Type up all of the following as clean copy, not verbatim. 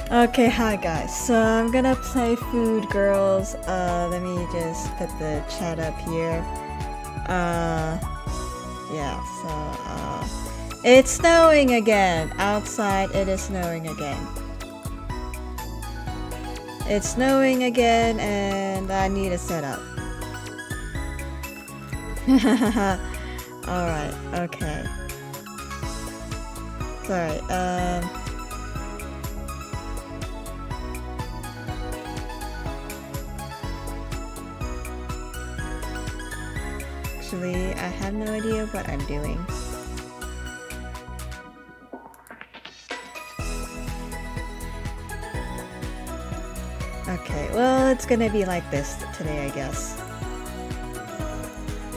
Okay, hi guys. So I'm gonna play Food Girls. Let me just put the chat up here. Uh, yeah. It's snowing again. Outside, it is snowing again. It's snowing again, and I need a setup. All right. Okay. Sorry. Actually, I have no idea what I'm doing. Okay, well, it's gonna be like this today, I guess.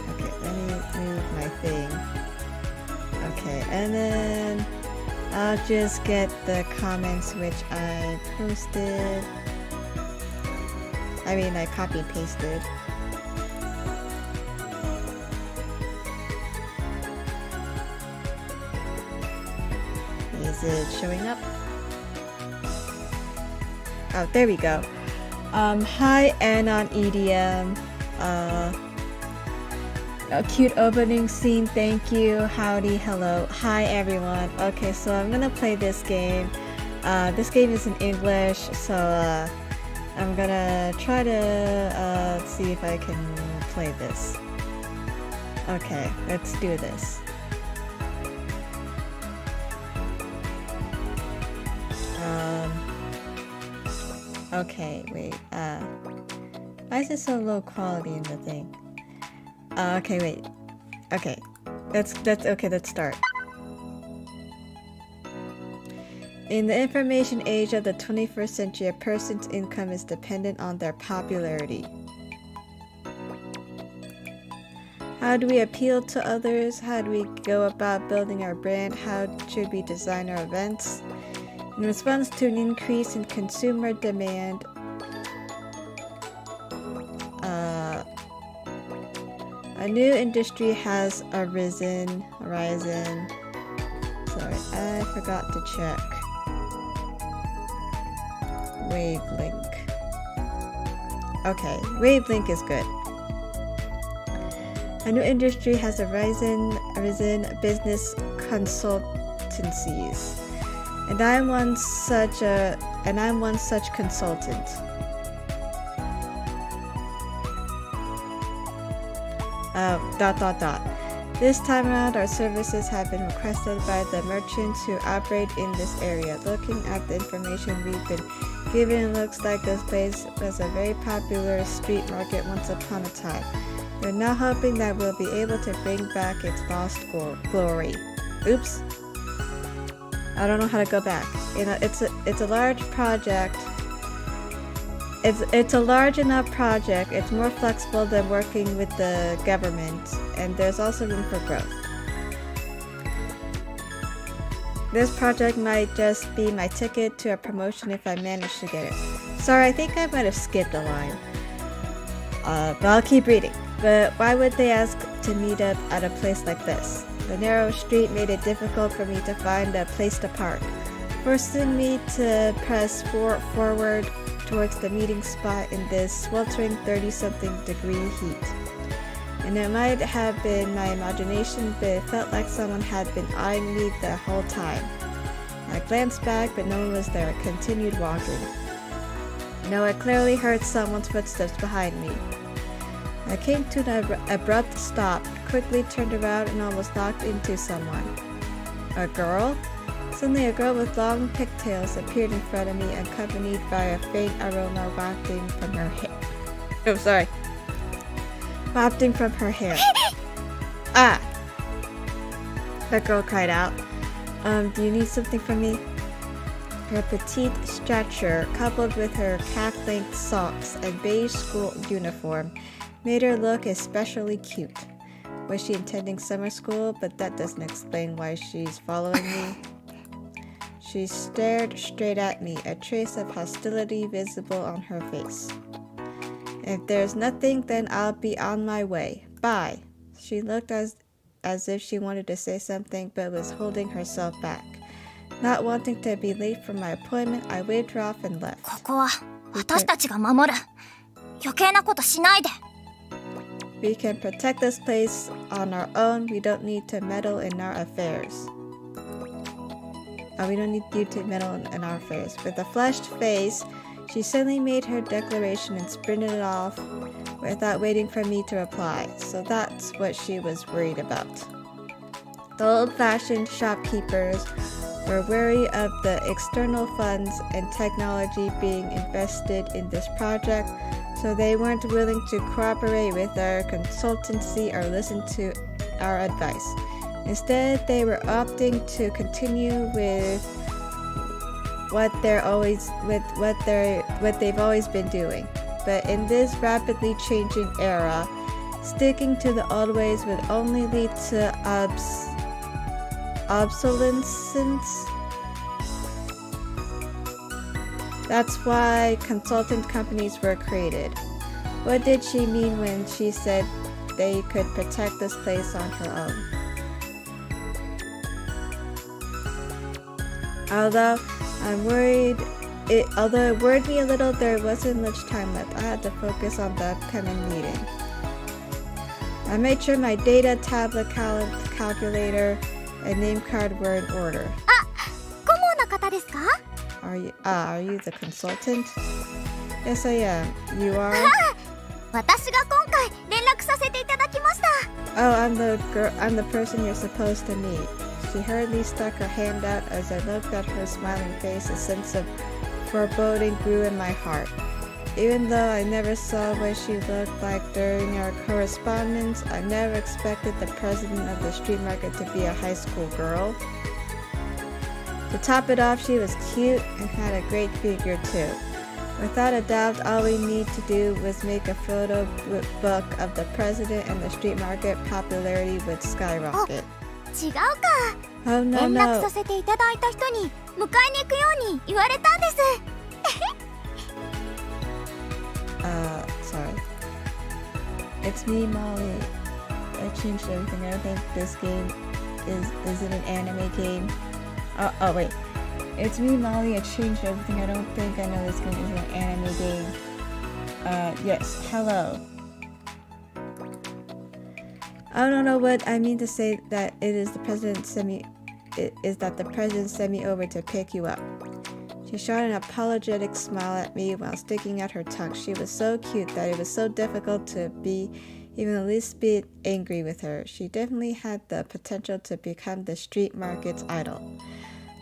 Okay, let me move my thing. Okay, and then I'll just get the comments which I posted. I copy pasted. Is it showing up? Oh, there we go. Hi, Anon EDM. A cute opening scene, thank you. Howdy, hello. Hi, everyone. Okay, so I'm gonna play this game. This game is in English, so I'm gonna try to see if I can play this. Okay, let's do this. Okay, wait. Why is it so low quality in the thing? Okay, wait. Okay, let's start. In the information age of the 21st century, a person's income is dependent on their popularity. How do we appeal to others? How do we go about building our brand? How should we design our events? In response to an increase in consumer demand, a new industry has arisen. Sorry, I forgot to check. Wavelink. Okay, Wavelink is good. A new industry has arisen business consultancies. And I'm one such consultant. This time around, our services have been requested by the merchants who operate in this area. Looking at the information we've been given, it looks like this place was a very popular street market once upon a time. We're now hoping that we'll be able to bring back its lost glory. Oops. I don't know how to go back. You know, it's a large project. It's a large enough project. It's more flexible than working with the government, and there's also room for growth. This project might just be my ticket to a promotion if I manage to get it. Sorry, I think I might have skipped a line. But I'll keep reading. But why would they ask to meet up at a place like this? The narrow street made it difficult for me to find a place to park, forcing me to press forward towards the meeting spot in this sweltering 30-something degree heat. And it might have been my imagination, but it felt like someone had been eyeing me the whole time. I glanced back, but no one was there. I continued walking. No, I clearly heard someone's footsteps behind me. I came to an abrupt stop, quickly turned around, and almost knocked into someone. A girl? Suddenly a girl with long pigtails appeared in front of me, accompanied by a faint aroma wafting from her hair. Oh, sorry. Wafting from her hair. Ah! The girl cried out. Do you need something from me? Her petite stature, coupled with her calf-length socks and beige school uniform, made her look especially cute. Was she attending summer school? But that doesn't explain why she's following me. She stared straight at me, a trace of hostility visible on her face. If there's nothing, then I'll be on my way. Bye. She looked as if she wanted to say something, but was holding herself back. Not wanting to be late for my appointment, I waved her off and left. ここは私たちが守る。余計なことしないで。We can protect this place on our own. We don't need to meddle in our affairs. We don't need you to meddle in our affairs. With a flushed face, she suddenly made her declaration and sprinted off without waiting for me to reply. So that's what she was worried about. The old-fashioned shopkeepers were wary of the external funds and technology being invested in this project, so they weren't willing to cooperate with our consultancy or listen to our advice. Instead, they were opting to continue with what they've always been doing. But in this rapidly changing era, sticking to the old ways would only lead to obsolescence. That's why consultant companies were created. What did she mean when she said they could protect this place on her own? Although it worried me a little, there wasn't much time left. I had to focus on the upcoming meeting. I made sure my data, tablet, calculator, and name card were in order. 顧問の方ですか？ Are you the consultant? Yes, I am. You are? 私が今回連絡させていただきました。 Oh, I'm the person you're supposed to meet. She hurriedly stuck her hand out. As I looked at her smiling face, a sense of foreboding grew in my heart. Even though I never saw what she looked like during our correspondence, I never expected the president of the street market to be a high school girl. To top it off, she was cute and had a great figure too. Without a doubt, all we need to do was make a photo book of the president, and the street market popularity would skyrocket. 違うか。 Oh no 連絡 no. させていただいた人に迎えに行くように言われたんです。Sorry. It's me, Molly. I changed everything. I don't think this game is it an anime game? Oh wait. It's me, Molly. I changed everything. I don't think I know this game is an anime game. Yes. Hello. I don't know what I mean to say that it is the president sent me over to pick you up. She shot an apologetic smile at me while sticking out her tongue. She was so cute that it was so difficult to be even the least bit angry with her. She definitely had the potential to become the street market's idol.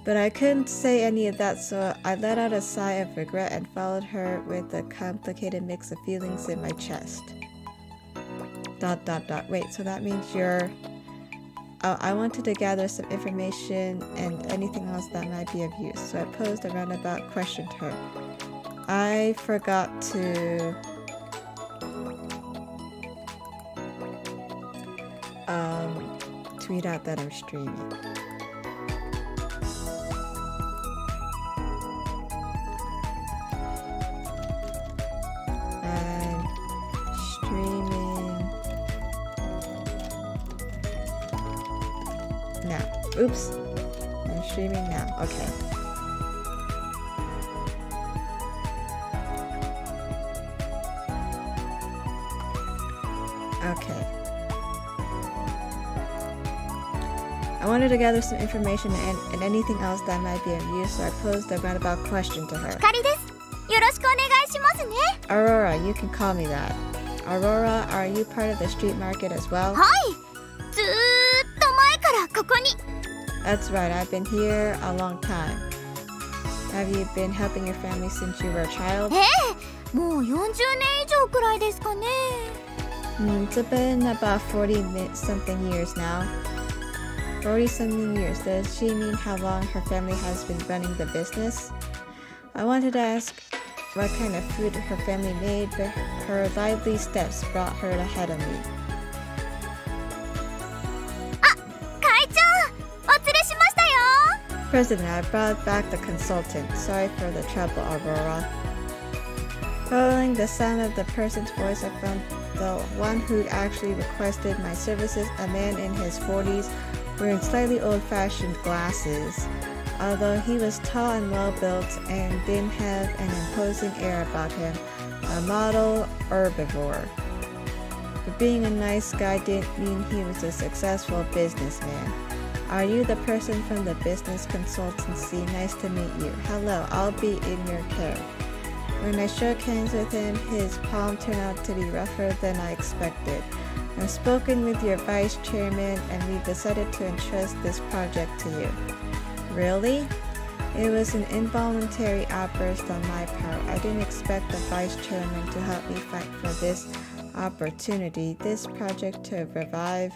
But I couldn't say any of that, so I let out a sigh of regret and followed her with a complicated mix of feelings in my chest. ... Wait, so that means you're... I wanted to gather some information and anything else that might be of use, so I posed a roundabout question to her. I forgot to... tweet out that I'm streaming. I'm streaming now. Oops. I'm streaming now. Okay. Okay. I wanted to gather some information and anything else that might be of use, so I posed a roundabout question to her. ひかりです。よろしくお願いしますね。 Aurora, you can call me that. Aurora, are you part of the street market as well? はい。ずーっと前からここに。 That's right, I've been here a long time. Have you been helping your family since you were a child? もう40年以上くらいですかね。It's been about 40-something years now. 40-something years. Does she mean how long her family has been running the business? I wanted to ask what kind of food her family made, but her lively steps brought her ahead of me. 会長、お連れしましたよ。 President, I brought back the consultant. Sorry for the trouble, Aurora. Following the sound of the person's voice, I found the one who'd actually requested my services, a man in his 40s, wearing slightly old-fashioned glasses. Although he was tall and well-built and didn't have an imposing air about him, a model herbivore. But being a nice guy didn't mean he was a successful businessman. Are you the person from the business consultancy? Nice to meet you. Hello, I'll be in your care. When I shook hands with him, his palm turned out to be rougher than I expected. I've spoken with your vice chairman and we decided to entrust this project to you. Really? It was an involuntary outburst on my part. I didn't expect the vice chairman to help me fight for this opportunity. This project to revive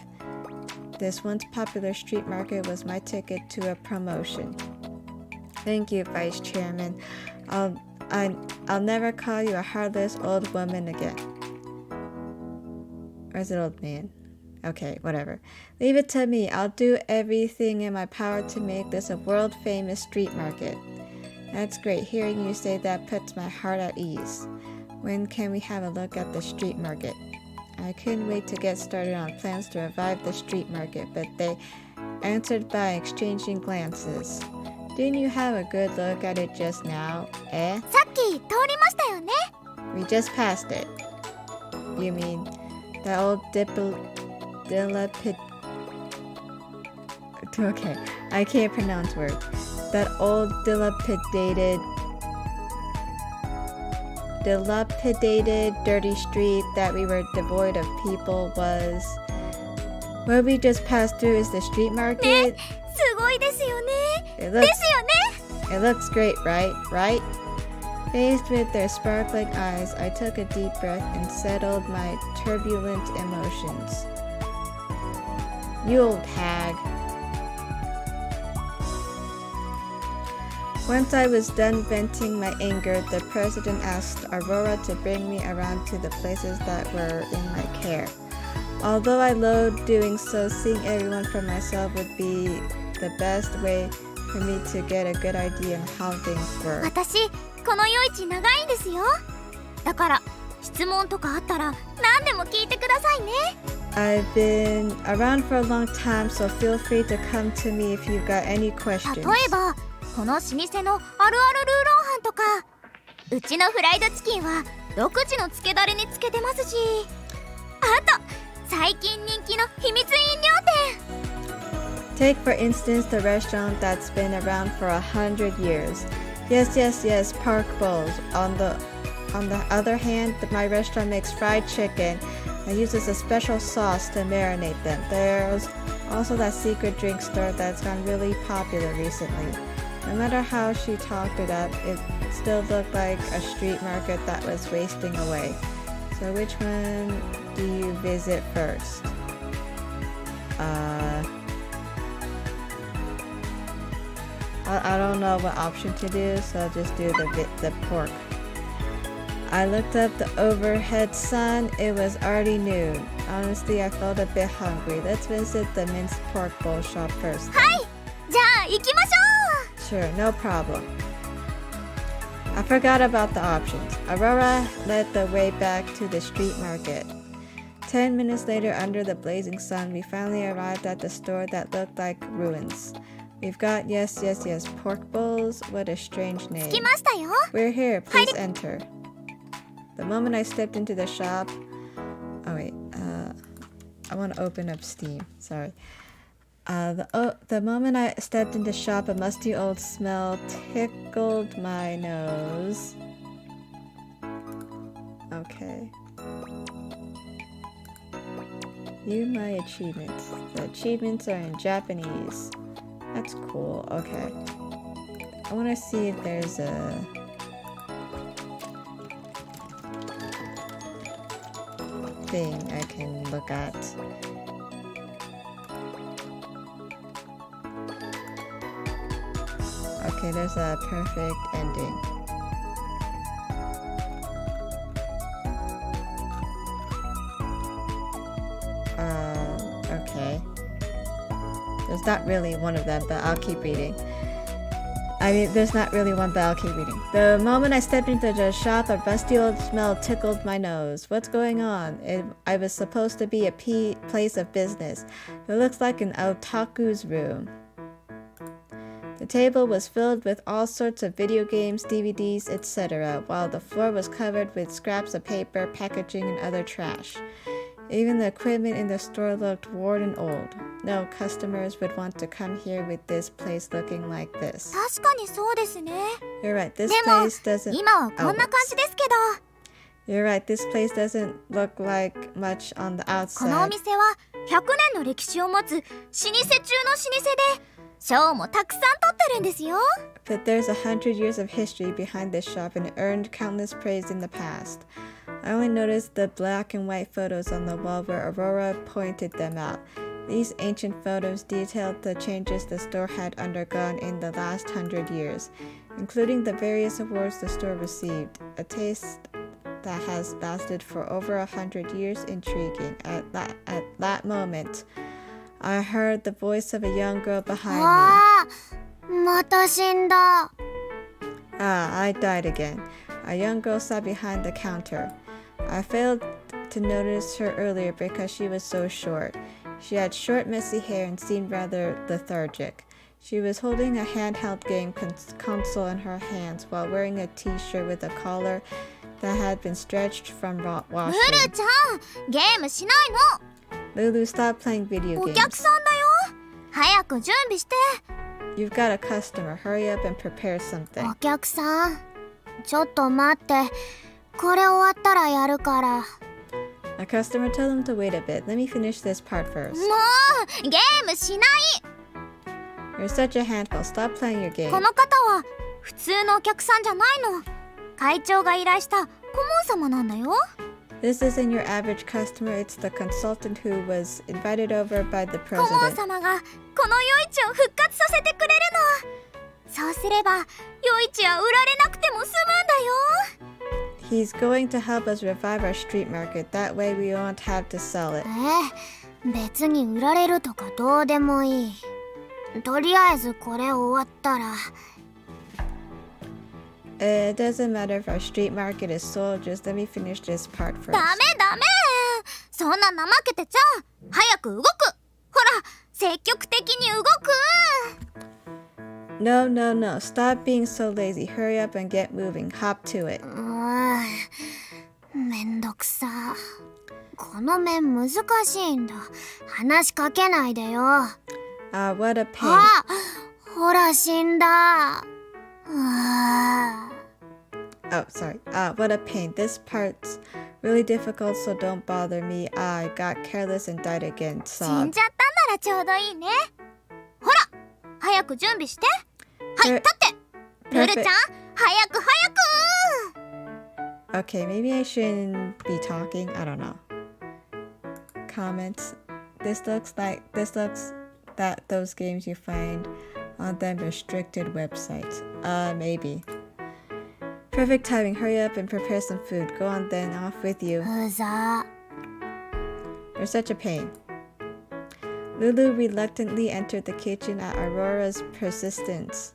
this once popular street market was my ticket to a promotion. Thank you, Vice Chairman. I'll never call you a heartless old woman again. Or is it old man? Okay, whatever. Leave it to me. I'll do everything in my power to make this a world-famous street market. That's great. Hearing you say that puts my heart at ease. When can we have a look at the street market? I couldn't wait to get started on plans to revive the street market, but they answered by exchanging glances. Didn't you have a good look at it just now, eh? さっき通りましたよね。 We just passed it. You mean the old dilapid... Okay, I can't pronounce words. That old dilapidated, dirty street that we were devoid of people was... What we just passed through is the street market? すごいですよね。 It で looks, すよね。 it looks great, right? Faced with their sparkling eyes, I took a deep breath and settled my turbulent emotions. You old hag. Once I was done venting my anger, the president asked Aurora to bring me around to the places that were in my care. Although I loathed doing so, seeing everyone for myself would be the best way for me to get a good idea on how things were. 私、この夜市長いんですよ。だから、質問とかあったら何でも聞いてくださいね。I've been around for a long time, so feel free to come to me if you've got any questions. 例えば、この老舗のあるあるルーローハンとか、うちのフライドチキンは独自のつけだれにつけてますし、あと最近人気の秘密飲料店。 Take for instance the restaurant that's been around for 100 years. Yes, pork bowls. On the other hand, my restaurant makes fried chicken and uses a special sauce to marinate them. There's also that secret drink store that's gone really popular recently. No matter how she talked it up, it still looked like a street market that was wasting away. So which one do you visit first? I don't know what option to do, so I'll just do the pork. I looked up the overhead sun. It was already noon. Honestly, I felt a bit hungry. Let's visit the minced pork bowl shop first. はい、じゃあ行きましょう。 Sure, no problem. I forgot about the options. Aurora led the way back to the street market. 10 minutes later, under the blazing sun, we finally arrived at the store that looked like ruins. We've got yes, pork bowls. What a strange name. 着きましたよ。 We're here. Please enter. The moment I stepped into the shop... Oh wait, I want to open up Steam. Sorry. The moment I stepped into the shop, a musty old smell tickled my nose. Okay. View my achievements. The achievements are in Japanese. That's cool. Okay. I want to see if there's a... thing I can look at. Okay, there's a perfect ending. Okay. There's not really one of them, but I'll keep reading. There's not really one, but I'll keep reading. The moment I stepped into the shop, a musty old smell tickled my nose. What's going on? I was supposed to be a place of business. It looks like an otaku's room. The table was filled with all sorts of video games, DVDs, etc., while the floor was covered with scraps of paper, packaging, and other trash. Even the equipment in the store looked worn and old. No customers would want to come here with this place looking like this. 確かにそうですね。 You're right, this でも place doesn't... 今はこんな感じですけど、 You're right, this place doesn't look like much on the このお outside. 店は100年の歴史を持つ老舗中の老舗で賞もたくさん取ってるんですよ。 But there's 100 years of history behind this shop and it earned countless praise in the past. I only noticed the black and white photos on the wall where Aurora pointed them out. These ancient photos detailed the changes the store had undergone in the last 100 years, including the various awards the store received. A taste that has lasted for over 100 years intriguing. At that moment, I heard the voice of a young girl behind me. ああ、また死んだ。 Ah, I died again. A young girl sat behind the counter. I failed to notice her earlier because she was so short. She had short, messy hair and seemed rather lethargic. She was holding a handheld game console in her hands while wearing a t-shirt with a collar that had been stretched from ル washing. ルちゃん、ゲームしないの。 Lulu, stop playing video お games. 客さんだよ。早く準備して。 You've got a customer. Hurry up and prepare something. お客さん、ちょっと待って。これ終わったらやるから。 A customer, tell them to wait a bit. Let me finish this part first. もうゲームしない。 You're such a handful. Stop playing your game. この方は普通のお客さんじゃないの。会長が依頼した顧問様なんだよ。 This isn't your average customer. It's the consultant who was invited over by the 顧問 president. 様がこの夜市を復活させてくれるの。そうすれば夜市は売られなくても済むんだよ。 He's going to help us revive our street market. That way we won't have to sell it. 別に売られるとかどうでもいい。とりあえずこれ終わったら。 It doesn't matter if our street market is sold. Just let me finish this part first. ダメ。そんな怠けてちゃ早く動く。ほら、積極的に動く。 No. Stop being so lazy. Hurry up and get moving. Hop to it. めんどくさ。この面難しいんだ。話しかけないでよ。Ah, what a pain. あ、ほら死んだ。Oh, sorry. What a pain. This part's really difficult, so don't bother me. I got careless and died again. 死 Sob. んじゃったならちょうどいいね。ほら、早く準備して。はい、立って。ルルちゃん、早く。 Okay, maybe I shouldn't be talking. I don't know. Comments. This looks that those games you find on them restricted websites. Maybe. Perfect timing. Hurry up and prepare some food. Go on then, off with you. うざ。 You're such a pain. Lulu reluctantly entered the kitchen at Aurora's persistence.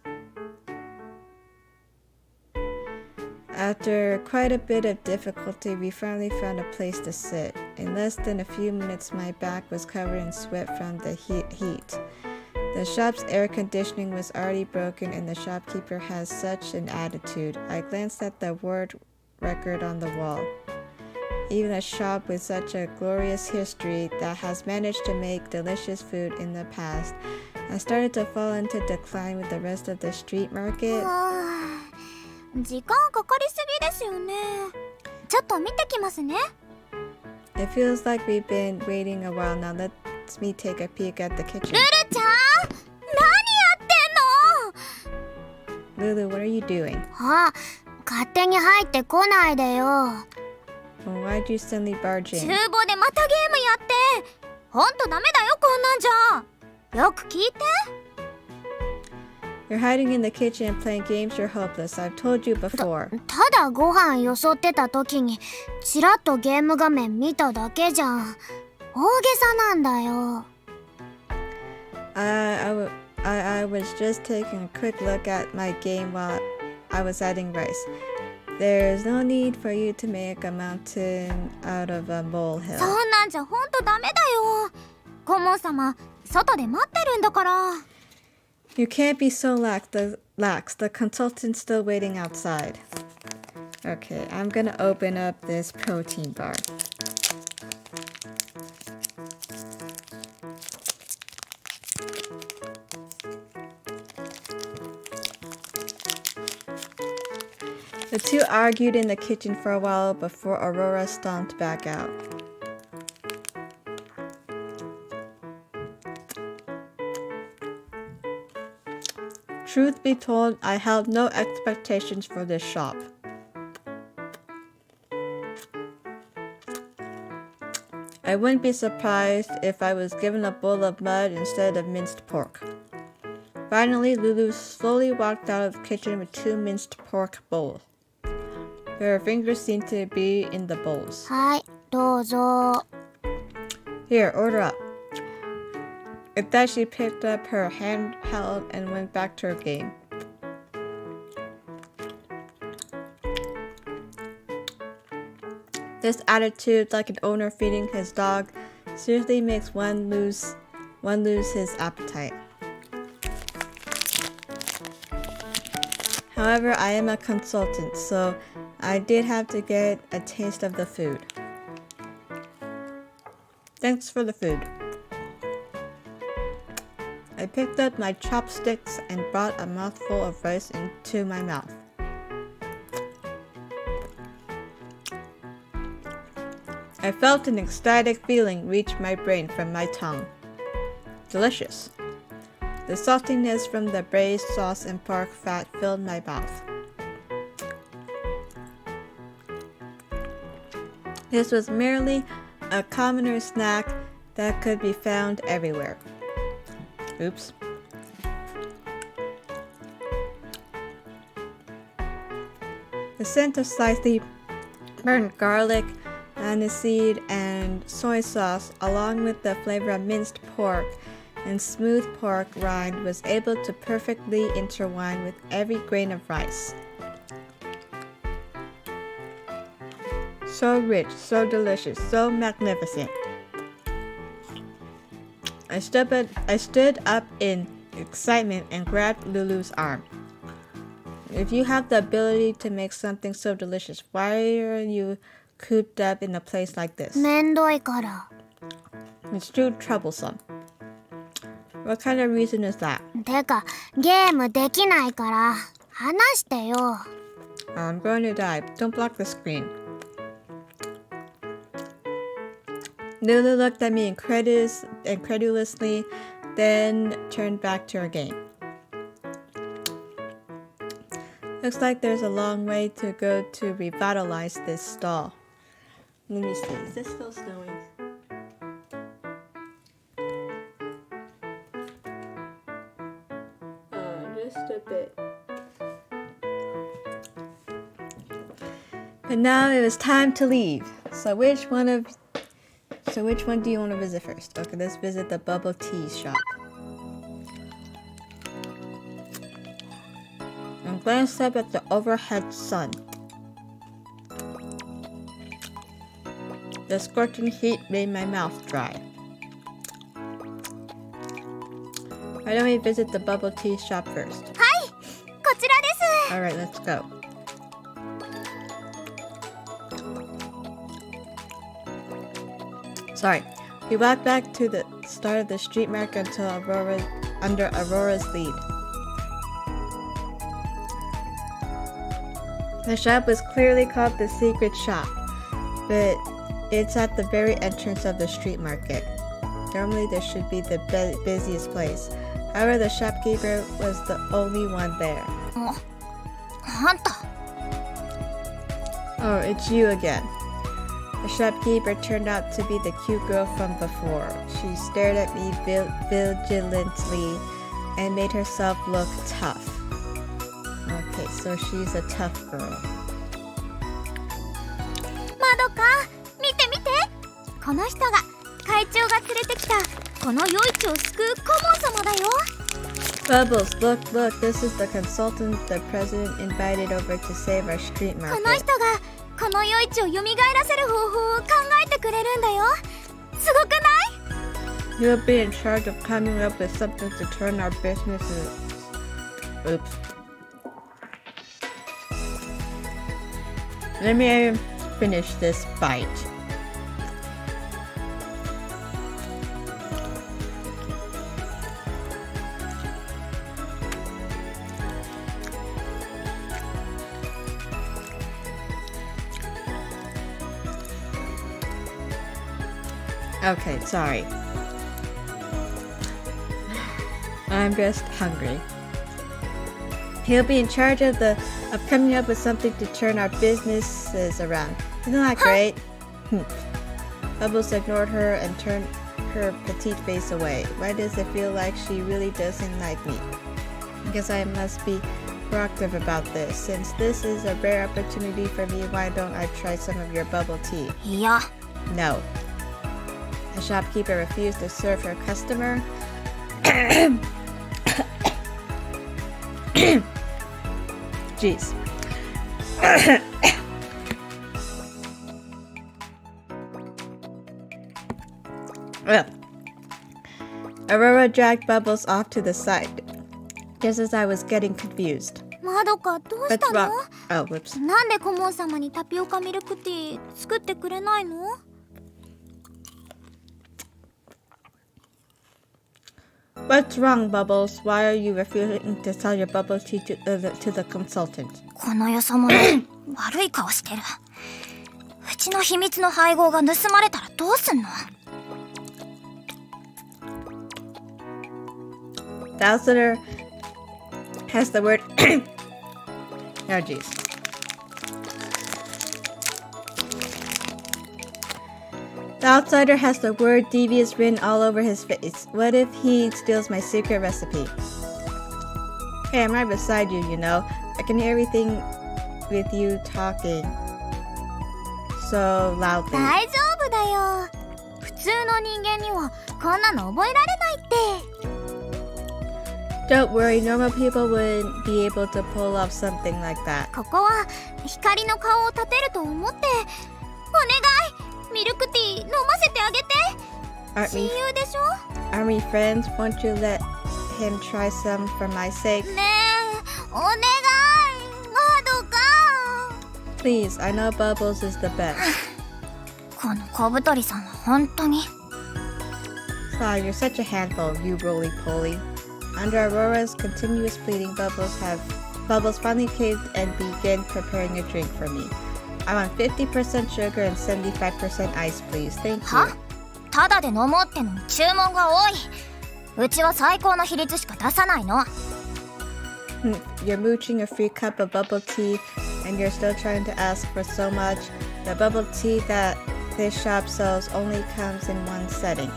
After quite a bit of difficulty, we finally found a place to sit. In less than a few minutes, my back was covered in sweat from the heat. The shop's air conditioning was already broken and the shopkeeper has such an attitude. I glanced at the word record on the wall. Even a shop with such a glorious history that has managed to make delicious food in the past. I started to fall into decline with the rest of the street market. 時間かかりすぎですよね。ちょっと見てきますね。 It feels like we've been waiting a while now. Let me take a peek at the kitchen. ルルちゃん、何やってんの？ Lulu, what are you doing? あ、勝手に入ってこないでよ。 Well, why'd you suddenly barge 厨 in? 房でまたゲームやって。ほんとダメだよ、こんなんじゃ。よく聞いて。 You're hiding in the kitchen and playing games. You're hopeless. I've told you before. ただご飯よそってた時にちらっとゲーム画面見ただけじゃん。大げさなんだよ。 I was just taking a quick look at my game while I was adding rice. There's no need for you to make a mountain out of a molehill. そんなんじゃほんとダメだよ。顧問様、外で待ってるんだから。You can't be so lax. The consultant's still waiting outside. Okay, I'm gonna open up this protein bar. The two argued in the kitchen for a while before Aurora stomped back out. Truth be told, I held no expectations for this shop. I wouldn't be surprised if I was given a bowl of mud instead of minced pork. Finally, Lulu slowly walked out of the kitchen with 2 minced pork bowls. Her fingers seemed to be in the bowls. はい、どうぞ。 Here, order up. With that, she picked up her handheld and went back to her game. This attitude, like an owner feeding his dog, seriously makes one lose his appetite. However, I am a consultant, so I did have to get a taste of the food. Thanks for the food. I picked up my chopsticks and brought a mouthful of rice into my mouth. I felt an ecstatic feeling reach my brain from my tongue. Delicious. The saltiness from the braised sauce and pork fat filled my mouth. This was merely a commoner snack that could be found everywhere. Oops. The scent of slightly burnt garlic, aniseed, and soy sauce, along with the flavor of minced pork and smooth pork rind, was able to perfectly intertwine with every grain of rice. So rich, so delicious, so magnificent. I stood up in excitement and grabbed Lulu's arm. If you have the ability to make something so delicious, why are you cooped up in a place like this? めんどいから。 It's too troublesome. What kind of reason is that? てか、ゲームできないから、話してよ。 I'm going to die. Don't block the screen. Lulu looked at me incredulously, then turned back to her game. Looks like there's a long way to go to revitalize this stall. Let me see. Is this still snowing? Just a bit. But now it was time to leave. So which one do you want to visit first? Okay, let's visit the bubble tea shop. And glance up at the overhead sun. The scorching heat made my mouth dry. Why don't we visit the bubble tea shop first? はい、こちらです。 Alright, let's go. Sorry. We walked back to the start of the street market under Aurora's lead. The shop was clearly called the Secret Shop, but it's at the very entrance of the street market. Normally this should be the busiest place. However, the shopkeeper was the only one there. あんた。 Oh, it's you again. The shopkeeper turned out to be the cute girl from before. She stared at me vigilantly and made herself look tough. Okay, so she's a tough girl. まどか、見て見て。この人が会長が連れてきたこの夜市を救う顧問様だよ。 Bubbles, look, this is the consultant the president invited over to save our street こ market. の人がこの夜市を蘇らせる方法を考えてくれるんだよ。すごくない？ You'll be in charge of coming up with something to turn our business Oops. Let me finish this bite. Okay, sorry. I'm just hungry. He'll be in charge of coming up with something to turn our businesses around. Isn't that great? Bubbles ignored her and turned her petite face away. Why does it feel like she really doesn't like me? I guess I must be proactive about this. Since this is a rare opportunity for me, why don't I try some of your bubble tea? Yeah. No. The shopkeeper refused to serve her customer. Jeez. Well, Aurora dragged Bubbles off to the side, just as I was getting confused. まどかどうし What's たの wrong? Oh, whoops. なんで顧問様にタピオカミルクティー作ってくれないの What's wrong, Bubbles? Why are you refusing to sell your bubble tea to the consultant? このよそ者悪い顔してる。うちの秘密の配合が盗まれたらどうすんの The outsider has the word. Oh, jeez. The outsider has the word devious written all over his face. What if he steals my secret recipe? Hey, I'm right beside you, you know. I can hear everything with you talking so loudly. 大丈夫だよ。普通の人間にはこんなの覚えられないって。 Don't worry, normal people wouldn't be able to pull off something like that. ここは光の顔を立てると思って。お願いミルクティー飲ませてあげて。 Aren't 親 we, 友でしょ aren't we friends? Won't you let him try some for my sake? ねえ、お願いまどか Please, I know Bubbles is the best. この小太りさんは本当に。 Sorry, you're such a handful, you roly-poly. Under Aurora's continuous pleading, Bubbles finally caved and began preparing a drink for me. I want 50% sugar and 75% ice, please. Thank you. はただで飲もうってのに注文が多い。うちは最高の比率しか出さないの。 You're mooching a free cup of bubble tea, and you're still trying to ask for so much. The bubble tea that this shop sells only comes in one setting.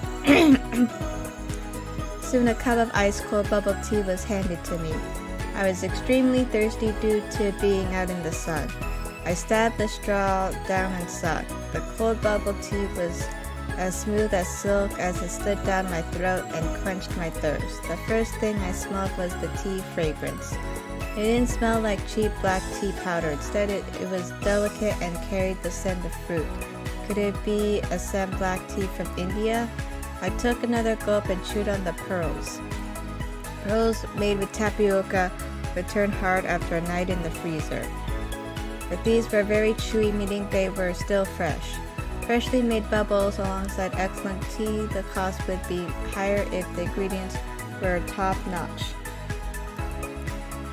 Soon a cup of ice-cold bubble tea was handed to me. I was extremely thirsty due to being out in the sun. I stabbed the straw down and sucked. The cold bubble tea was as smooth as silk as it slid down my throat and quenched my thirst. The first thing I smelled was the tea fragrance. It didn't smell like cheap black tea powder. Instead, it was delicate and carried the scent of fruit. Could it be a scent black tea from India? I took another gulp and chewed on the pearls. Pearls made with tapioca would turn hard after a night in the freezer. But these were very chewy, meaning they were still fresh. Freshly made bubbles alongside excellent tea, the cost would be higher if the ingredients were top-notch.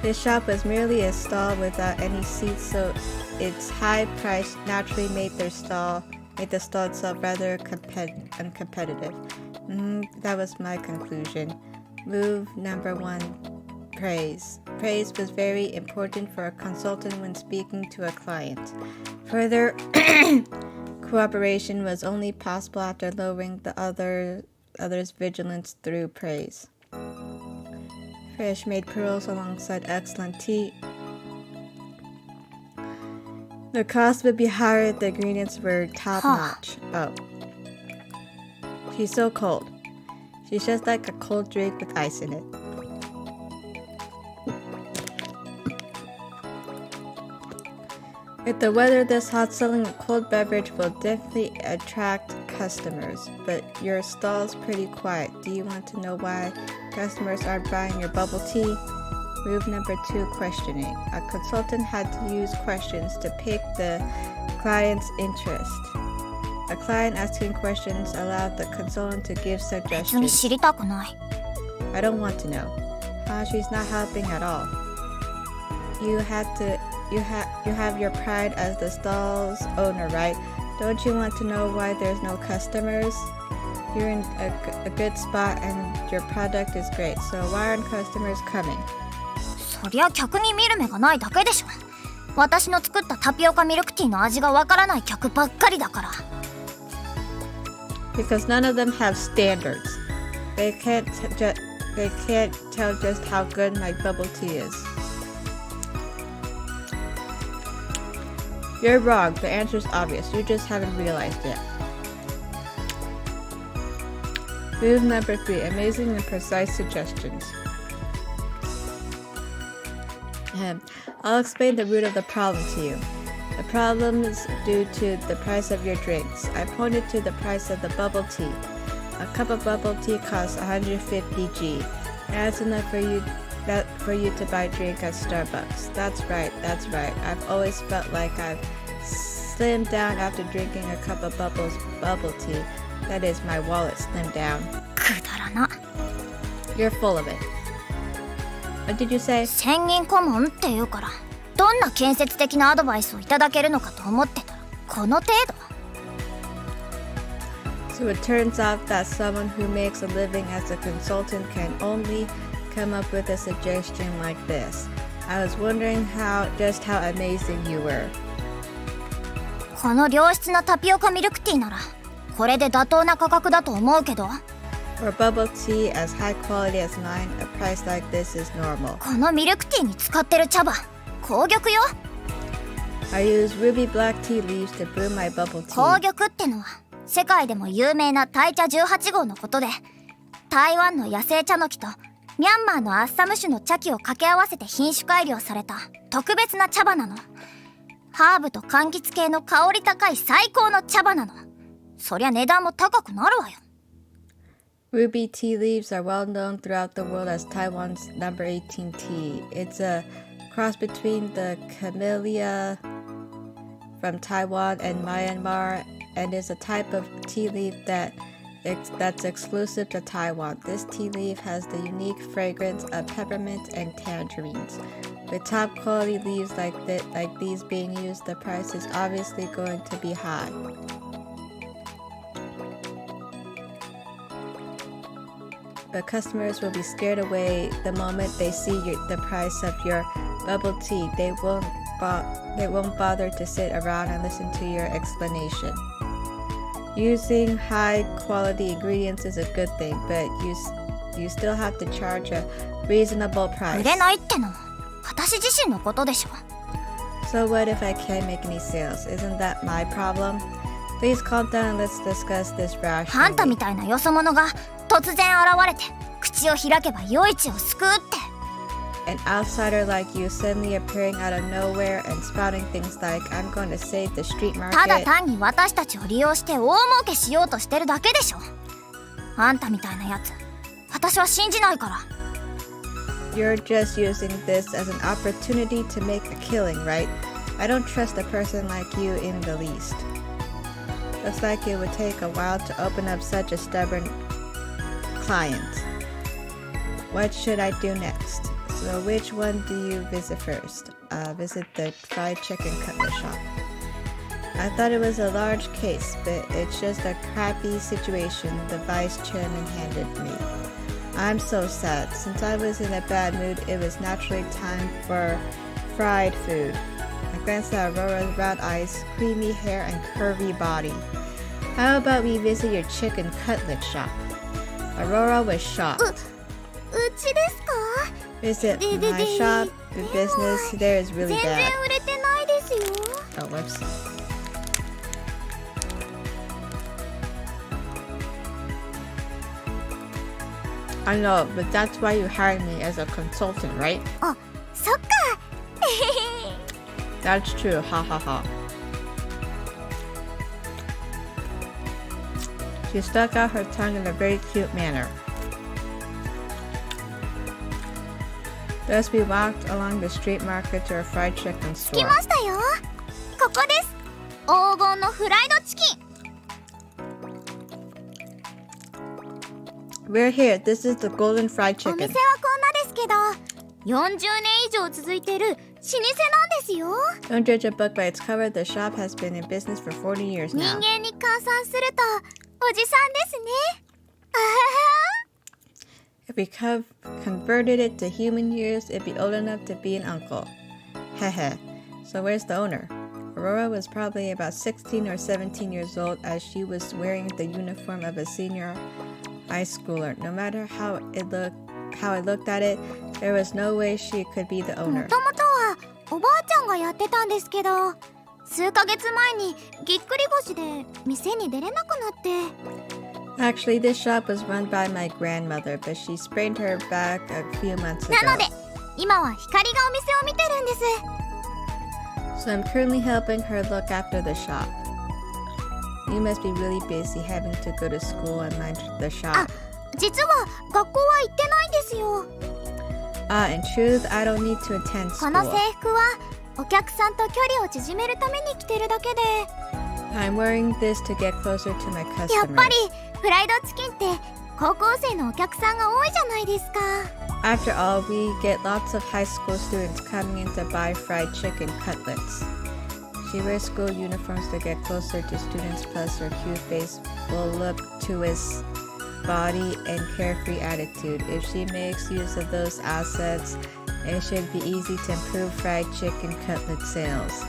This shop was merely a stall without any seats, so its high price naturally made the stall itself rather uncompetitive. That was my conclusion. Move number 1, praise. Praise was very important for a consultant when speaking to a client. Further cooperation was only possible after lowering the other's vigilance through praise. Fresh made pearls alongside excellent tea. The cost would be higher if the ingredients were top-notch. Oh. She's so cold. She's just like a cold drink with ice in it. With the weather this hot, selling a cold beverage will definitely attract customers. But your stall's pretty quiet. Do you want to know why customers aren't buying your bubble tea? Move number 2, questioning. A consultant had to use questions to pick the client's interest. A client asking questions allowed the consultant to give 別に suggestions. 知りたくない。 I don't want to know. She's not helping at all. You have your pride as the stall's owner, right? Don't you want to know why there's no customers? You're in a good spot and your product is great, so why aren't customers coming? そりゃ客に見る目がないだけでしょ。私の作ったタピオカミルクティーの味がわからない客ばっかりだから。 Because none of them have standards. They can't tell just how good my bubble tea is. You're wrong. The answer's obvious. You just haven't realized it. Move number 3, amazing and precise suggestions. I'll explain the root of the problem to you. The problem is due to the price of your drinks. I pointed to the price of the bubble tea. A cup of bubble tea costs 150 G. That's enough for you to buy a drink at Starbucks. That's right. I've always felt like I've slimmed down after drinking a cup of bubble tea. That is, my wallet slimmed down. くだらな。 You're full of it. What did you say? 専任顧問って言うから、どんな建設的なアドバイスをいただけるのかと思ってたら、この程度。 So it turns out that someone who makes a living as a consultant can only come up with a suggestion like this. I was wondering just how amazing you were. この良質なタピオカミルクティーなら、これで妥当な価格だと思うけど。 For bubble tea as high quality as mine, a price like this is normal. このミルクティーに使ってる茶葉、紅玉よ。 I use ruby black tea leaves to brew my bubble tea. 紅玉ってのは世界でも有名なタイ茶18号のことで、台湾の野生茶の木とミャンマーのアッサム種の茶器を掛け合わせて品種改良された特別な茶葉なの。ハーブと柑橘系の香り高い最高の茶葉なの。そりゃ値段も高くなるわよ。 Ruby tea leaves are well known throughout the world as Taiwan's number 18 tea. It's a cross between the camellia from Taiwan and Myanmar, and is a type of tea leaf that's exclusive to Taiwan. This tea leaf has the unique fragrance of peppermint and tangerines. With top quality leaves like these being used, the price is obviously going to be high. But customers will be scared away the moment they see the price of your bubble tea. They won't bother to sit around and listen to your explanation. Using high quality ingredients is a good thing, but you still have to charge a reasonable 売 price. れないってのは私自身のことでしょ。 So what if I can't make any sales? Isn't that my problem? Please calm down and let's discuss this あんた rationally. みたいなよそ者が突然現れて口を開けば夜市を救うって。 An outsider like you suddenly appearing out of nowhere and spouting things like, I'm going to save the street ただ market. 単に私たちを利用して大儲けしようとしてるだけでしょ。あんたみたいなやつ、私は信じないから。 You're just using this as an opportunity to make a killing, right? I don't trust a person like you in the least. Looks like it would take a while to open up such a stubborn client. What should I do next? So which one do you visit first? Visit the fried chicken cutlet shop. I thought it was a large case, but it's just a crappy situation the vice chairman handed me. I'm so sad. Since I was in a bad mood, it was naturally time for fried food. I glanced at Aurora's round eyes, creamy hair, and curvy body. How about we visit your chicken cutlet shop? Aurora was shocked. うちですか？ Visit my shop. The business there is really 全然 bad. 売れてないですよ。 Oh, whoops. I know, but that's why you hired me as a consultant, right? あ、そっか。 That's true. Ha ha ha. She stuck out her tongue in a very cute manner. Thus we walked along the street market to a fried chicken 着き store. ましたよ。ここです。黄金のフライドチキン。 We're here. This is the golden fried お chicken. 店はこんなですけど、40年以上続いてる老舗なんですよ。 Don't judge a book by its cover. The shop has been in business for 40 years 人 now. 間に換算するとおじさんですね。あはは。 If we converted it to human years, it'd be old enough to be an uncle. Heh. So where's the owner? Aurora was probably about 16 or 17 years old as she was wearing the uniform of a senior high schooler. No matter how I looked at it, there was no way she could be the も owner. ともとはおばあちゃんがやってたんですけど、数ヶ月前にぎっくり腰で店に出れなくなって。 Actually, this shop was run by my grandmother, but she sprained her back a few months なの ago. で今は光がお店を見てるんです。 So I'm currently helping her look after the shop. You must be really busy having to go to school and mind the あ、 shop. 実は学校は行ってないんですよ。 In truth, I don't need to attend この school. 制服はお客さんと距離を縮めるために着てるだけで、 I'm wearing this to get closer to my やっぱ customers. りフライドチキンって高校生のお客さんが多いじゃないですか。 After all, we get lots of high school students coming in to buy fried chicken cutlets. She wears school uniforms to get closer to students, plus her cute face will look to his body and carefree attitude. If she makes use of those assets, it should be easy to improve fried chicken cutlet sales.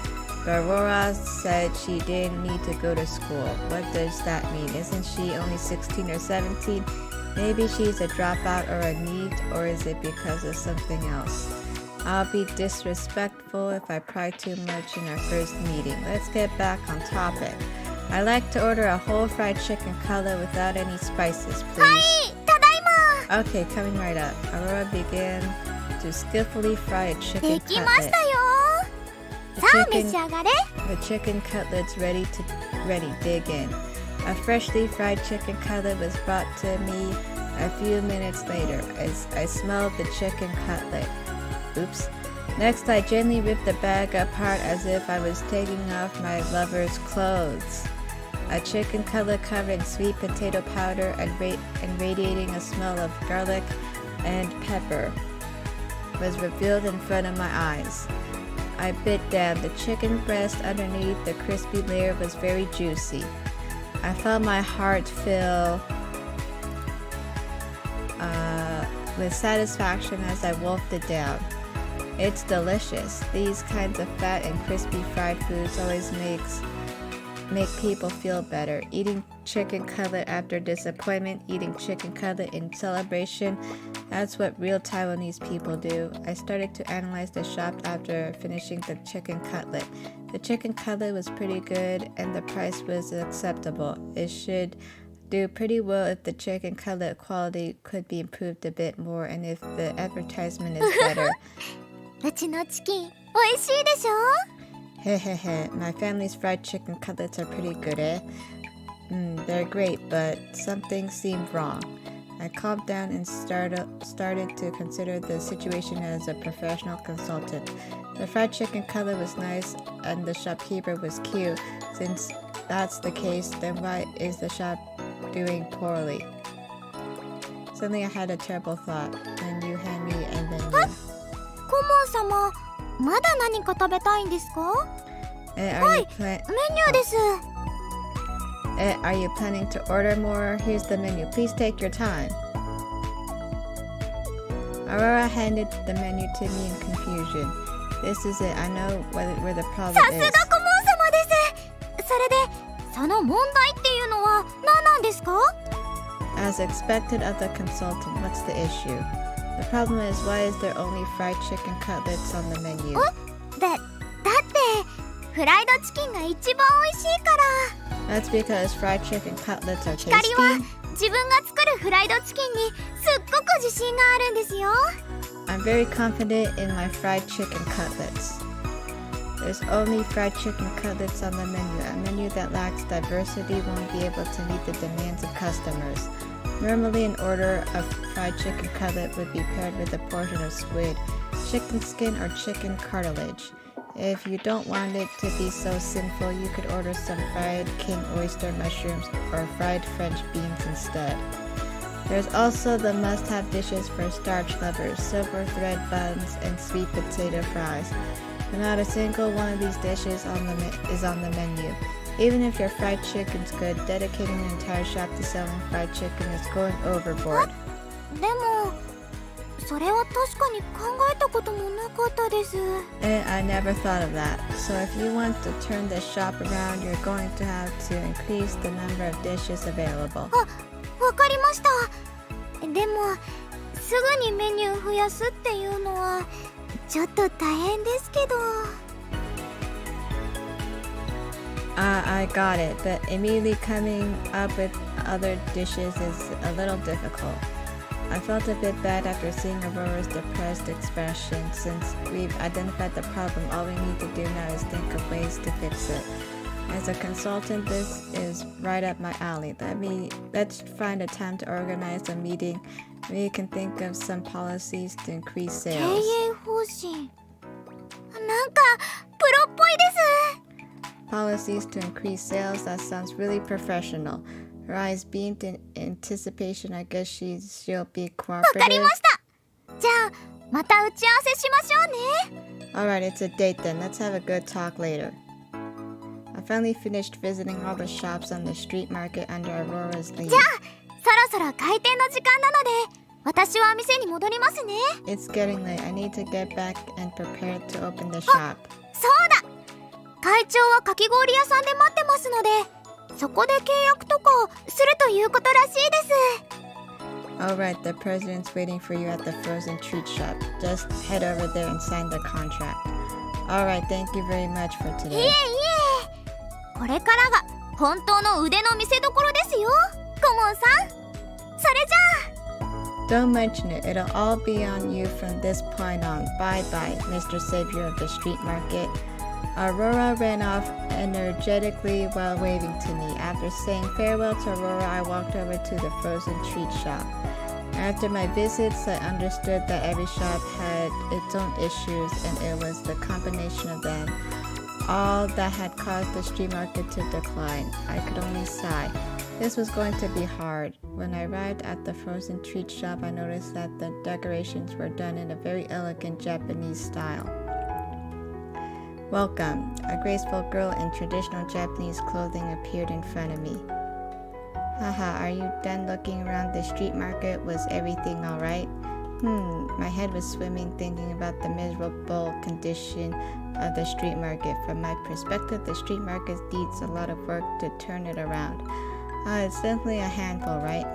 But Aurora said she didn't need to go to school. What does that mean? Isn't she only 16 or 17? Maybe she's a dropout or a NEET, or is it because of something else? I'll be disrespectful if I pry too much in our first meeting. Let's get back on topic. I like to order a whole fried chicken cutlet without any spices, は please. い、ただいま。 Okay, coming right up. Aurora began to skillfully fry a で chicken きまし cutlet. たよ。 The さあ召 chicken, し上がれ。 the chicken cutlet's ready. Dig in. A freshly fried chicken cutlet was brought to me a few minutes later. I smelled the chicken cutlet. Oops. Next, I gently ripped the bag apart as if I was taking off my lover's clothes. A chicken cutlet covered in sweet potato powder and radiating a smell of garlic and pepper was revealed in front of my eyes. I bit down. The chicken breast underneath the crispy layer was very juicy. I felt my heart fill with satisfaction as I wolfed it down. It's delicious. These kinds of fat and crispy fried foods always make people feel better. Eating chicken cutlet after disappointment, eating chicken cutlet in celebration, that's what real Taiwanese people do. I started to analyze the shop after finishing the chicken cutlet. The chicken cutlet was pretty good and the price was acceptable. It should do pretty well if the chicken cutlet quality could be improved a bit more and if the advertisement is better. うちのチキン美味しいでしょ。 Hehehe, my family's fried chicken cutlets are pretty good, eh? They're great, but something seemed wrong. I calmed down and started to consider the situation as a professional consultant. The fried chicken cutlet was nice and the shopkeeper was cute. Since that's the case, then why is the shop doing poorly? Suddenly I had a terrible thought. Then you hand me and then you. 顧問様、まだ何か食べたいんですか？ Are you メニューです。 Are you planning to order more? Here's the menu. Please take your time. Aurora handed the menu to me in confusion. This is it. I know where the problem さす is. が顧問様です。それで、その問題っていうのは何なんですか？ As expected of the consultant, what's the issue? The problem is, why is there only fried chicken cutlets on the menu? だってフライドチキンが一番美味しいから。 That's because fried chicken cutlets are 光は tasty. 自分が作るフライドチキンにすっごく自信があるんですよ。 I'm very confident in my fried chicken cutlets. There's only fried chicken cutlets on the menu. A menu that lacks diversity won't be able to meet the demands of customers. Normally, an order of fried chicken cutlet would be paired with a portion of squid, chicken skin, or chicken cartilage. If you don't want it to be so sinful, you could order some fried king oyster mushrooms or fried French beans instead. There's also the must-have dishes for starch lovers, silver thread buns, and sweet potato fries. But not a single one of these dishes is on the menu. Even if your fried chicken's good, dedicating an entire shop to selling fried chicken is going overboard. でもそれは確かに考えたこともなかったです。 And I never thought of that. So if you want to turn this shop around, you're going to have to increase the number of dishes available. わかりました。でもすぐにメニュー増やすっていうのはちょっと大変ですけど。I got it, but immediately coming up with other dishes is a little difficult. I felt a bit bad after seeing Aurora's depressed expression. Since we've identified the problem, all we need to do now is think of ways to fix it. As a consultant, this is right up my alley. Let's find a time to organize a meeting. We can think of some policies to increase 経 sales. 営方針なんかプロっぽいです。 Policies to increase sales, that sounds really professional. Her eyes beamed in anticipation. I guess she'll be わかり cooperative. ました。じゃあまた打ち合わせしましょうね。 Alright, it's a date then. Let's have a good talk later. I finally finished visiting all the shops on the street market under Aurora's lead. じゃあそろそろ開店の時間なので私は店に戻りますね。 It's getting late. I need to get back and prepare to open the shop. そうだ。会長はかき氷屋さんで待ってますのでそこで契約とかをするということらしいです。 Alright, the president's waiting for you at the frozen treat shop. Just head over there and sign the contract. Alright, thank you very much for いえ today. いえこれからが本当の腕の見せ所ですよ顧問さん。それじゃあ Don't mention it. It'll all be on you from this point on. Bye-bye, Mr. Savior of the street market. Aurora ran off energetically while waving to me. After saying farewell to Aurora, I walked over to the frozen treat shop. After my visits, I understood that every shop had its own issues, and it was the combination of them all that had caused the street market to decline. I could only sigh. This was going to be hard. When I arrived at the frozen treat shop, I noticed that the decorations were done in a very elegant Japanese style. Welcome. A graceful girl in traditional Japanese clothing appeared in front of me. Haha, are you done looking around the street market? Was everything alright? My head was swimming thinking about the miserable condition of the street market. From my perspective, the street market needs a lot of work to turn it around. It's definitely a handful, right?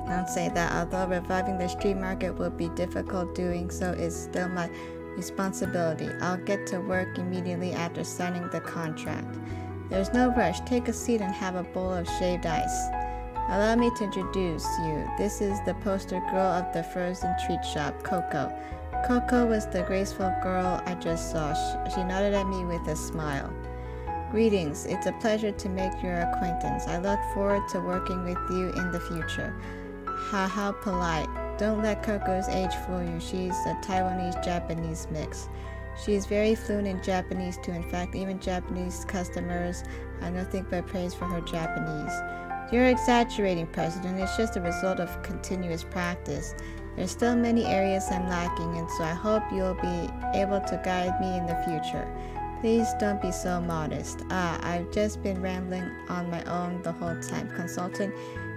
Don't say that. Although reviving the street market will be difficult, doing so is still my responsibility. I'll get to work immediately after signing the contract. There's no rush. Take a seat and have a bowl of shaved ice. Allow me to introduce you. This is the poster girl of the frozen treat shop, Coco. Coco was the graceful girl I just saw. She nodded at me with a smile. Greetings. It's a pleasure to make your acquaintance. I look forward to working with you in the future. How polite. Don't let Coco's age fool you. She's a Taiwanese-Japanese mix. She's very fluent in Japanese too. In fact, even Japanese customers have nothing but praise for her Japanese. You're exaggerating, President. It's just a result of continuous practice. There's still many areas I'm lacking in, so I hope you'll be able to guide me in the future. Please don't be so modest. I've just been rambling on my own the whole time. Consultant,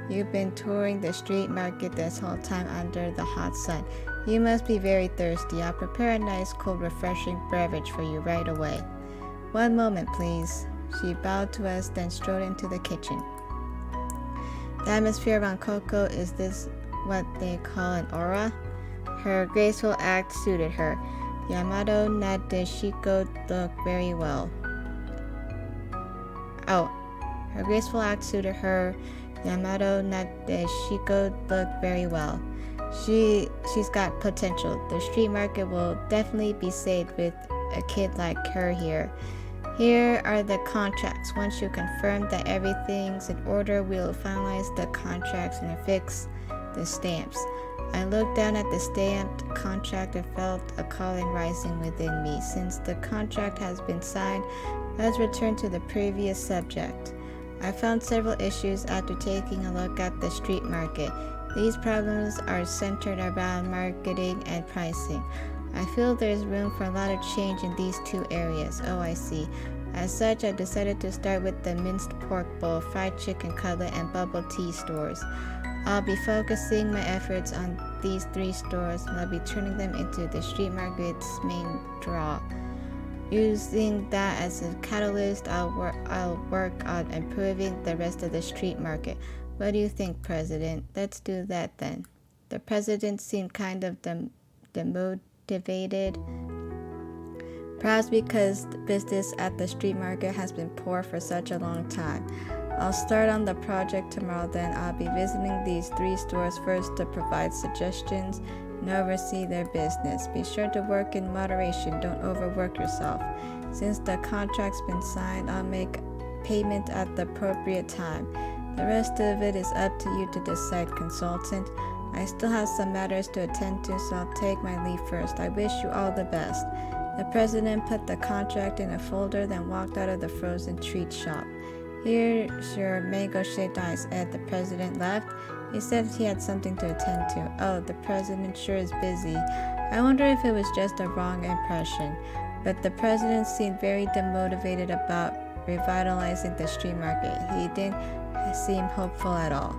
you've been touring the street market this whole time under the hot sun. You must be very thirsty. I'll prepare a nice, cold, refreshing beverage for you right away. One moment, please. She bowed to us, then strode into the kitchen. The atmosphere around Coco, is this what they call an aura? Her graceful act suited her. Yamato Nadeshiko looked very well. Her graceful act suited her. Yamato Nadeshiko looked very well. She's got potential. The street market will definitely be saved with a kid like her here. Here are the contracts. Once you confirm that everything's in order, we'll finalize the contracts and affix the stamps. I looked down at the stamped contract and felt a calling rising within me. Since the contract has been signed, let's return to the previous subject. I found several issues after taking a look at the street market. These problems are centered around marketing and pricing. I feel there's room for a lot of change in these two areas. Oh, I see. As such, I decided to start with the minced pork bowl, fried chicken cutlet, and bubble tea stores. I'll be focusing my efforts on these 3 stores, and I'll be turning them into the street market's main draw. Using that as a catalyst, I'll work on improving the rest of the street market. What do you think, President? Let's do that then. The President seemed kind of demotivated, perhaps because the business at the street market has been poor for such a long time. I'll start on the project tomorrow, then I'll be visiting these 3 stores first to provide suggestions and oversee their business. Be sure to work in moderation, don't overwork yourself. Since the contract's been signed, I'll make payment at the appropriate time. The rest of it is up to you to decide, consultant. I still have some matters to attend to, so I'll take my leave first. I wish you all the best. The president put the contract in a folder, then walked out of the frozen treat shop. Here's your mango-shaped ice, Ed. The president left. He said he had something to attend to. Oh, the president sure is busy. I wonder if it was just a wrong impression. But the president seemed very demotivated about revitalizing the street market. He didn't seem hopeful at all.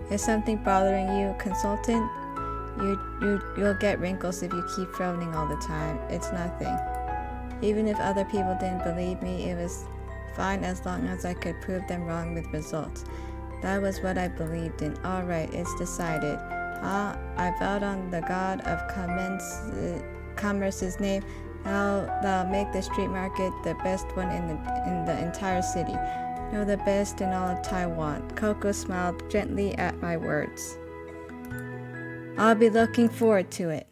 Is something bothering you, consultant? You'll get wrinkles if you keep frowning all the time. It's nothing. Even if other people didn't believe me, it was fine as long as I could prove them wrong with results. That was what I believed in. All right, it's decided. I vowed on the god of commerce's name that I'll make the street market the best one in the entire city. No, the best in all of Taiwan. Coco smiled gently at my words. I'll be looking forward to it.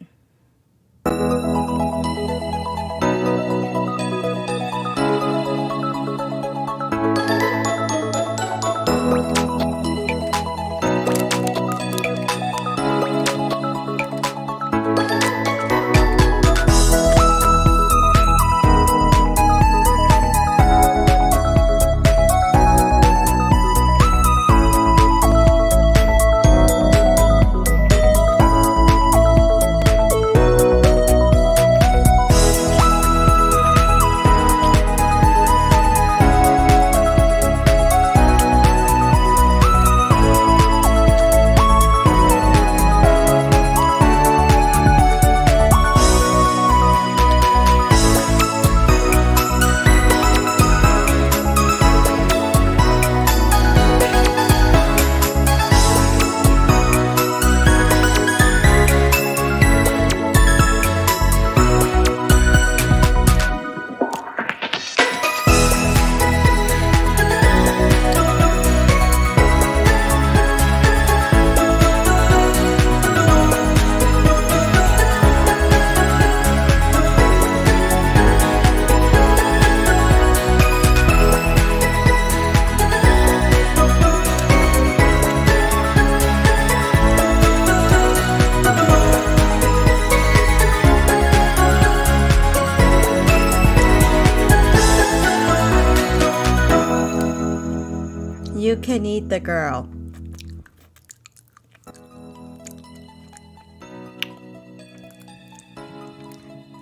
You can eat the girl.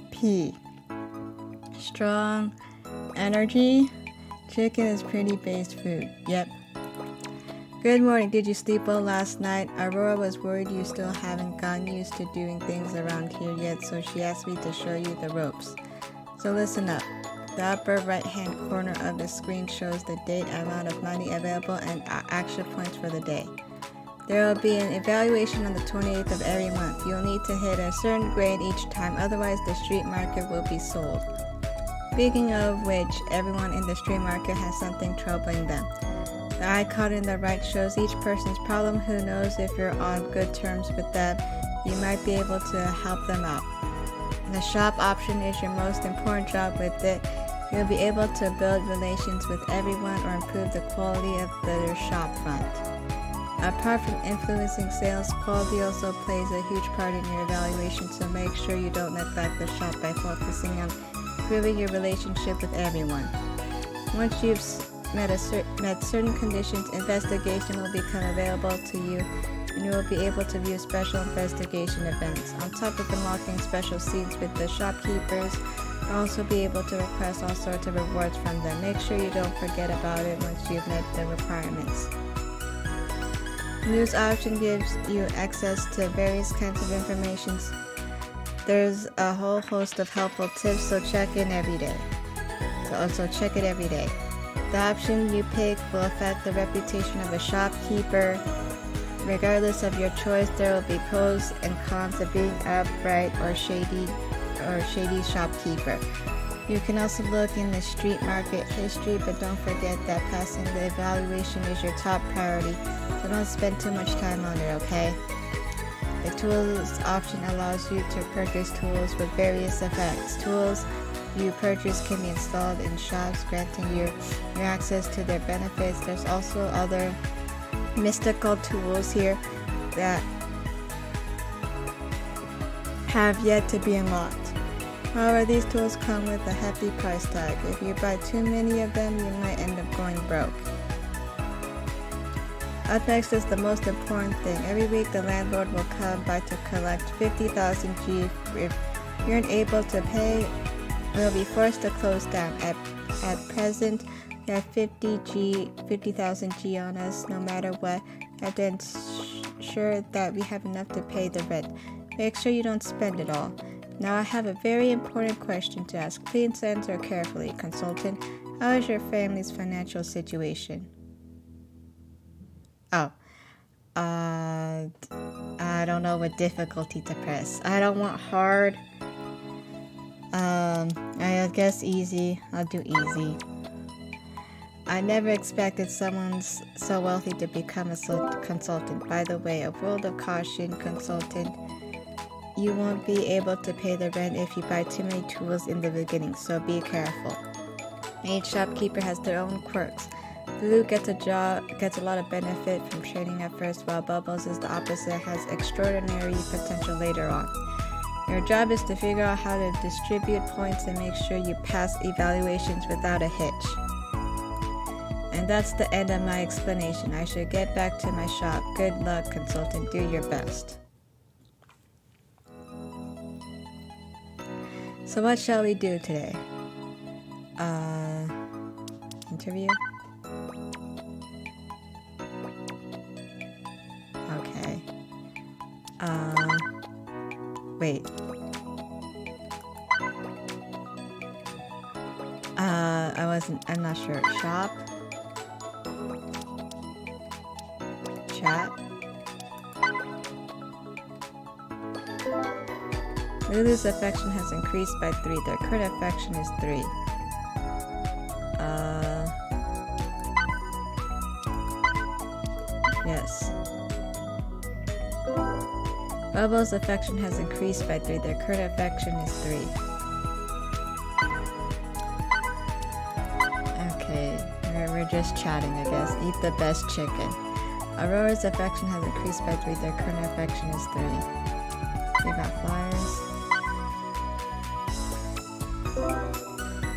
P. Strong energy. Chicken is pretty based food. Yep. Good morning. Did you sleep well last night? Aurora was worried you still haven't gotten used to doing things around here yet, so she asked me to show you the ropes. So listen up. The upper right-hand corner of the screen shows the date, amount of money available, and action points for the day. There will be an evaluation on the 28th of every month. You'll need to hit a certain grade each time, otherwise the street market will be sold. Speaking of which, everyone in the street market has something troubling them. The icon in the right shows each person's problem. Who knows, if you're on good terms with them, you might be able to help them out. The shop option is your most important job. With it, you'll be able to build relations with everyone or improve the quality of the shop front. Apart from influencing sales, quality also plays a huge part in your evaluation, so make sure you don't neglect the shop by focusing on improving your relationship with everyone. Once you've met certain conditions, investigation will become available to you, and you will be able to view special investigation events. On top of unlocking special seats with the shopkeepers, you'll also be able to request all sorts of rewards from them. Make sure you don't forget about it once you've met the requirements. News option gives you access to various kinds of information. There's a whole host of helpful tips, so check it every day. The option you pick will affect the reputation of a shopkeeper. Regardless of your choice, there will be pros and cons of being upright or shady shopkeeper. You can also look in the street market history, but don't forget that passing the evaluation is your top priority, so don't spend too much time on it, okay? The tools option allows you to purchase tools with various effects. Tools you purchase can be installed in shops, granting you access to their benefits. There's also other mystical tools here that have yet to be unlocked. However, these tools come with a hefty price tag. If you buy too many of them, you might end up going broke. Up next is the most important thing. Every week, the landlord will come by to collect 50,000 G. If you're unable to pay, we'll be forced to close down. At present, we have 50,000 G on us. No matter what, I have to ensure that we have enough to pay the rent. Make sure you don't spend it all. Now I have a very important question to ask. Please answer carefully, consultant. How is your family's financial situation? I don't know what difficulty to press. I don't want hard. I guess easy. I'll do easy. I never expected someone so wealthy to become a consultant. By the way, a word of caution, consultant. You won't be able to pay the rent if you buy too many tools in the beginning, so be careful. Each shopkeeper has their own quirks. Blue gets a lot of benefit from trading at first, while Bubbles is the opposite, has extraordinary potential later on. Your job is to figure out how to distribute points and make sure you pass evaluations without a hitch. And that's the end of my explanation. I should get back to my shop. Good luck, consultant. Do your best. So what shall we do today? Interview? Okay. Wait. I'm not sure. Shop? Chat? Lulu's affection has increased by 3. Their current affection is 3. Yes. Bubbles' affection has increased by 3. Their current affection is 3. Okay, we're just chatting, I guess. Eat the best chicken. Aurora's affection has increased by 3. Their current affection is 3. They got flyers.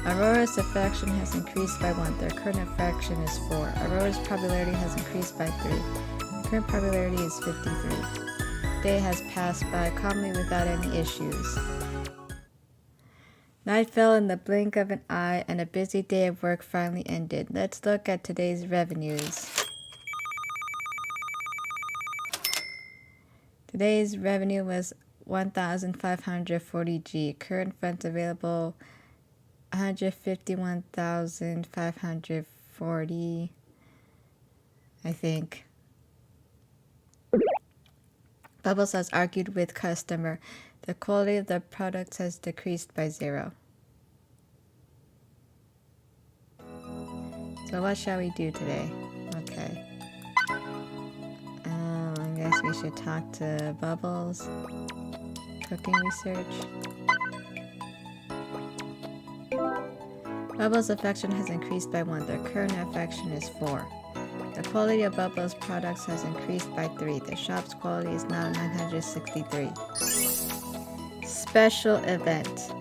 Aurora's affection has increased by 1. Their current affection is 4. Aurora's popularity has increased by 3. Their current popularity is 53. Day has passed by calmly without any issues. Night fell in the blink of an eye, and a busy day of work finally ended. Let's look at today's revenues. Today's revenue was 1,540 G. Current funds available 151,540, I think. Bubbles has argued with customer. The quality of the products has decreased by 0. So what shall we do today? Okay. I guess we should talk to Bubbles. Cooking research. Bubbles' affection has increased by 1. Their current affection is 4. The quality of Bubbles' products has increased by 3. The shop's quality is now 963. Special event.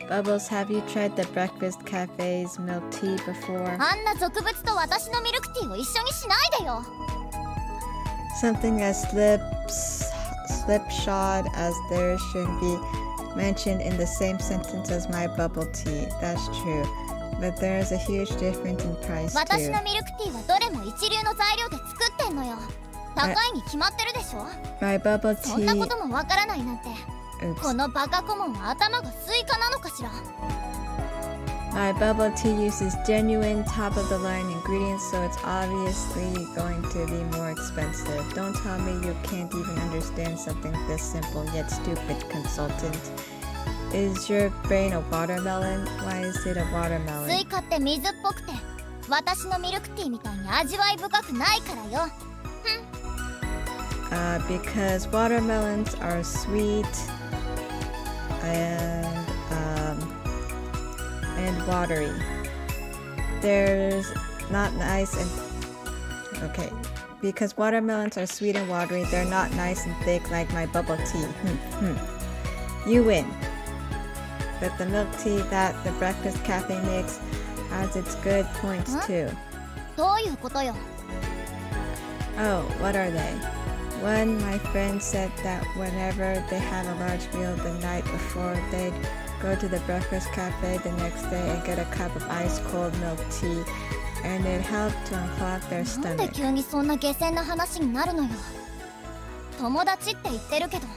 Bubbles, have you tried the Breakfast Cafe's milk tea before? あんな俗物と私のミルクティーを一緒にしないでよ。 Something as slipshod as theirs shouldn't be mentioned in the same sentence as my bubble tea. That's true. But there is a huge difference in price 私 too. のミルクティーはどれも一流の材料で作ってんのよ。高いに決まってるでしょ。 My bubble そんなこ tea... ともわからないなんて。 Oops. このバカ顧問は頭がスイカなのかしら。 My bubble tea uses genuine top-of-the-line ingredients, so it's obviously going to be more expensive. Don't tell me you can't even understand something this simple yet stupid, consultant. Is your brain a watermelon? Why is it a ス watermelon? イカって水っぽくて私のミルクティーみたいに味わい深くないからよ。 Because watermelons are sweet and watery. There's not nice and okay. Because watermelons are sweet and watery, they're not nice and thick like my bubble tea. You win. But the milk tea that the Breakfast Cafe makes has its good points too. どういうことよ。 Oh, what are they? One, my friend said that whenever they have a large meal the night before, they'd go to the breakfast cafe the next day and get a cup of ice-cold milk tea, and it helped to unclog their なんで stomach. 急にそんな下船な話になるのよ。友達って言ってるけど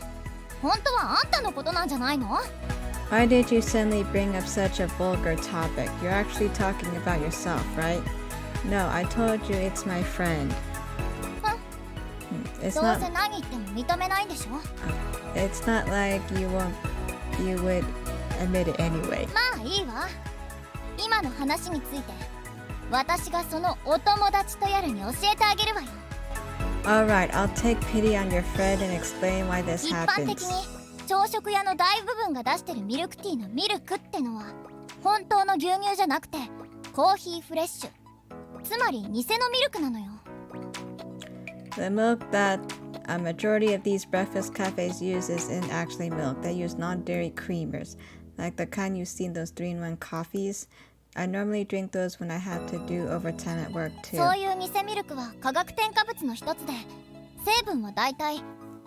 本当はあんたのことなんじゃないの？ Why did you suddenly bring up such a vulgar topic? You're actually talking about yourself, right? No, I told you it's my friend. It's どう not. せ何言っても認めないんでしょ。 It's not like you would admit it anyway. まあいいわ。今の話について私がそのお友達とやらに教えてあげるわよ。 Alright, I'll take pity on your friend and explain why this 一般的 happens. に朝食屋の大部分が出してるミルクティーのミルクってのは本当の牛乳じゃなくてコーヒーフレッシュ、つまり偽のミルクなのよ。 The milk that a majority of these breakfast cafes use isn't actually milk. They use non-dairy creamers, like the kind you see in those 3-in-1 coffees. I normally drink those when I have to do overtime at work too. そういう偽ミルクは化学添加物の一つで、成分はだいたい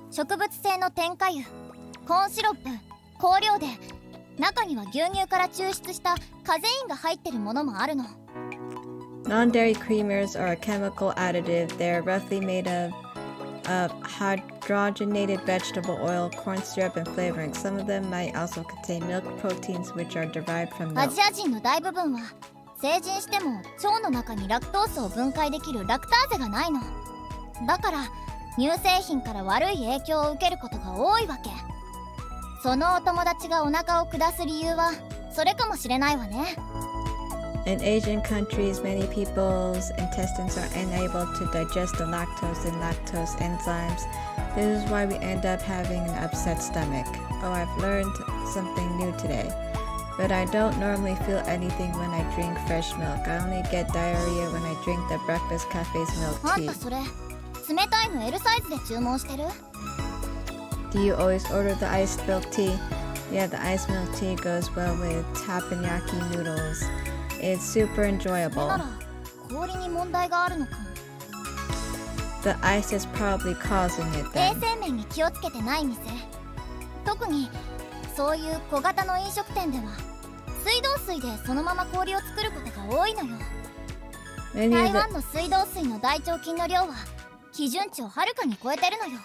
植物性の添加油、コーンシロップ、香料で、中には牛乳から抽出したカゼインが入ってるものもあるの。 Non-dairy creamers are a chemical additive. They're roughly made of hydrogenated vegetable oil, corn syrup, and flavoring. Some of them might also contain milk proteins, which are derived from ア milk. ジア人の大部分は成人しても腸の中にラクトースを分解できるラクターゼがないの。だから乳製品から悪い影響を受けることが多いわけ。そのお友達がお腹を下す理由はそれかもしれないわね。 In Asian countries, many people's intestines are unable to digest the lactose and lactose enzymes. This is why we end up having an upset stomach. Oh, I've learned something new today. But I don't normally feel anything when I drink fresh milk. I only get diarrhea when I drink the Breakfast Cafe's milk あん tea. たそれ冷たいの L サイズで注文してる？ Do you always order the iced milk tea? Yeah, the iced milk tea goes well with teppanyaki noodles. It's super それ enjoyable. なら氷に問題があるのかも。 The ice is probably causing it 衛 then. 生面に気をつけてない店、特にそういう小型の飲食店では水道水でそのまま氷を作ることが多いのよ。 Many 台 of the 湾の水道水の大腸菌の量は基準値をはるかに超えてるのよ。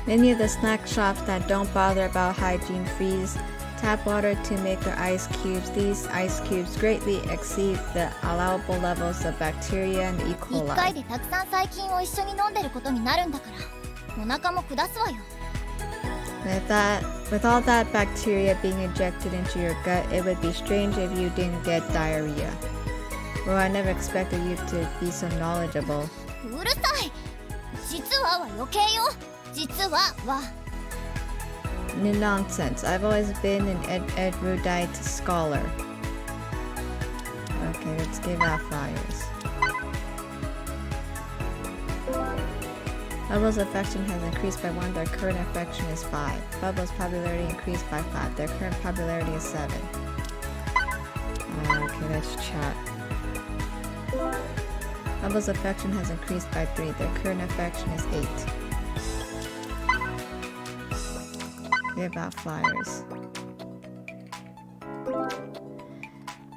Many of the snack shops that don't bother about hygiene freeze tap water to make their ice cubes. These ice cubes greatly exceed the allowable levels of bacteria and E. 一回 coli. でたくさん細菌を一緒に飲んでることになるんだからお腹も下すわよ。 With all that bacteria being injected into your gut, it would be strange if you didn't get diarrhea. Well, I never expected you to be so knowledgeable. うるさい。実はは余計よ。実はは Nonsense. I've always been an erudite scholar. Okay, let's give out flyers. Bubbles' affection has increased by 1. Their current affection is 5. Bubbles' popularity increased by 5. Their current popularity is 7. Okay, let's chat. Bubbles' affection has increased by 3. Their current affection is 8. Give out flyers.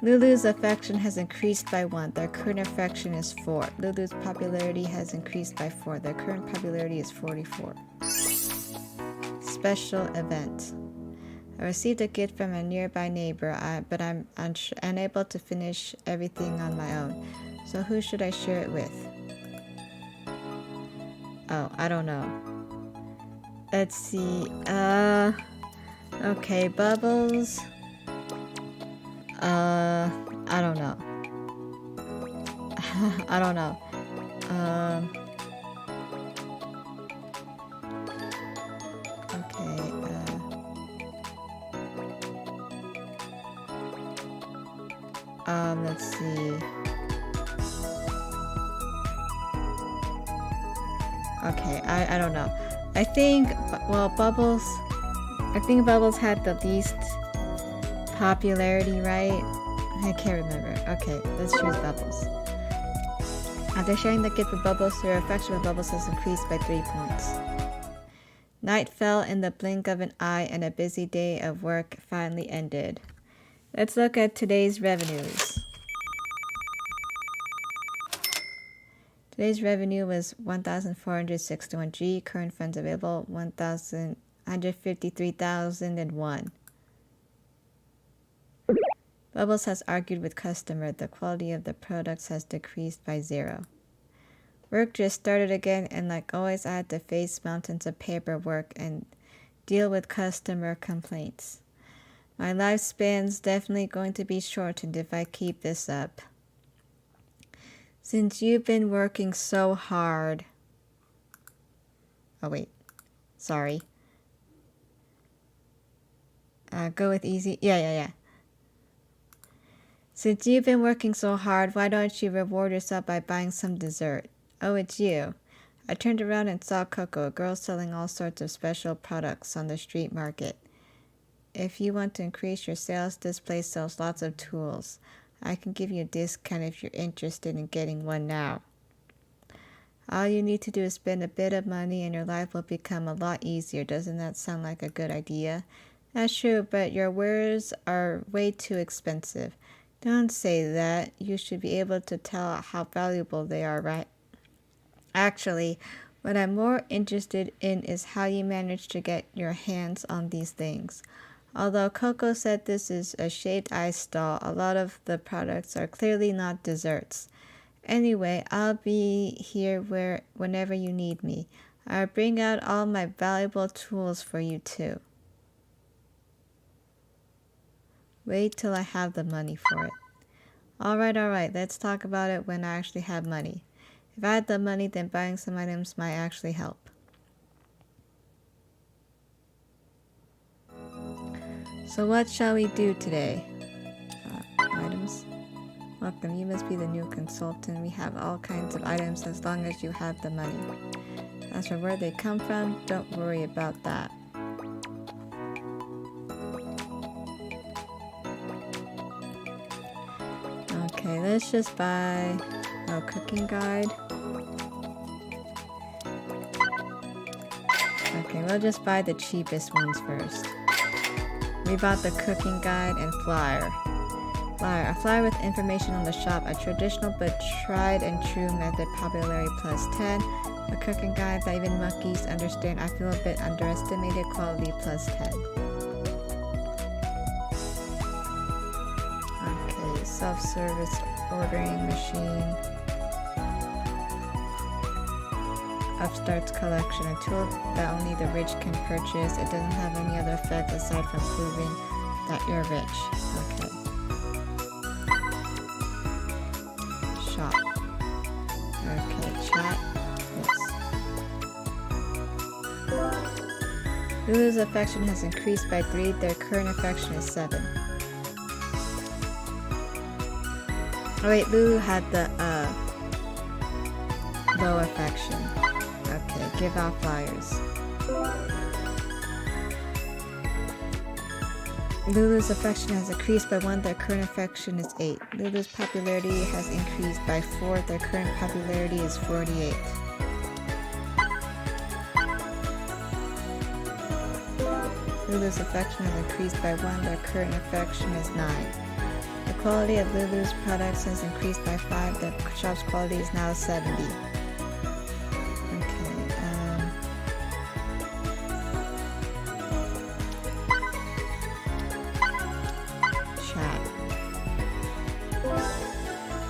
Lulu's affection has increased by 1. Their current affection is 4. Lulu's popularity has increased by 4. Their current popularity is 44. Special event. I received a gift from a nearby neighbor, but I'm unable to finish everything on my own. So who should I share it with? Oh, I don't know. Let's see. Okay, Bubbles. I don't know. I don't know. Okay, let's see. Okay, I don't know. I think, well, Bubbles had the least popularity, right? I can't remember. Okay, let's choose Bubbles. After sharing the gift with Bubbles, your affection with Bubbles has increased by 3 points. Night fell in the blink of an eye and a busy day of work finally ended. Let's look at today's revenues. Today's revenue was 1,461G. Current funds available 153,001. Bubbles has argued with customer. The quality of the products has decreased by 0. Work just started again, and like always, I had to face mountains of paperwork and deal with customer complaints. My lifespan's definitely going to be shortened if I keep this up. Since you've been working so hard... Oh, wait. Sorry. Go with easy. Yeah. Since you've been working so hard, why don't you reward yourself by buying some dessert? Oh, it's you. I turned around and saw Coco, a girl selling all sorts of special products on the street market. If you want to increase your sales, this place sells lots of tools. I can give you a discount if you're interested in getting one now. All you need to do is spend a bit of money and your life will become a lot easier. Doesn't that sound like a good idea? That's true, but your wares are way too expensive. Don't say that. You should be able to tell how valuable they are, right? Actually, what I'm more interested in is how you managed to get your hands on these things. Although Coco said this is a shaved ice stall, a lot of the products are clearly not desserts. Anyway, I'll be here whenever you need me. I'll bring out all my valuable tools for you too. Wait till I have the money for it. Alright, let's talk about it when I actually have money. If I had the money, then buying some items might actually help. So what shall we do today? Items. Welcome, you must be the new consultant. We have all kinds of items as long as you have the money. As for where they come from, don't worry about that. Okay, let's just buy a cooking guide. Okay, we'll just buy the cheapest ones first. We bought the cooking guide and flyer. A flyer with information on the shop, a traditional but tried and true method, popularity plus 10. A cooking guide that even monkeys understand, I feel a bit underestimated, quality plus 10. Okay, self-service ordering machine. Upstart's collection, a tool that only the rich can purchase. It doesn't have any other effect aside from proving that you're rich. Okay. Shop. Okay, chat. Yes. Lulu's affection has increased by 3. Their current affection is 7. Oh wait, Lulu had the low affection. Okay, give out flyers. Lulu's affection has increased by 1, their current affection is 8. Lulu's popularity has increased by 4, their current popularity is 48. Lulu's affection has increased by 1, their current affection is 9. The quality of Lulu's products has increased by 5, the shop's quality is now 70.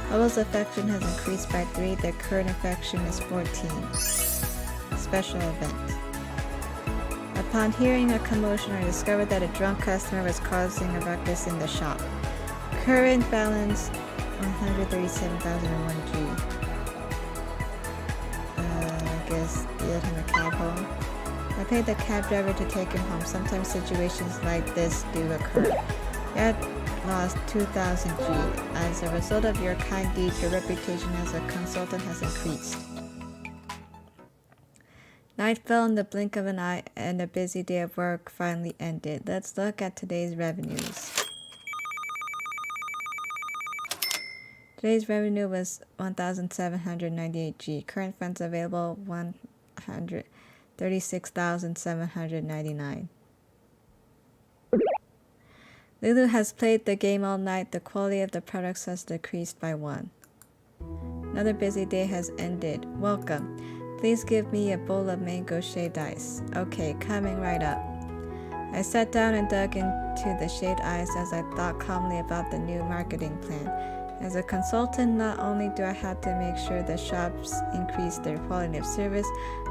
Bubbles' affection has increased by 3, their current affection is 14. Special event. Upon hearing a commotion, I discovered that a drunk customer was causing a ruckus in the shop. Current balance 137,001 G. I guess let him a cab home. I paid the cab driver to take him home. Sometimes situations like this do occur. Yet lost 2,000 G. As a result of your kind deeds, your reputation as a consultant has increased. Night fell in the blink of an eye, and a busy day of work finally ended. Let's look at today's revenues. Today's revenue was 1,798 G. Current funds available 136,799. Lulu has played the game all night. The quality of the products has decreased by 1. Another busy day has ended. Welcome. Please give me a bowl of mango shaved ice. Okay, coming right up. I sat down and dug into the shaved ice as I thought calmly about the new marketing plan. As a consultant, not only do I have to make sure the shops increase their quality of service,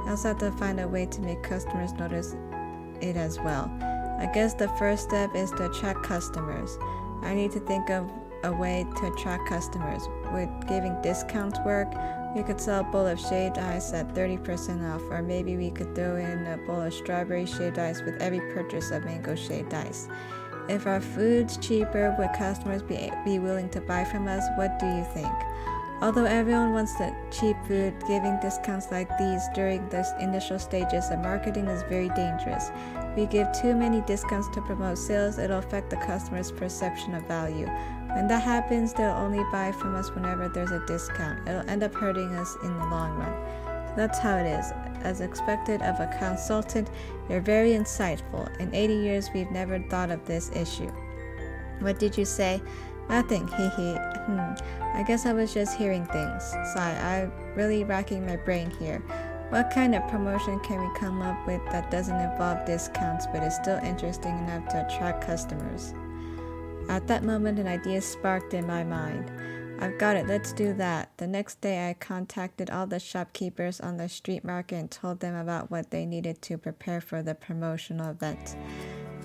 I also have to find a way to make customers notice it as well. I guess the first step is to attract customers. I need to think of a way to attract customers. Would giving discounts work? We could sell a bowl of shaved ice at 30% off, or maybe we could throw in a bowl of strawberry shaved ice with every purchase of mango shaved ice. If our food's cheaper, would customers be willing to buy from us? What do you think? Although everyone wants the cheap food, giving discounts like these during the initial stages of marketing is very dangerous. If we give too many discounts to promote sales, it'll affect the customer's perception of value. When that happens, they'll only buy from us whenever there's a discount. It'll end up hurting us in the long run. So that's how it is. As expected of a consultant, you're very insightful. In 80 years, we've never thought of this issue. What did you say? Nothing, hee. I guess I was just hearing things. Sigh, I'm really racking my brain here. What kind of promotion can we come up with that doesn't involve discounts but is still interesting enough to attract customers? At that moment, an idea sparked in my mind. I've got it, let's do that. The next day, I contacted all the shopkeepers on the street market and told them about what they needed to prepare for the promotional event.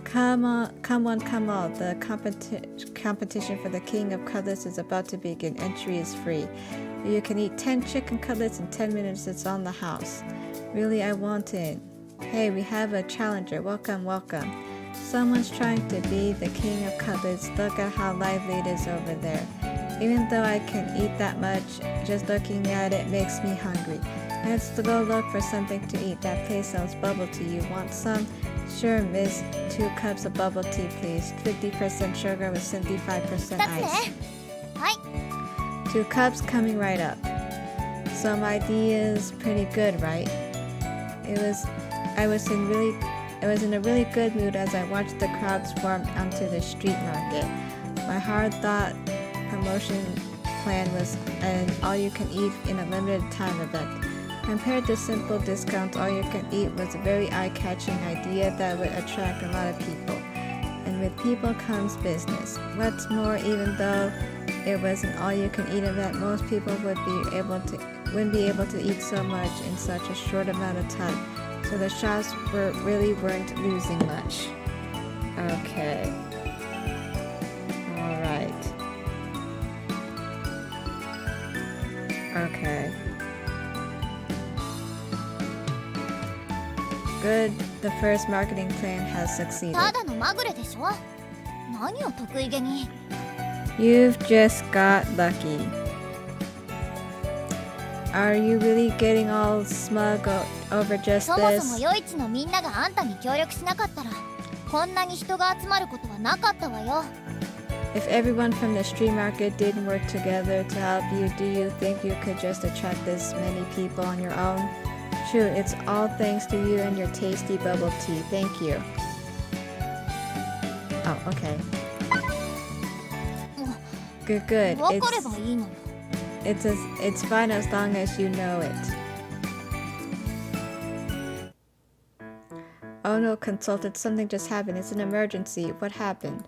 Come on, all. The competition for the King of Cutlets is about to begin. Entry is free. You can eat 10 chicken cutlets in 10 minutes. It's on the house. Really, I want it. Hey, we have a challenger. Welcome. Someone's trying to be the King of Cutlets. Look at how lively it is over there. Even though I can eat that much, just looking at it makes me hungry. Let's go look for something to eat. That place sells bubble tea. You want some? Sure, miss. 2 cups of bubble tea, please. 50% sugar with 75% ice. 2 cups coming right up. Some ideas pretty good, right? I was in a really good mood as I watched the crowd swarm onto the street market. My hard thought promotion plan was an all-you-can-eat in a limited time event. Compared to simple discounts, all-you-can-eat was a very eye-catching idea that would attract a lot of people. And with people comes business. What's more, even though it was an all-you-can-eat event, most people wouldn't be able to eat so much in such a short amount of time. So the shops really weren't losing much. Okay. All right. Okay. Good, the first marketing plan has succeeded. ただのまぐれでしょ。何を得意げに。You've just got lucky. Are you really getting all smug over just そもそも this? 夜市のみんながあんたに協力しなかったらこんなに人が集まることはなかったわよ。 If everyone from the street market didn't work together to help you, do you think you could just attract this many people on your own? True, it's all thanks to you and your tasty bubble tea. Thank you. Oh, okay. Good, good. 分かればいいのよ。 It's fine as long as you know it. Oh no, consultant, something just happened. It's an emergency. What happened?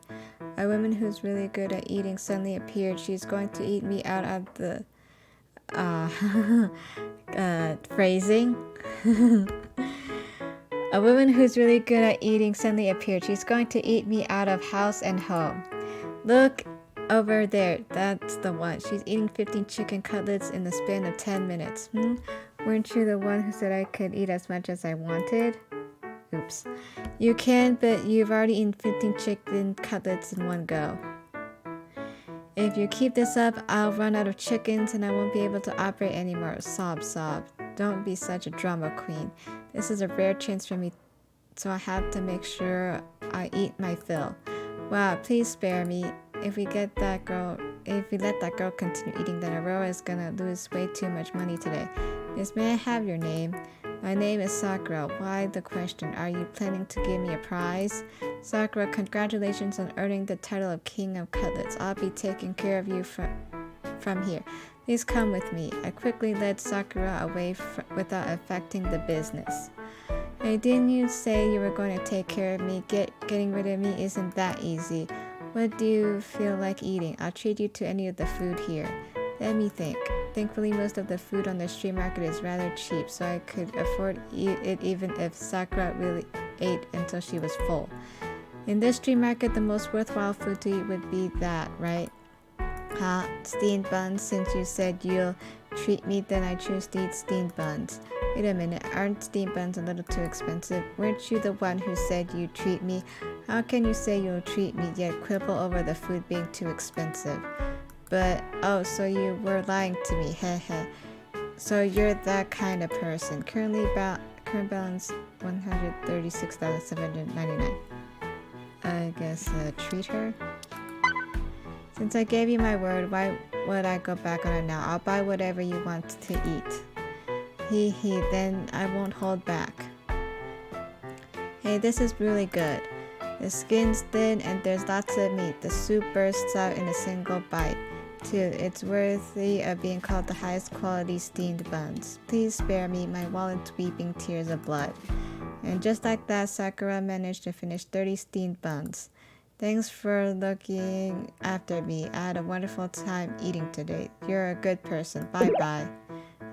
A woman who's really good at eating suddenly appeared. She's going to eat me out of the... phrasing. A woman who's really good at eating suddenly appeared. She's going to eat me out of house and home. Look over there. That's the one. She's eating 15 chicken cutlets in the span of 10 minutes. Weren't you the one who said I could eat as much as I wanted? Oops. You can, but you've already eaten 15 chicken cutlets in one go. If you keep this up, I'll run out of chickens and I won't be able to operate anymore. Sob, sob. Don't be such a drama queen. This is a rare chance for me, so I have to make sure I eat my fill. Wow, please spare me. If we let that girl continue eating, then Aurora is gonna lose way too much money today. Yes, may I have your name? My name is Sakura. Why the question? Are you planning to give me a prize? Sakura, congratulations on earning the title of King of Cutlets. I'll be taking care of you from here. Please come with me. I quickly led Sakura away without affecting the business. Hey, didn't you say you were going to take care of me? Getting rid of me isn't that easy. What do you feel like eating? I'll treat you to any of the food here. Let me think. Thankfully, most of the food on the street market is rather cheap, so I could afford it even if Sakura really ate until she was full. In this street market, the most worthwhile food to eat would be that, right? Huh? Steamed buns? Since you said you'll treat me, then I choose to eat steamed buns. Wait a minute, aren't steamed buns a little too expensive? Weren't you the one who said you'd treat me? How can you say you'll treat me, yet quibble over the food being too expensive? But, oh, so you were lying to me, heh. So you're that kind of person. Current balance 136,799. I guess treat her? Since I gave you my word, why would I go back on it now? I'll buy whatever you want to eat. Hee, then I won't hold back. Hey, this is really good. The skin's thin and there's lots of meat. The soup bursts out in a single bite. Too, it's worthy of being called the highest quality steamed buns. Please spare me, my wallet's weeping tears of blood. And just like that, Sakura managed to finish 30 steamed buns. Thanks for looking after me. I had a wonderful time eating today. You're a good person. Bye-bye.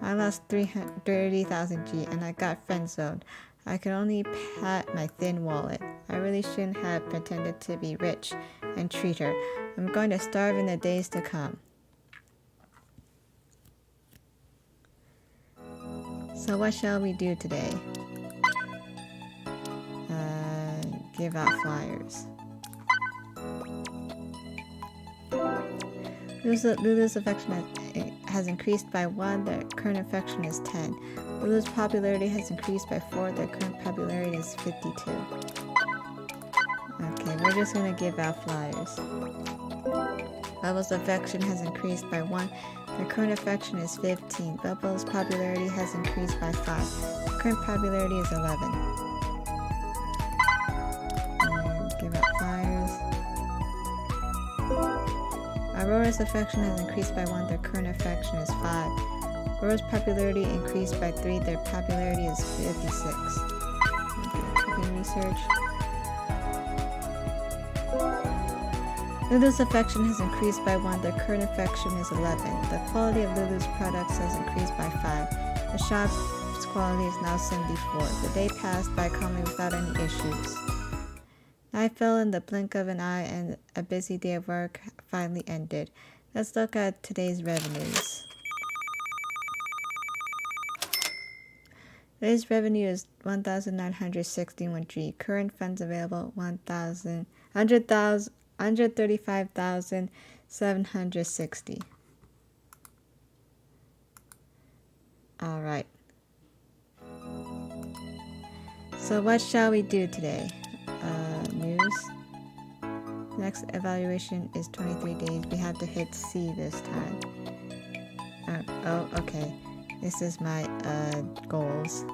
I lost 30,000 G and I got friend-zoned. I could only pat my thin wallet. I really shouldn't have pretended to be rich and treat her. I'm going to starve in the days to come. So what shall we do today? Give out flyers. Lulu's affection has increased by 1. Their current affection is 10. Lulu's popularity has increased by 4. Their current popularity is 52. Okay, we're just gonna give out flyers. Bubbles' affection has increased by 1. Their current affection is 15. Bubbles' popularity has increased by 5. Their current popularity is 11. And give out flyers. Aurora's affection has increased by 1. Their current affection is 5. Aurora's popularity increased by 3. Their popularity is 56. Okay, research. Lulu's affection has increased by 1. Their current affection is 11. The quality of Lulu's products has increased by 5. The shop's quality is now 74. The day passed by calmly without any issues. Night fell in the blink of an eye and a busy day of work finally ended. Let's look at today's revenues. Today's revenue is 1,961 G. Current funds available 135,600 760. Alright. So what shall we do today? News. Next evaluation is 23 days. We have to hit C this time. Oh, okay. This is my goals.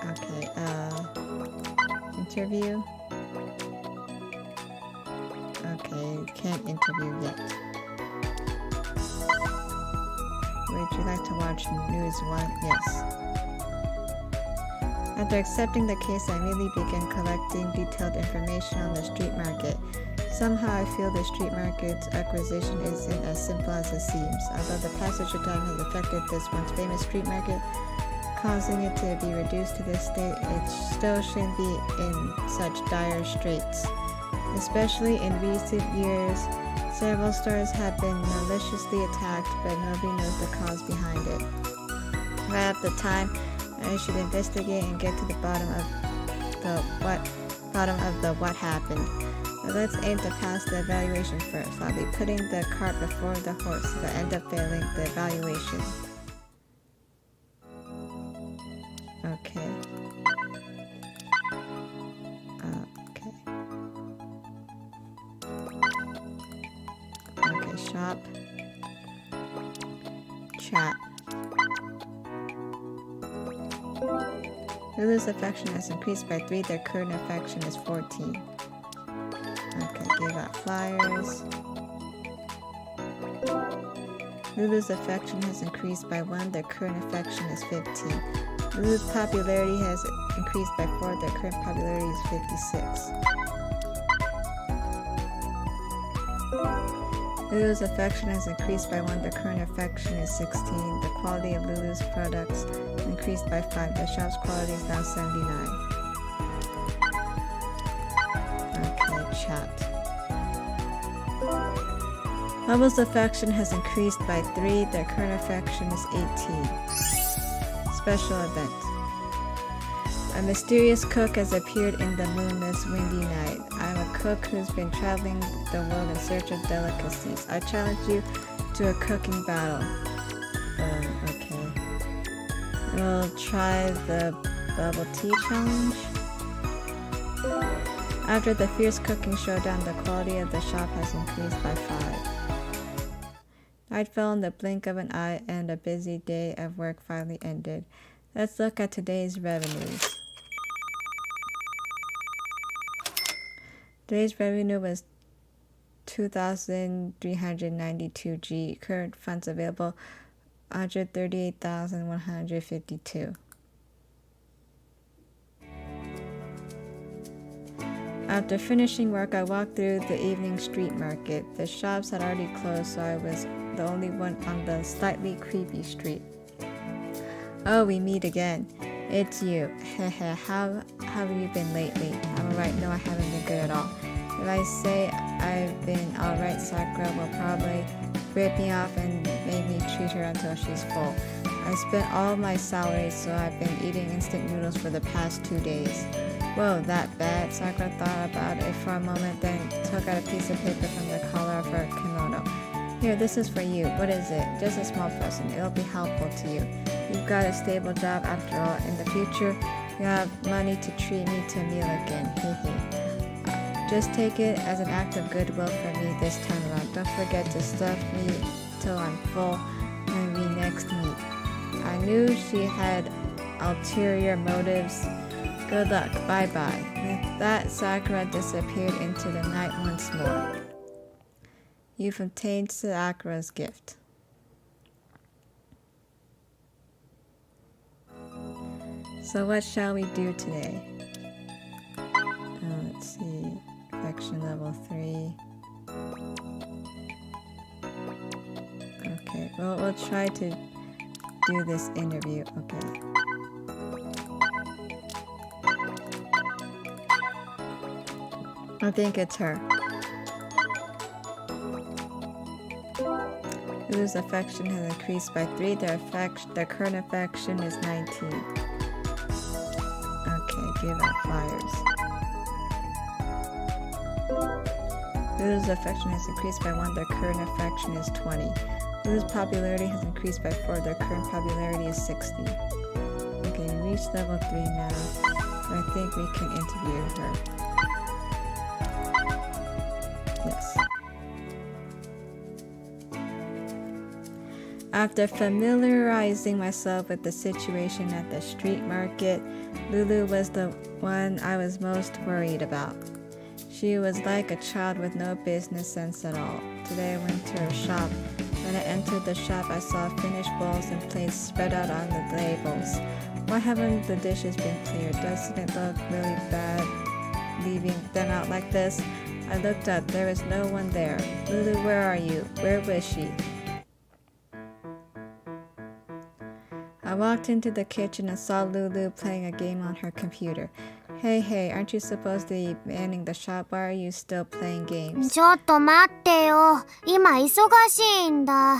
Okay, interview. Okay, can't interview yet. Would you like to watch News 1? Yes. After accepting the case, I immediately began collecting detailed information on the street market. Somehow I feel the street market's acquisition isn't as simple as it seems. Although the passage of time has affected this once famous street market, causing it to be reduced to this state, it still shouldn't be in such dire straits. Especially in recent years, several stores have been maliciously attacked, but nobody knows the cause behind it. If I have the time, I should investigate and get to the bottom of what happened. But let's aim to pass the evaluation first. I'll be putting the cart before the horse if I end up failing the evaluation. Okay. Okay, shop. Chat. Lulu's affection has increased by 3. Their current affection is 14. Okay, give out flyers. Lulu's affection has increased by 1. Their current affection is 15. Lulu's popularity has increased by 4. Their current popularity is 56. Lulu's affection has increased by 1. Their current affection is 16. The quality of Lulu's products increased by 5. The shop's quality is now 79. Okay, chat. Bubble's affection has increased by 3. Their current affection is 18. Special event. A mysterious cook has appeared in the moonless, windy night. I'm a cook who's been traveling the world in search of delicacies. I challenge you to a cooking battle. Okay. We'll try the bubble tea challenge. After the fierce cooking showdown, the quality of the shop has increased by 5. Night fell in the blink of an eye and a busy day of work finally ended. Let's look at today's revenues. Today's revenue was 2,392 G. Current funds available 138,152. After finishing work, I walked through the evening street market. The shops had already closed, so I was the only one on the slightly creepy street. Oh, we meet again. It's you. Hehe, how have you been lately? I'm alright. No, I haven't been good at all. If I say I've been alright, Sakura will probably rip me off and make me treat her until she's full. I spent all my salary, so I've been eating instant noodles for the past 2 days. Whoa, that bad? Sakura thought about it for a moment, then took out a piece of paper from the collar of her kimono. Here, this is for you. What is it? Just a small present. It'll be helpful to you. You've got a stable job after all. In the future, you have money to treat me to a meal again. Hehe. Just take it as an act of goodwill for me this time around. Don't forget to stuff me till I'm full when we next meet. I knew she had ulterior motives. Good luck. Bye-bye. With that, Sakura disappeared into the night once more. You've obtained Sakura's gift. So what shall we do today? Let's see. Affection level 3. Okay, well, we'll try to do this interview. Okay. I think it's her. Lulu's affection has increased by 3. Their current affection is 19. Okay, give out flyers. Lulu's affection has increased by 1. Their current affection is 20. Lulu's popularity has increased by 4. Their current popularity is 60. Okay, we reached level 3 now. So I think we can interview her. Yes. After familiarizing myself with the situation at the street market, Lulu was the one I was most worried about. She was like a child with no business sense at all. Today I went to her shop. When I entered the shop, I saw finished bowls and plates spread out on the labels. Why haven't the dishes been cleared? Doesn't it look really bad leaving them out like this? I looked up. There was no one there. Lulu, where are you? Where was she? I walked into the kitchen and saw Lulu playing a game on her computer. Hey, aren't you supposed to be manning the shop? Why are you still playing games? ちょっと待ってよ。今忙しいんだ。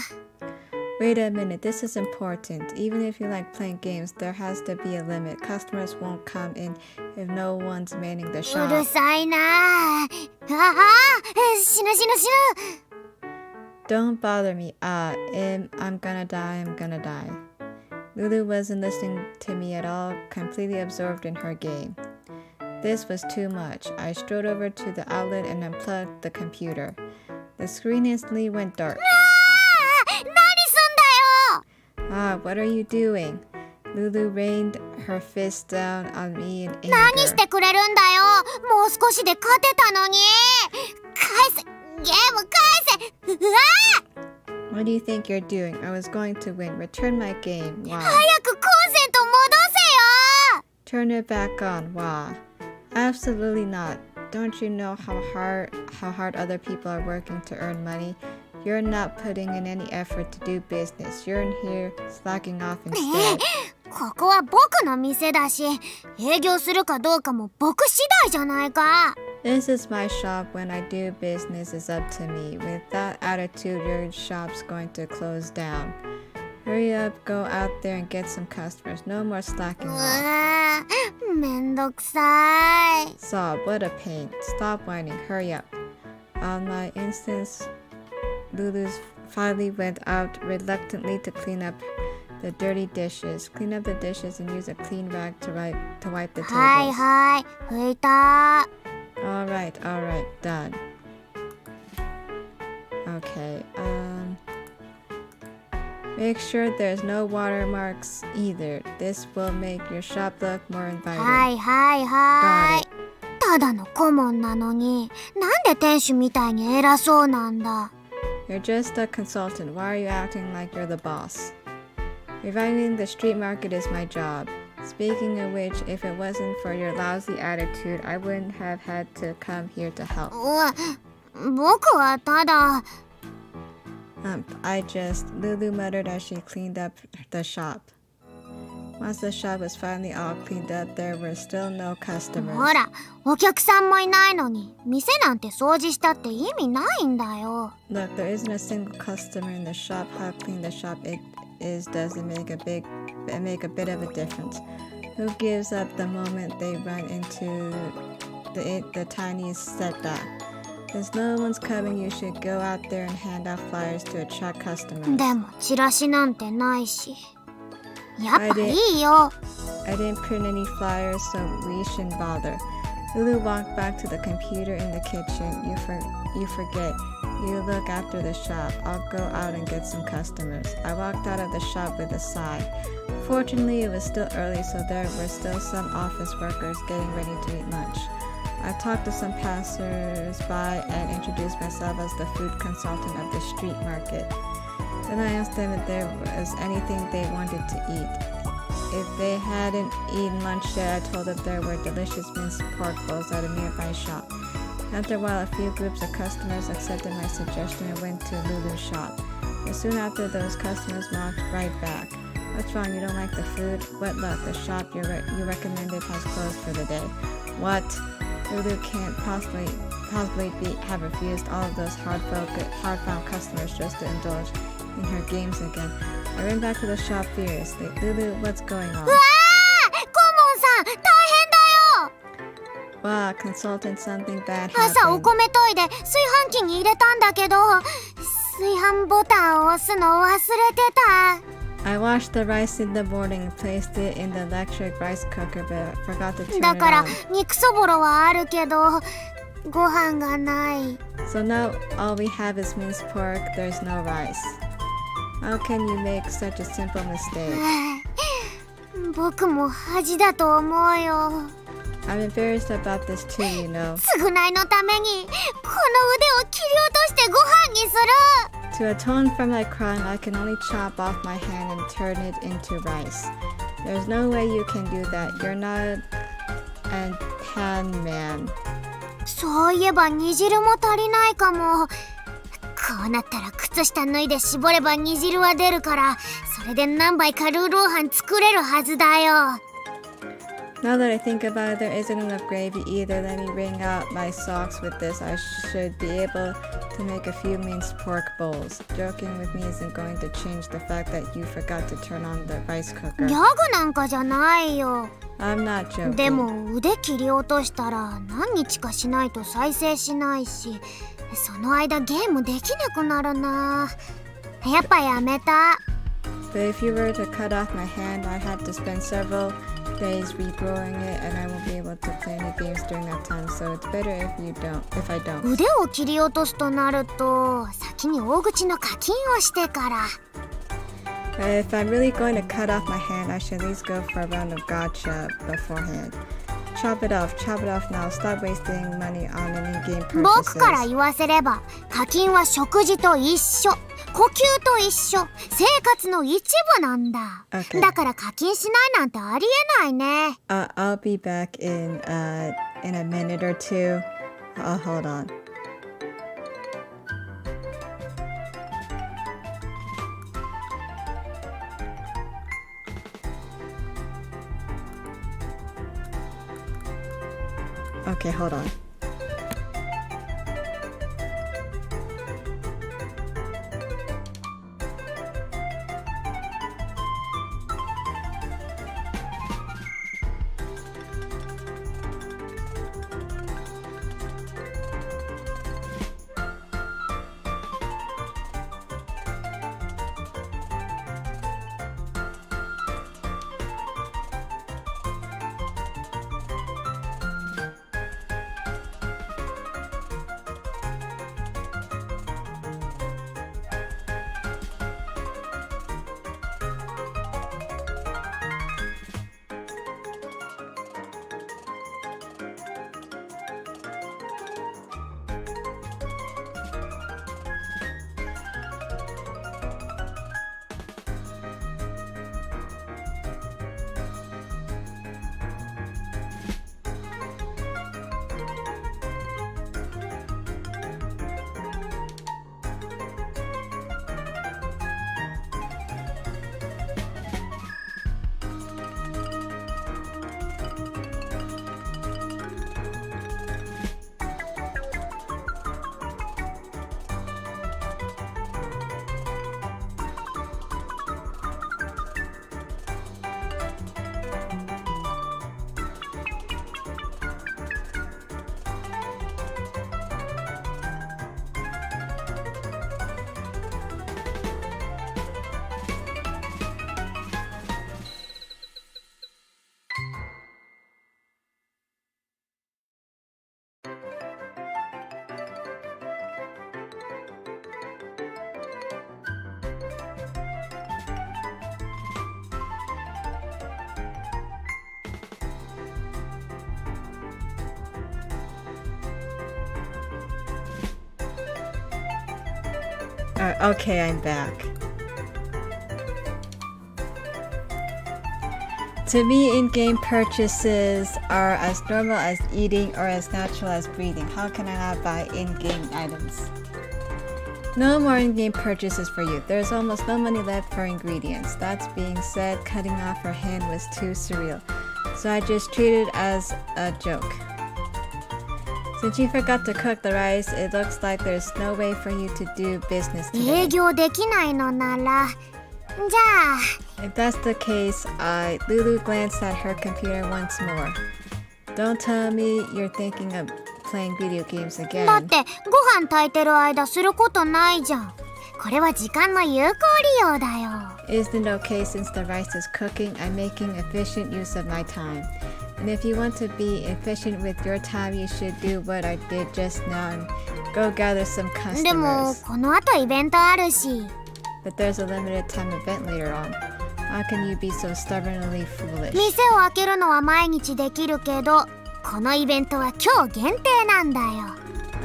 Wait a minute, this is important. Even if you like playing games, there has to be a limit. Customers won't come in if no one's manning the う shop. るさいなあ。死ぬ。Don't bother me. I'm gonna die. Lulu wasn't listening to me at all, completely absorbed in her game. This was too much. I strode over to the outlet and unplugged the computer. The screen instantly went dark. 何すんだよ。 What are you doing? Lulu rained her fist down on me in anger. 何してくれるんだよ。もう少しで勝てたのに。返せ。ゲーム返せ。うわあ。 What do you think you're doing? I was going to win. Return my game. Wow. 早くコンセント戻せよ。 Turn it back on. Wow. Absolutely not. Don't you know how hard other people are working to earn money? You're not putting in any effort to do business. You're in here slacking off instead. ここは僕の店だし、営業するかどうかも僕次第じゃないか。 This is my shop. When I do business, it's up to me. With that attitude, your shop's going to close down. Hurry up, go out there and get some customers. No more slacking う off. わー、めんどくさい。 Sob, what a pain. Stop whining. Hurry up. On my instance, Lulu finally went out reluctantly to clean up the dirty dishes. Clean up the dishes and use a clean rag to wipe the tables. はい、拭いた。 All right, done. Okay, make sure there's no watermarks either. This will make your shop look more inviting. はい。 Got it. ただの顧問なのに、なんで店主みたいに偉そうなんだ。 You're just a consultant. Why are you acting like you're the boss? Reviving the street market is my job. Speaking of which, if it wasn't for your lousy attitude, I wouldn't have had to come here to help. 僕はただ。 Lulu muttered as she cleaned up the shop. Once the shop was finally all cleaned up, there were still no customers. ほら、お客さんもいないのに、店なんて掃除したって意味ないんだよ。 Look, there isn't a single customer in the shop. How clean the shop is doesn't make a bit of a difference. Who gives up the moment they run into the tiniest setback? Since no one's coming, you should go out there and hand out flyers to attract customers. でもチラシなんてないし。やっぱいいよ。 I didn't print any flyers, so we shouldn't bother. Lulu walked back to the computer in the kitchen. You forget. You look after the shop. I'll go out and get some customers. I walked out of the shop with a sigh. Fortunately, it was still early, so there were still some office workers getting ready to eat lunch. I talked to some passers-by and introduced myself as the food consultant of the street market. Then I asked them if there was anything they wanted to eat. If they hadn't eaten lunch yet, I told them there were delicious minced pork bowls at a nearby shop. After a while, a few groups of customers accepted my suggestion and went to Lulu's shop. But soon after, those customers walked right back. What's wrong? You don't like the food? What luck? The shop you recommended has closed for the day. What? Lulu can't possibly have refused all of those hard-found customers just to indulge in her games again. I ran back to the shop furiously. Lulu, what's going on? うわー、顧問さん、大変だよ。Wow, consultant, something bad 朝お happened. 米研いで炊飯器に入れたんだけど、炊飯ボタンを押すの忘れてた。 I washed the rice in the morning and placed it in the electric rice cooker, but forgot to turn だ it から on. 肉そぼろはあるけどご飯がない。 So now all we have is minced pork, there's no rice. How can you make such a simple mistake? 僕も恥だと思うよ。 I'm embarrassed about this too, you know. 償いのためにこの腕を切り落としてご飯にする。 To atone for my crime, I can only chop off my hand and turn it into rice. There's no way you can do that. You're not a pan man. そういえば煮汁も足りないかも。こうなったら靴下脱いで絞れば煮汁は出るから、それで何杯かルーローハン作れるはずだよ。 Now that I think about it, there isn't enough gravy either. Let me wring out my socks with this. I should be able to make a few minced pork bowls. Joking with me isn't going to change the fact that you forgot to turn on the rice ギ cooker. ャグなんかじゃないよ。 I'm not joking. でも腕切り落としたら何日かしないと再生しないし、その間ゲームできなくなるな。やっぱやめた。 But if you were to cut off my hand, I'd have to spend several days regrowing it, and I won't be able to play any games during that time. So it's better if I don't. 腕を切り落とすとなると先に大口の課金をしてから。 If I'm really going to cut off my hand, I should at least go for a round of gacha beforehand. Chop it off now. Stop wasting money on any game 僕から purchases. 言わせれば課金は食事と一緒、呼吸と一緒、生活の一部なんだ。 Okay. だから課金しないなんてありえないね。 I'll be back in a minute or two. Hold on. Okay, hold on. Okay, I'm back. To me, in-game purchases are as normal as eating or as natural as breathing. How can I not buy in-game items? No more in-game purchases for you. There's almost no money left for ingredients. That being said, cutting off her hand was too surreal, so I just treated it as a joke. Since you forgot to cook the rice, it looks like there's no way for you to do business 営 today. 業できないのなら、じゃあ If that's the case, Lulu glanced at her computer once more. Don't tell me you're thinking of playing video games だっ again. てご飯炊いてる間することないじゃん。これは時間の有効利用だよ。 Isn't it okay since the rice is cooking? I'm making efficient use of my time. And if you want to be efficient with your time, you should do what I did just now and go gather some でも customers. この後イベントあるし。 But there's a limited time event later on. How can you be so stubbornly foolish? 店を開けるのは毎日できるけど、このイベントは今日限定なんだよ。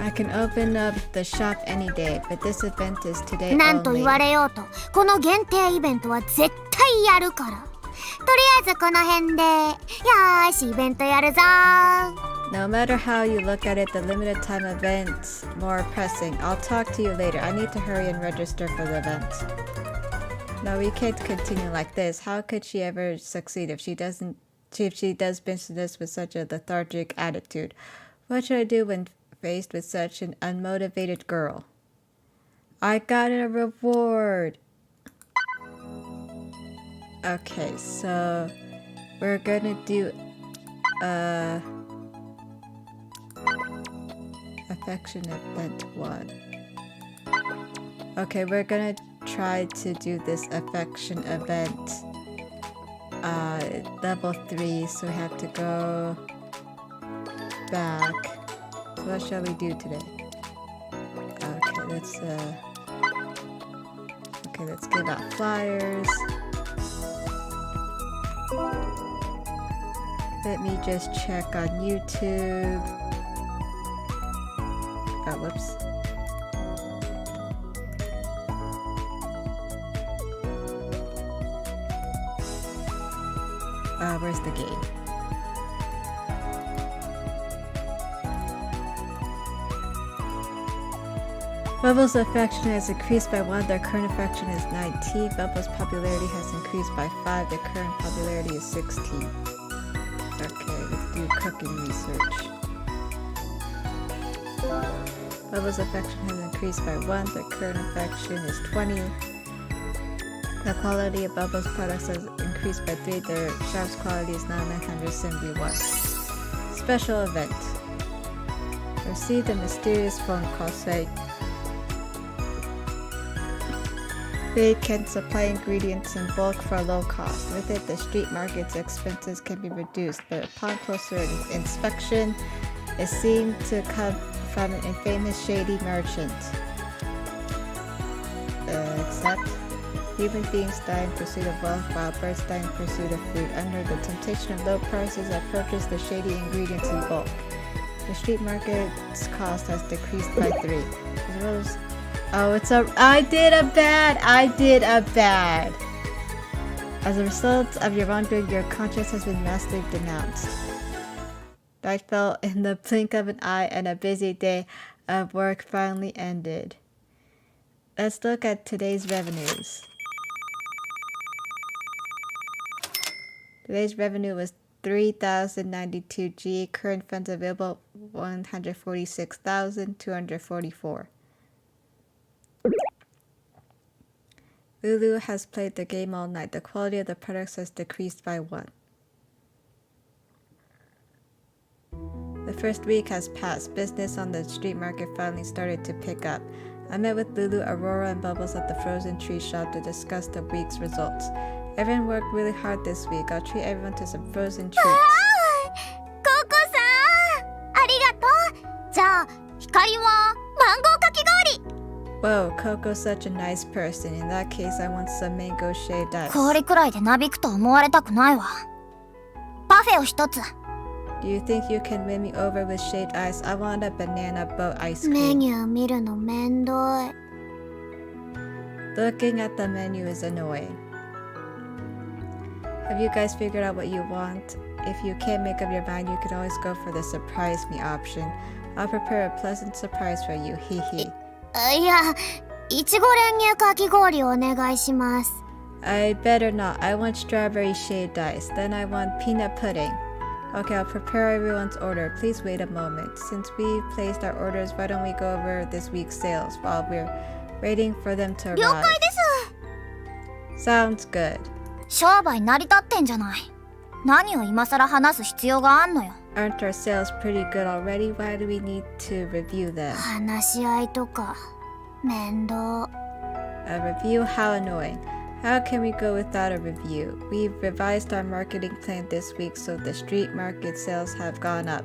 I can open up the shop any day, but this event is today なんと only. 言われようと、この限定イベントは絶対やるから。とりあえずこの辺で、よーしイベントやるぞー。 No matter how you look at it, the limited time event's more pressing. I'll talk to you later. I need to hurry and register for the event. No, we can't continue like this. How could she ever succeed if she does business with such a lethargic attitude? What should I do when faced with such an unmotivated girl? I got a reward. Okay, so we're gonna do affection event 1. Okay, we're gonna try to do this affection event level 3, so we have to go back. So what shall we do today? Okay, let's give out flyers. Let me just check on YouTube. Oh, whoops. Where's the game? Bubbles' affection has increased by 1. Their current affection is 19. Bubbles' popularity has increased by 5. Their current popularity is 16. Okay, let's do cooking research. Bubbles' affection has increased by 1. Their current affection is 20. The quality of Bubbles' products has increased by 3. Their shop's quality is now 971. Special event. Received a mysterious phone call saying they can supply ingredients in bulk for a low cost. With it, the street market's expenses can be reduced, but upon closer inspection, it seemed to come from an infamous shady merchant. Except human beings die in pursuit of wealth, while birds die in pursuit of food. Under the temptation of low prices, I purchased the shady ingredients in bulk. The street market's cost has decreased by 3. As well as I did a bad. As a result of your wrongdoing, your conscience has been massively denounced. Night fell in the blink of an eye, and a busy day of work finally ended. Let's look at today's revenues. Today's revenue was 3,092 G. Current funds available 146,244. Lulu has played the game all night. The quality of the products has decreased by 1. The first week has passed. Business on the street market finally started to pick up. I met with Lulu, Aurora, and Bubbles at the frozen tree shop to discuss the week's results. Everyone worked really hard this week. I'll treat everyone to some frozen treats. ココさん、ありがとう。じゃあ、光はマンゴーかき氷。 Whoa, Coco's such a nice person. In that case, I want some mango shaved ice. 氷くらいでなびくと思われたくないわ。パフェを一つ。 Do you think you can win me over with shaved ice? I want a banana boat ice メ cream. ニュー見るのめんどい。 Looking at the menu is annoying. Have you guys figured out what you want? If you can't make up your mind, you can always go for the surprise me option. I'll prepare a pleasant surprise for you. Hee hee. いや、いちご練乳かき氷お願いします。 I better not. I want strawberry shaved ice. Then I want peanut pudding. Okay, I'll prepare everyone's order. Please wait a moment. Since we've placed our orders, why don't we go over this week's sales while we're waiting for them to 了 arrive? 解です。 Sounds good. 商売成り立ってんじゃない。何を今更話す必要があんのよ。Aren't our sales pretty good already? Why do we need to review them? 話し合いとか面倒。A review? How annoying. How can we go without a review? We've revised our marketing plan this week so the street market sales have gone up.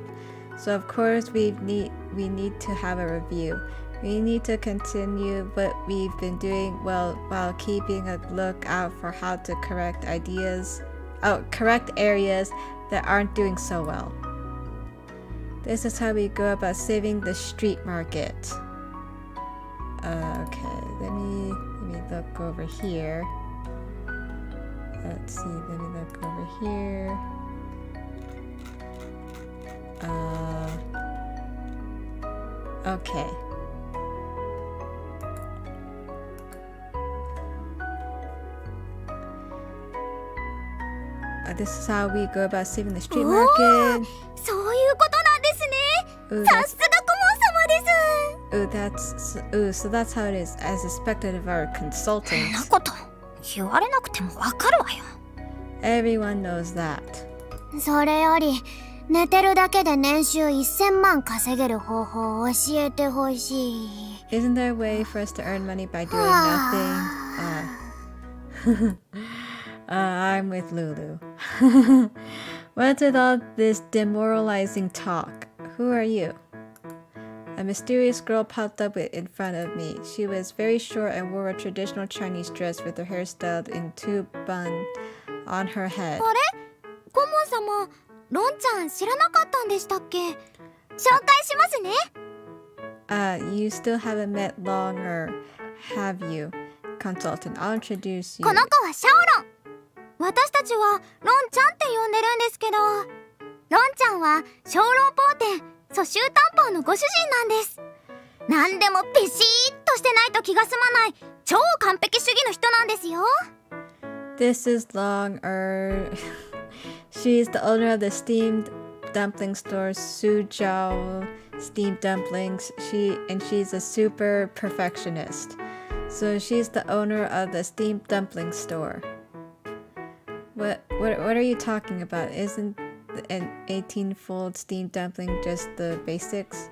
So of course we need to have a review. We need to continue what we've been doing well while keeping a lookout for how to correct areas that aren't doing so well. This is how we go about saving the street market. Okay, let me look over here. Let's see, let me look over here. Okay. This is how we go about saving the street market. そういうことなんですね。さすが顧問様です。So that's how it is, as expected of our そん consultants. なこと言われなくてもわかるわよ。Everyone knows that. それより寝てるだけで年収1000万稼げる方法を教えてほしい。Isn't there a way for us to earn money by doing nothing? I'm with Lulu. What's with all this demoralizing talk? Who are you? A mysterious girl popped up in front of me. She was very short and wore a traditional Chinese dress with her hair styled in two bun on her head. あれ顧問様、ロンちゃん知らなかったんでしたっけ？紹介しますね。You still haven't met longer, have you? Consultant, I'll introduce you. この子はシャオロン。私たちはロンちゃんって呼んでるんですけど、ロンちゃんは小籠包店蘇州担保のご主人なんです。何でもビシッとしてないと気が済まない超完璧主義の人なんですよ。This is She's the owner of the steamed dumpling store Suzhou Steamed Dumplings. She's a super perfectionist. So she's the owner of the steamed dumpling store. What are you talking about? Isn't an 18-fold steamed dumpling just the basics?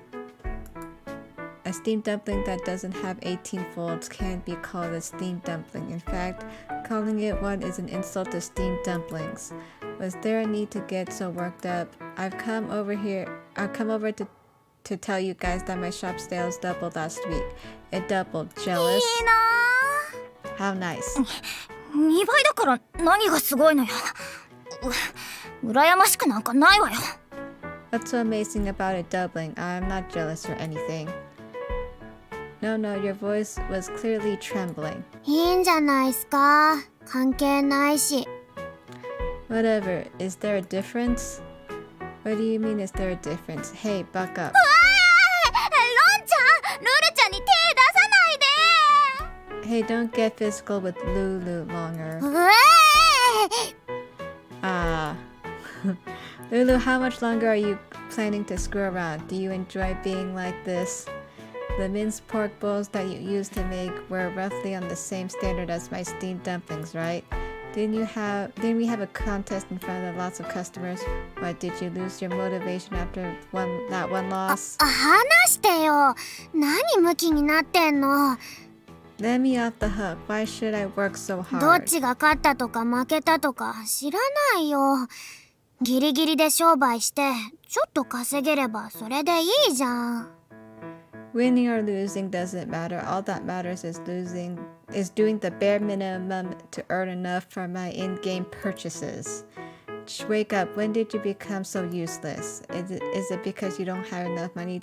A steamed dumpling that doesn't have 18 folds can't be called a steamed dumpling. In fact, calling it one is an insult to steamed dumplings. Was there a need to get so worked up? I've come over to tell you guys that my shop sales doubled last week. It doubled. Jealous? いいな How nice. 2倍だから何がすごいのよ。羨ましくなんかないわよ。What's so amazing about it doubling? I'm not jealous or anything. No, your voice was clearly trembling. いいんじゃないっすか。関係ないし。Whatever. Is there a difference? What do you mean is there a difference? Hey, buck up. ロンちゃん、ルルちゃんに手出さないで。 Hey, don't get physical with Lulu longer. Lulu, how much longer are you planning to screw around? Do you enjoy being like this? The minced pork bowls that you used to make were roughly on the same standard as my steamed dumplings, right? Didn't we have a contest in front of lots of customers? What, did you lose your motivation after that one loss? 話してよ。何ムキになってんの。 Let me off the hook. Why should I work so どっ hard? ちが勝ったとか負けたとか知らないよ。ギリギリで商売してちょっと稼げればそれでいいじゃん。 Winning or losing doesn't matter. All that matters is doing the bare minimum to earn enough for my in-game purchases. Wake up. When did you become so useless? Is it because you don't have enough money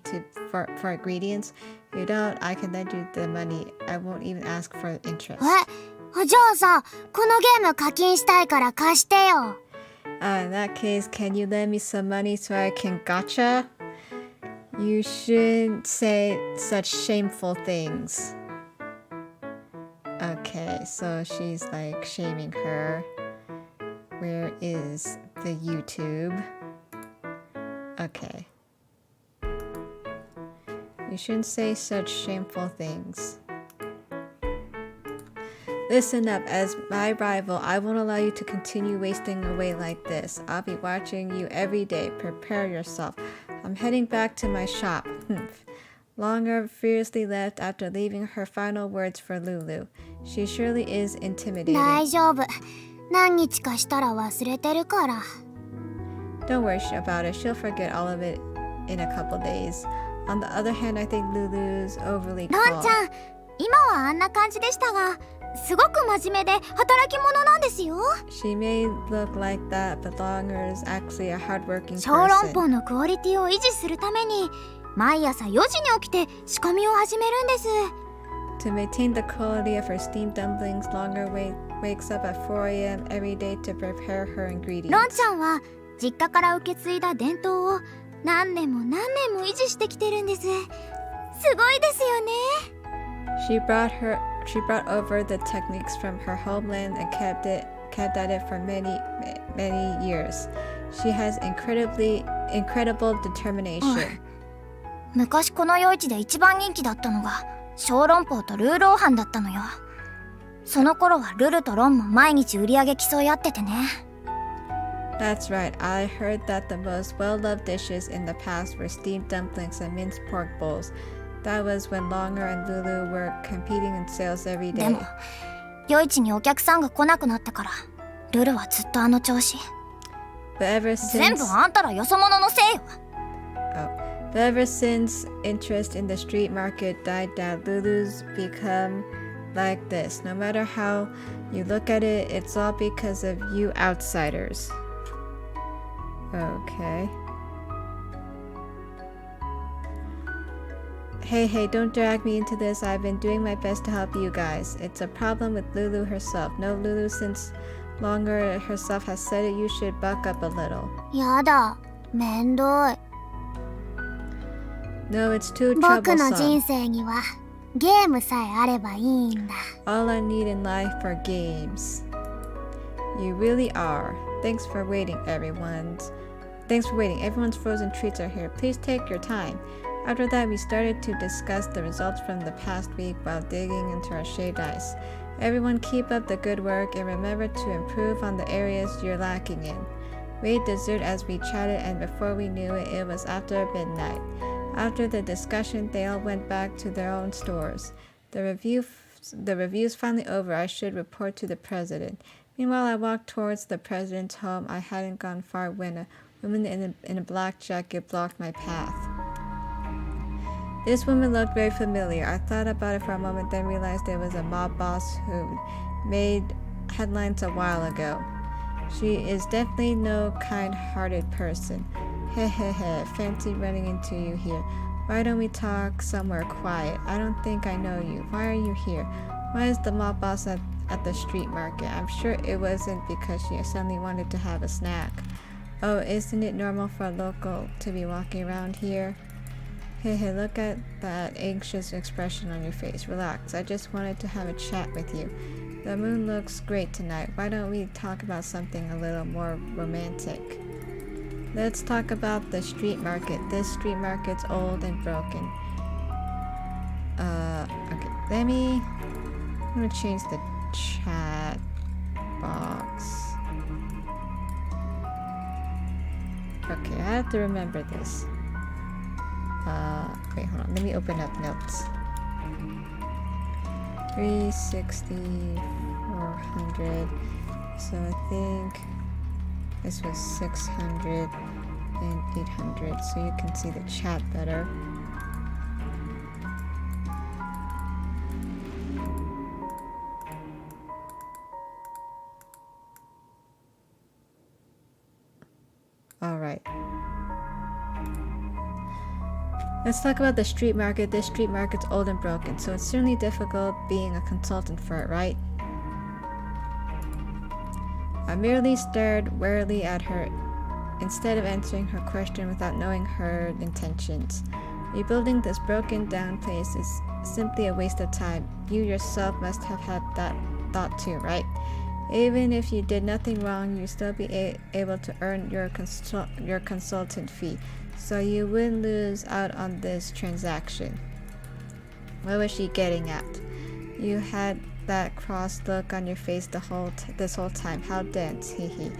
for ingredients? If you don't, I can lend you the money. I won't even ask for interest. じゃあさ、このゲーム課金したいから貸してよ。In that case, can you lend me some money so I can gotcha? You shouldn't say such shameful things. Okay, so she's like shaming her. Where is the YouTube? Okay. You shouldn't say such shameful things. Listen up, as my rival, I won't allow you to continue wasting away like this. I'll be watching you every day. Prepare yourself. I'm heading back to my shop. Longer fiercely left after leaving her final words for Lulu. She surely is intimidating. 大丈夫。何日かしたら忘れてるから。Don't worry about it. She'll forget all of it in a couple days. On the other hand, I think Lulu's overly ロン calm. ちゃん、今はあんな感じでしたが、すごく真面目で働き者なんですよ。 She may look like that, but Longer is actually a hardworking 小籠 person. 包のクオリティを維持するために毎朝4時に起きて仕込みを始めるんです。 To maintain the quality of her steamed dumplings, Longer wakes up at 4 a.m. every day to prepare her ロン ingredients. ちゃんは実家から受け継いだ伝統を何年も維持してきてるんです。すごいですよね。 She brought over the techniques from her homeland and kept at it for many years. She has incredible determination. 昔この夜市で一番人気だったのが小籠包とルーローハンだったのよ。その頃はルルとロンも毎日売り上げ競い合っててね。 That's right. I heard that the most well-loved dishes in the past were steamed dumplings and minced pork bowls. That was when Longer and Lulu were competing in sales every で day. も夜市にお客さんが来なくなったからルルはずっとあの調子。 But ever 全 since 部あんたらよそ者のせいよ。 Ever since interest in the street market died down, Lulu's become like this. No matter how you look at it, it's all because of you outsiders. Okay. Hey, don't drag me into this. I've been doing my best to help you guys. It's a problem with Lulu herself. No, Lulu, since Longer herself has said it, you should buck up a little. やだ、めんどい。 No, it's too 僕の troublesome. 人生にはゲームさえあればいいんだ。 All I need in life are games. You really are. Thanks for waiting, everyone's. Thanks for waiting. Everyone's frozen treats are here. Please take your time. After that, we started to discuss the results from the past week while digging into our shaved ice. Everyone keep up the good work and remember to improve on the areas you're lacking in. We ate dessert as we chatted, and before we knew it, it was after midnight. After the discussion, they all went back to their own stores. The review's finally over. I should report to the president. Meanwhile, I walked towards the president's home. I hadn't gone far when a woman in a black jacket blocked my path. This woman looked very familiar. I thought about it for a moment, then realized it was a mob boss who made headlines a while ago. She is definitely no kind-hearted person. Hehehe, fancy running into you here. Why don't we talk somewhere quiet? I don't think I know you. Why are you here? Why is the mob boss at the street market? I'm sure it wasn't because she suddenly wanted to have a snack. Oh, isn't it normal for a local to be walking around here? Hey, look at that anxious expression on your face. Relax, I just wanted to have a chat with you. The moon looks great tonight. Why don't we talk about something a little more romantic? Let's talk about the street market. This street market's old and broken. Okay, I'm gonna change the chat box. Okay, I have to remember this. Wait, hold on. Let me open up notes. 360, 400. So I think this was 600 and 800. So you can see the chat better. Alright. Let's talk about the street market. This street market's old and broken, so it's certainly difficult being a consultant for it, right? I merely stared warily at her instead of answering her question without knowing her intentions. Rebuilding this broken down place is simply a waste of time. You yourself must have had that thought too, right? Even if you did nothing wrong, you'd still be able to earn your consultant fee, so you wouldn't lose out on this transaction. What was she getting at? You had that cross look on your face this whole time. How dense, hee.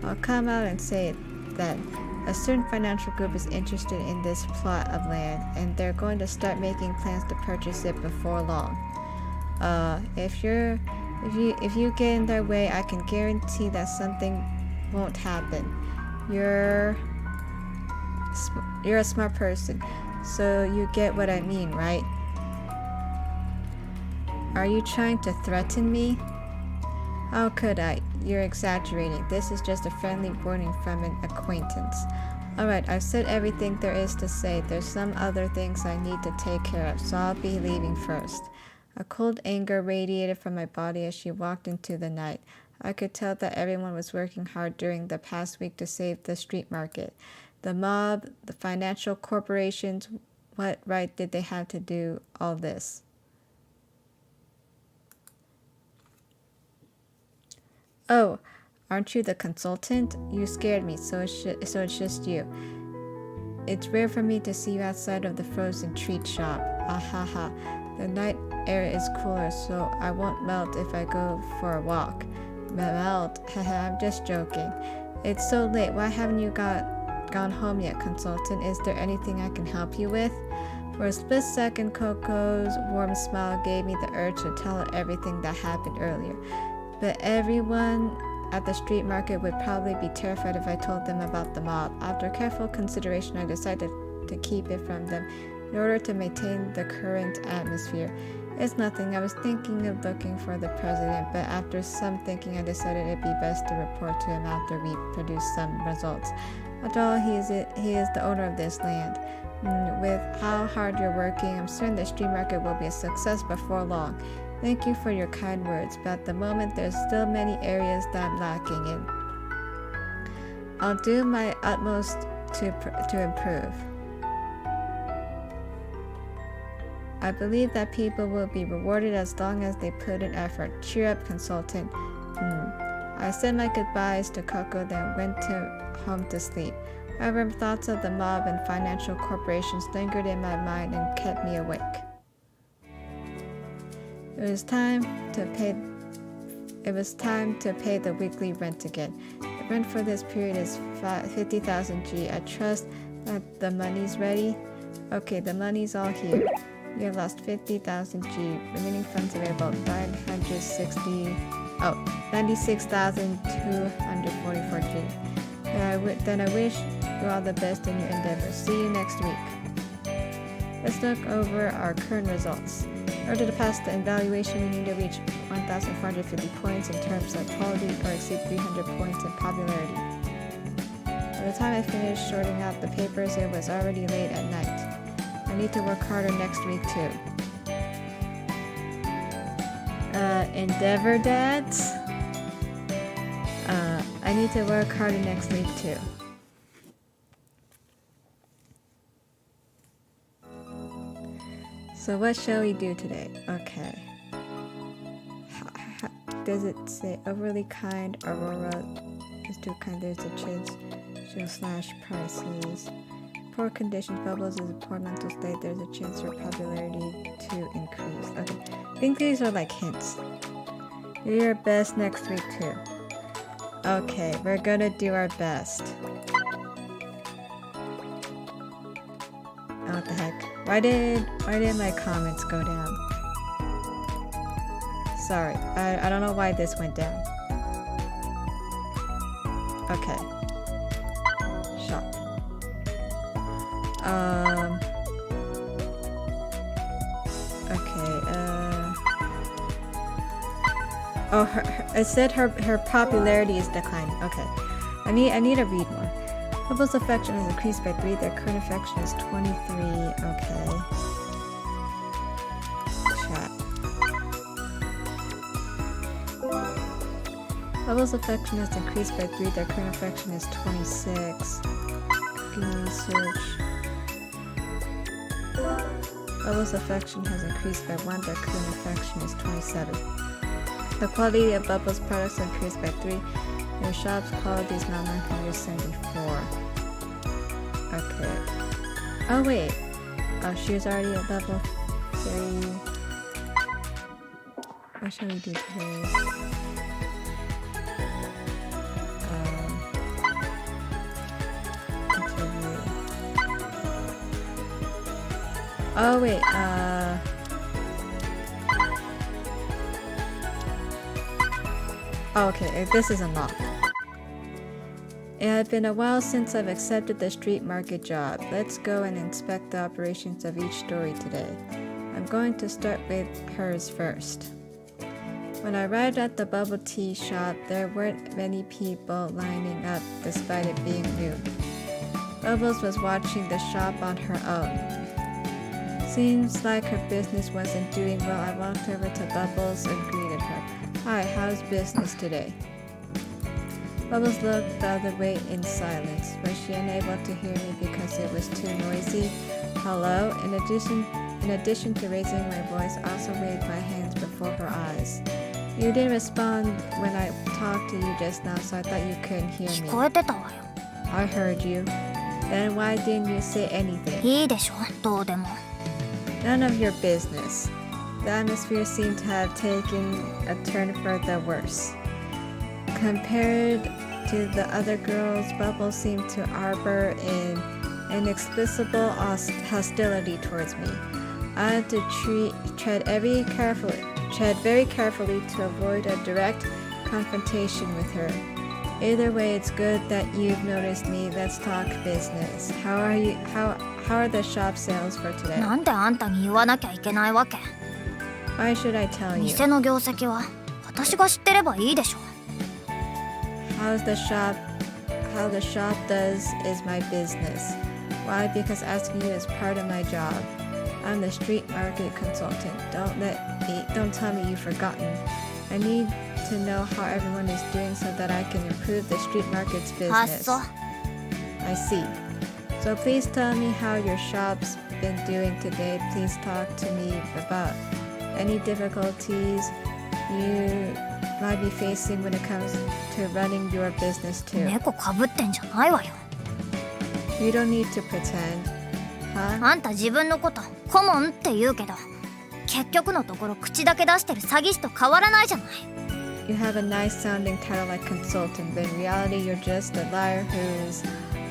I'll come out and say it then. A certain financial group is interested in this plot of land, and they're going to start making plans to purchase it before long. If you get in their way, I can guarantee that something won't happen. You're a smart person, so you get what I mean, right? Are you trying to threaten me? How could I? You're exaggerating. This is just a friendly warning from an acquaintance. Alright, I've said everything there is to say. There's some other things I need to take care of, so I'll be leaving first. A cold anger radiated from my body as she walked into the night. I could tell that everyone was working hard during the past week to save the street market. The mob, the financial corporations, what right did they have to do all this? Oh, aren't you the consultant? You scared me, so it's just you. It's rare for me to see you outside of the frozen treat shop. Ahaha. The night air is cooler, so I won't melt if I go for a walk. Melt? Haha, I'm just joking. It's so late. Why haven't you gone home yet, consultant? Is there anything I can help you with? For a split second, Coco's warm smile gave me the urge to tell her everything that happened earlier. But everyone at the street market would probably be terrified if I told them about the mob. After careful consideration, I decided to keep it from them in order to maintain the current atmosphere. It's nothing. I was thinking of looking for the president, but after some thinking, I decided it'd be best to report to him after we produce some results. After all, he is the owner of this land. With how hard you're working, I'm certain the street market will be a success before long. Thank you for your kind words, but at the moment there's still many areas that I'm lacking in. I'll do my utmost to improve. I believe that people will be rewarded as long as they put in effort. Cheer up, consultant. I said my goodbyes to Coco, then went home to sleep. However, thoughts of the mob and financial corporations lingered in my mind and kept me awake. It was time to pay the weekly rent again. The rent for this period is 50,000 G. I trust that the money's ready. Okay, the money's all here. You have lost 50,000 G. Remaining funds available 96,244 G. Then I wish you all the best in your endeavors. See you next week. Let's look over our current results. In order to pass the evaluation, we need to reach 1,450 points in terms of quality or exceed 300 points in popularity. By the time I finished sorting out the papers, it was already late at night. I need to work harder next week too. Endeavor dads? I need to work harder next week too. So what shall we do today? Okay. Does it say overly kind? Aurora is too kind. There's a chance she'll slash prices. Poor conditions. Bubbles is a poor mental state. There's a chance her popularity to increase. Okay. I think these are like hints. Do your best next week too. Okay, we're gonna do our best. Oh, what the heck? Why did my comments go down? Sorry, I don't know why this went down. Okay. Shop. Okay, oh, it said her popularity is declining. Okay. I need to read more. Bubbles' affection has increased by 3. Their current affection is 23. Okay. Chat. Bubbles' affection has increased by 3. Their current affection is 26. Cooking research. Bubbles' affection has increased by 1. Their current affection is 27. The quality of Bubbles' products has increased by 3. Your shop's quality is now 974. Okay. Oh wait. Oh, she was already at level 3. What shall we do today? Interview. Oh wait, oh, okay, this is unlocked. It had been a while since I've accepted the street market job. Let's go and inspect the operations of each story today. I'm going to start with hers first. When I arrived at the bubble tea shop, there weren't many people lining up despite it being noon. Bubbles was watching the shop on her own. Seems like her business wasn't doing well. I walked over to Bubbles and greeted her. Hi, how's business today? Bubbles looked the other way in silence. Was she unable to hear me because it was too noisy? Hello? In addition to raising my voice, I also waved my hands before her eyes. You didn't respond when I talked to you just now, so I thought you couldn't hear me. 聞こえてたわよ。 I heard you. Then why didn't you say anything? いいでしょ、どうでも。 None of your business. The atmosphere seemed to have taken a turn for the worse. Compared to the other girls, Bubbles seemed to harbor an inexplicable hostility towards me. I had to tread very carefully to avoid a direct confrontation with her. Either way, it's good that you've noticed me. Let's talk business. How are the shop sales for today? なんであんたに言わなきゃいけないわけ？ Why should I tell you? 店の業績は私が知ってればいいでしょ。 How the shop does is my business. Why? Because asking you is part of my job. I'm the street market consultant. Don't tell me you've forgotten. I need to know how everyone is doing so that I can improve the street market's あっ business. そ。 I see. So please tell me how your shop's been doing today. Please talk to me about any difficulties you might be facing when it comes to running your business too. 猫かぶってんじゃないわよ。 You don't need to pretend. Huh? あんた自分のこと顧問って言うけど、結局のところ口だけ出してる詐欺師と変わらないじゃない。 You have a nice sounding title like consultant, but in reality you're just a liar who's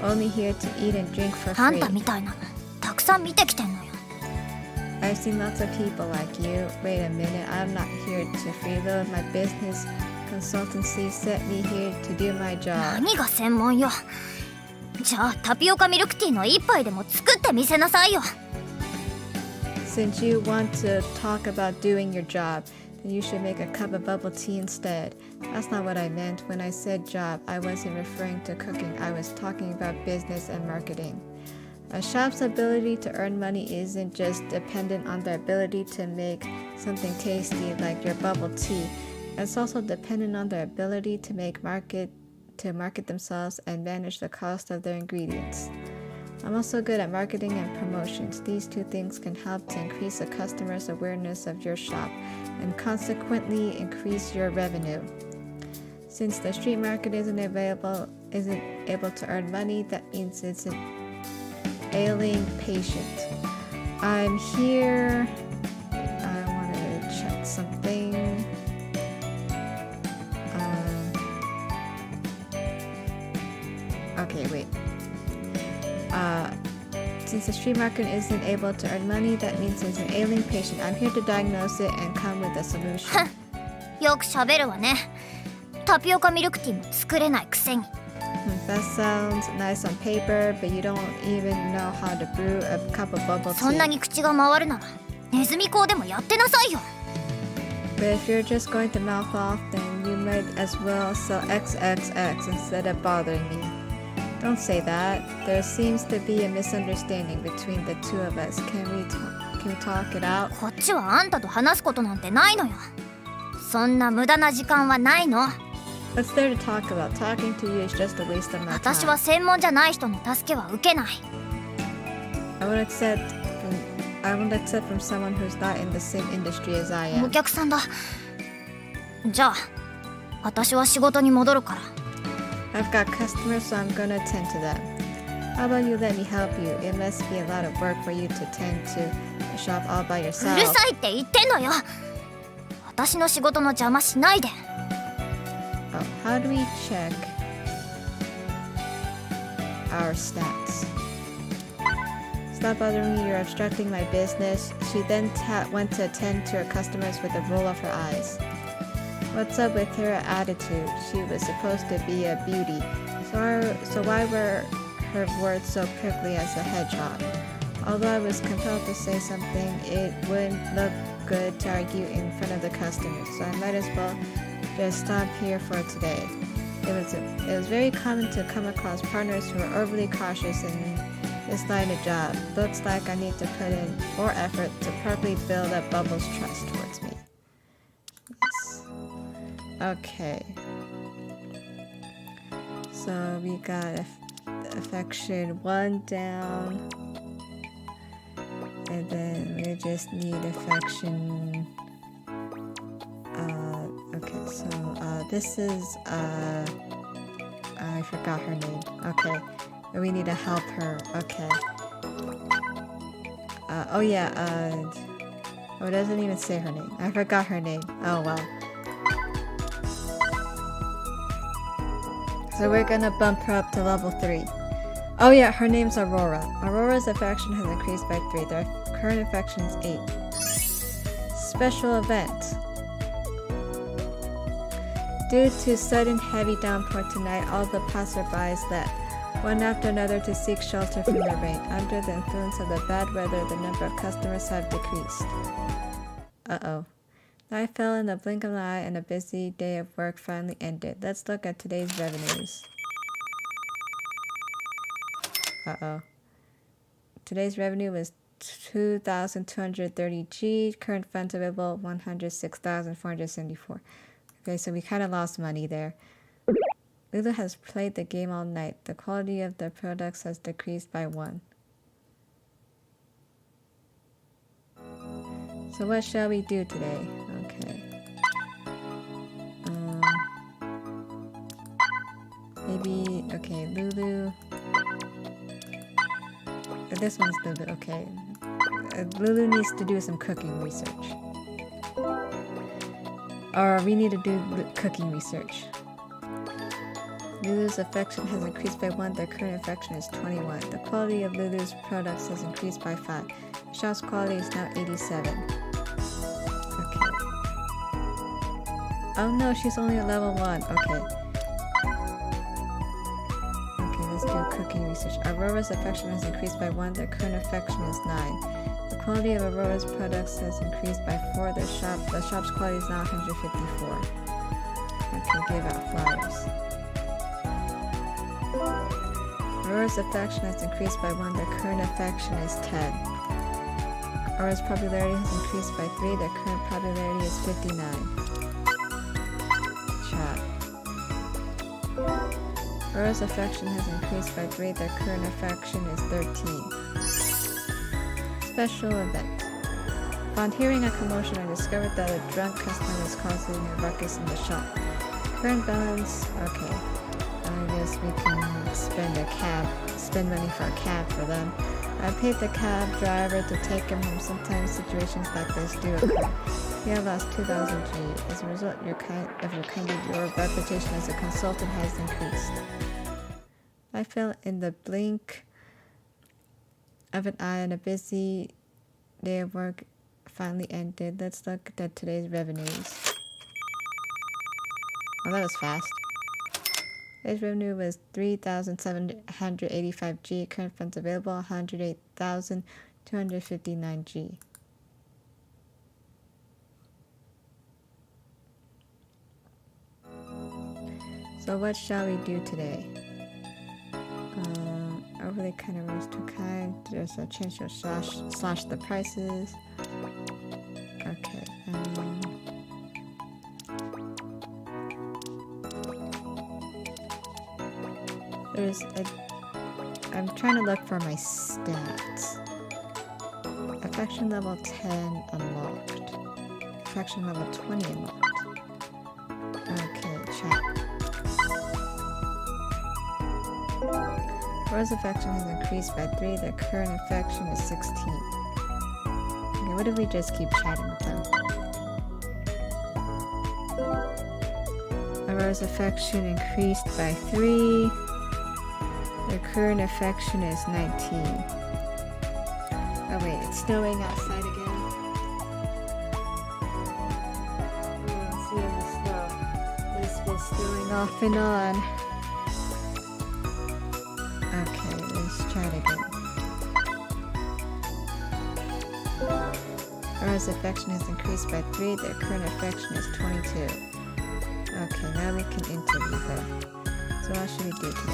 only here to eat and drink for あん free. たみたいなのたくさん見てきてんのよ。 I've seen lots of people like you. Wait a minute, I'm not here to freeload. My business consultancy sent me here to do my job. 何が専門よ。じゃあタピオカミルクティーの一杯でも作ってみせなさいよ。 Since you want to talk about doing your job, then you should make a cup of bubble tea instead. That's not what I meant. When I said job, I wasn't referring to cooking. I was talking about business and marketing. A shop's ability to earn money isn't just dependent on their ability to make something tasty like your bubble tea. It's also dependent on their ability to market themselves and manage the cost of their ingredients. I'm also good at marketing and promotions. These two things can help to increase a customer's awareness of your shop and consequently increase your revenue. Since the street market isn't able to earn money, that means it's an ailing patient. I'm here. I want to check something. Okay, wait. Since the street market isn't able to earn money, that means it's an ailing patient. I'm here to diagnose it and come with a solution. よく喋るわね。タピオカミルクティーも作れないくせに。 That sounds nice on paper, but you don't even know how to brew a cup of bubble そんな tea. に口が回るならネズミ講でもやってなさいよ。 But if you're just going to mouth off, then you might as well sell XXX instead of bothering me. Don't say that. There seems to be a misunderstanding between the two of us. Can we talk it out? こっちはあんたと話すことなんてないのよ。そんな無駄な時間はないの。 What's there to talk about? Talking to you is just a waste of my 私 time. は専門じゃない人の助けは受けない。 I won't accept from someone who's not in the same industry as I お am. 客さんだ。じゃあ私は仕事に戻るから。 I've got customers, so I'm gonna attend to them. How about you let me help you? It must be a lot of work for you to tend to the shop all by うる yourself. さいって言ってんのよ。私の仕事の邪魔しないで。Oh, how do we check our stats? Stop bothering me, you're obstructing my business. She then went to attend to her customers with a roll of her eyes. What's up with her attitude? She was supposed to be a beauty. So why were her words so prickly as a hedgehog? Although I was compelled to say something, it wouldn't look good to argue in front of the customers, so I might as well just stop here for today. It was very common to come across partners who are overly cautious in this line of job. Looks like I need to put in more effort to properly build up Bubble's trust towards me. Yes. Okay. So we got affection 1 down. And then we just need affection. Okay, so this is I forgot her name. Okay, we need to help her. Okay. Oh yeah. Oh, it doesn't even say her name. I forgot her name. Oh well. So we're gonna bump her up to level 3. Oh yeah, her name's Aurora. Aurora's affection has increased by 3. Their current affection is 8. Special event. Due to sudden heavy downpour tonight, all the passerbys left, one after another to seek shelter from the rain. Under the influence of the bad weather, the number of customers have decreased. Uh-oh. Night fell in the blink of an eye and a busy day of work finally ended. Let's look at today's revenues. Uh-oh. Today's revenue was 2,230 G. Current funds available 106,474. Okay, so we kind of lost money there. Lulu has played the game all night. The quality of the products has decreased by 1. So what shall we do today? Okay. Maybe, okay, Lulu. This one's Lulu, okay. Lulu needs to do some cooking research. Or we need to do cooking research. Lulu's affection has increased by 1. Their current affection is 21. The quality of Lulu's products has increased by 5. The shop's quality is now 87. Okay. Oh no, she's only at level 1. Okay. Okay, let's do cooking research. Aurora's affection has increased by 1. Their current affection is 9. The quality of Aurora's products has increased by 4. The shop's quality is now 154. Okay, give out flowers. Aurora's affection has increased by 1. Their current affection is 10. Aurora's popularity has increased by 3. Their current popularity is 59. Chat. Aurora's affection has increased by 3. Their current affection is 13. Special event. Upon hearing a commotion, I discovered that a drunk customer was causing a ruckus in the shop. Current balance, okay. I guess we can spend money for a cab for them. I paid the cab driver to take him home. Sometimes situations like this do occur. We have lost 2,000 G. As a result, your reputation as a consultant has increased. I fell in the blink of an eye and a busy day of work finally ended. Let's look at today's revenues. Oh, that was fast. Today's revenue was 3,785 G. Current funds available 108,259 G. So what shall we do today? Overly kind of rose too kind. There's a chance to slash the prices. Okay. I'm trying to look for my stats. Affection level 10 unlocked. Affection level 20 unlocked. Okay, chat. Rose affection has increased by 3. Their current affection is 16. Okay, what if we just keep chatting with them? Aurora's affection increased by 3. Their current affection is 19. Oh wait, it's snowing outside again. See in the snow. It's been snowing off and on. Okay, let's try it again. Aurora's affection has increased by 3. Their current affection is 22. Okay, now we can interview her. So what should we do today?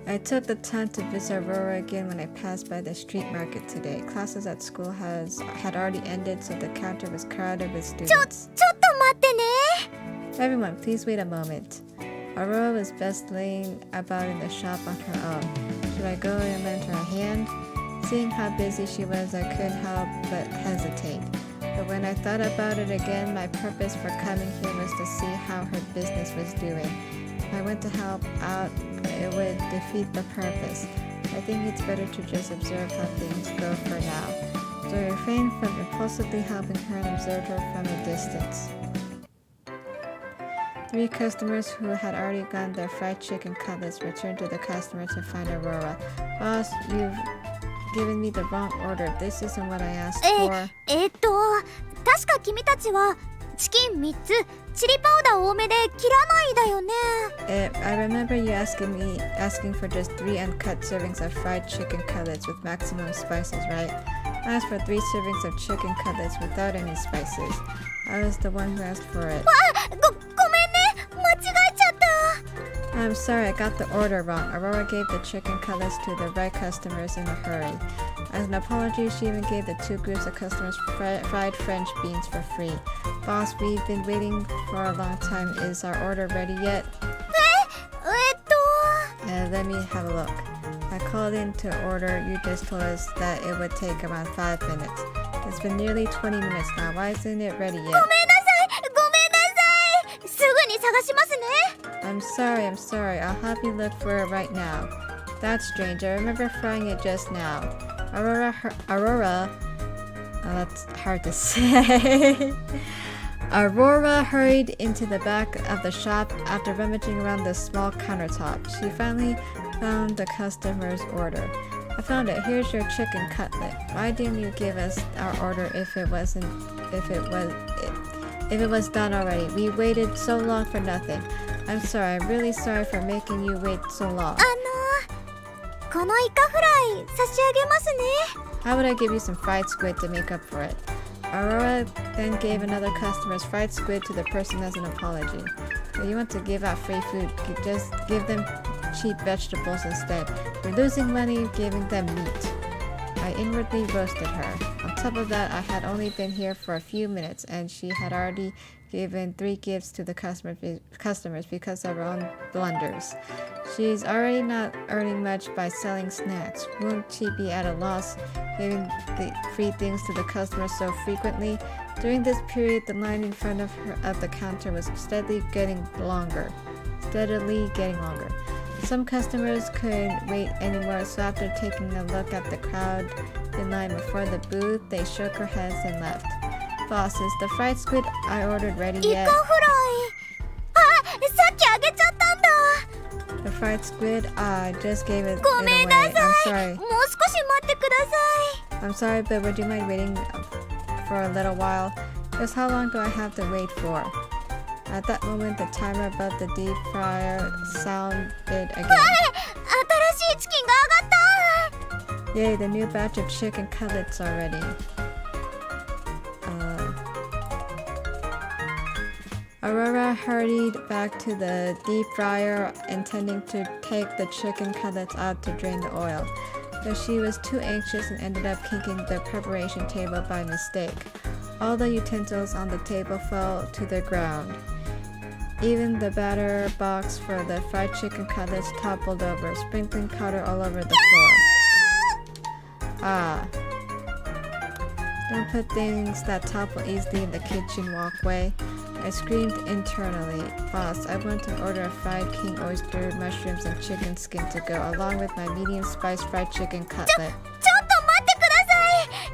I took the time to visit Aurora again when I passed by the street market today. Classes at school had already ended, so the counter was crowded with students. ちょっと待ってね。 Everyone, please wait a moment. Aurora was bustling about in the shop on her own. Should I go and lend her a hand? Seeing how busy she was, I couldn't help but hesitate. But when I thought about it again, my purpose for coming here was to see how her business was doing. If I went to help out, it would defeat the purpose. I think it's better to just observe how things go for now. So I refrained from impulsively helping her and observed her from a distance. 3 customers who had already gotten their fried chicken cutlets returned to the customer to find Aurora. Boss, you've given me the wrong order. This isn't what I asked for. 確か君たちはチキン3つ、チリパウダー多めで切らないだよね。I remember you asking for just 3 uncut servings of fried chicken cutlets with maximum spices, right? I asked for 3 servings of chicken cutlets without any spices. I was the one who asked for it. ごめんね、間違えちゃった。 I'm sorry, I got the order wrong. Aurora gave the chicken cutlets to the right customers in a hurry. As an apology, she even gave the 2 groups of customers fried French beans for free. Boss, we've been waiting for a long time. Is our order ready yet? Let me have a look. I called in to order. You just told us that it would take around 5 minutes. It's been nearly 20 minutes now. Why isn't it ready yet? ごめんなさい。すぐに探しますね。 I'm sorry. I'll help you look for it right now. That's strange. I remember frying it just now. Aurora, that's hard to say. Aurora hurried into the back of the shop after rummaging around the small countertop. She finally found the customer's order. I found it. Here's your chicken cutlet. Why didn't you give us our order if it was done already? We waited so long for nothing. I'm sorry. I'm really sorry for making you wait so long. このイカフライ差し上げますね。 How would I give you some fried squid to make up for it? Aurora then gave another customer's fried squid to the person as an apology. If you want to give out free food, just give them cheap vegetables instead. You're losing money giving them meat. I inwardly roasted her. On top of that, I had only been here for a few minutes, and she had already given 3 gifts to the customers because of her own blunders. She's already not earning much by selling snacks. Won't she be at a loss giving the free things to the customers so frequently? During this period, the line in front of the counter was steadily getting longer. Some customers couldn't wait anymore, so after taking a look at the crowd in line before the booth, they shook their heads and left. Boss, is the fried squid I ordered ready イ yet? カフライ。さっきあげちゃったんだ。 The fried squid? I just gave it ごめんな away. I'm さい。 sorry. もう少し待ってください。 I'm sorry, but would you mind waiting for a little while? Just how long do I have to wait for? At that moment, the timer above the deep fryer sounded again. 新しいチキンが上がった。 Yay, the new batch of chicken cutlets already. Aurora hurried back to the deep fryer, intending to take the chicken cutlets out to drain the oil. But she was too anxious and ended up kicking the preparation table by mistake. All the utensils on the table fell to the ground. Even the batter box for the fried chicken cutlets toppled over, sprinkling powder all over the floor. Ah. Don't put things that topple easily in the kitchen walkway. I screamed internally. Boss, I want to order a fried king oyster, mushrooms, and chicken skin to go, along with my medium spiced fried chicken cutlet. ちょっと待ってくださ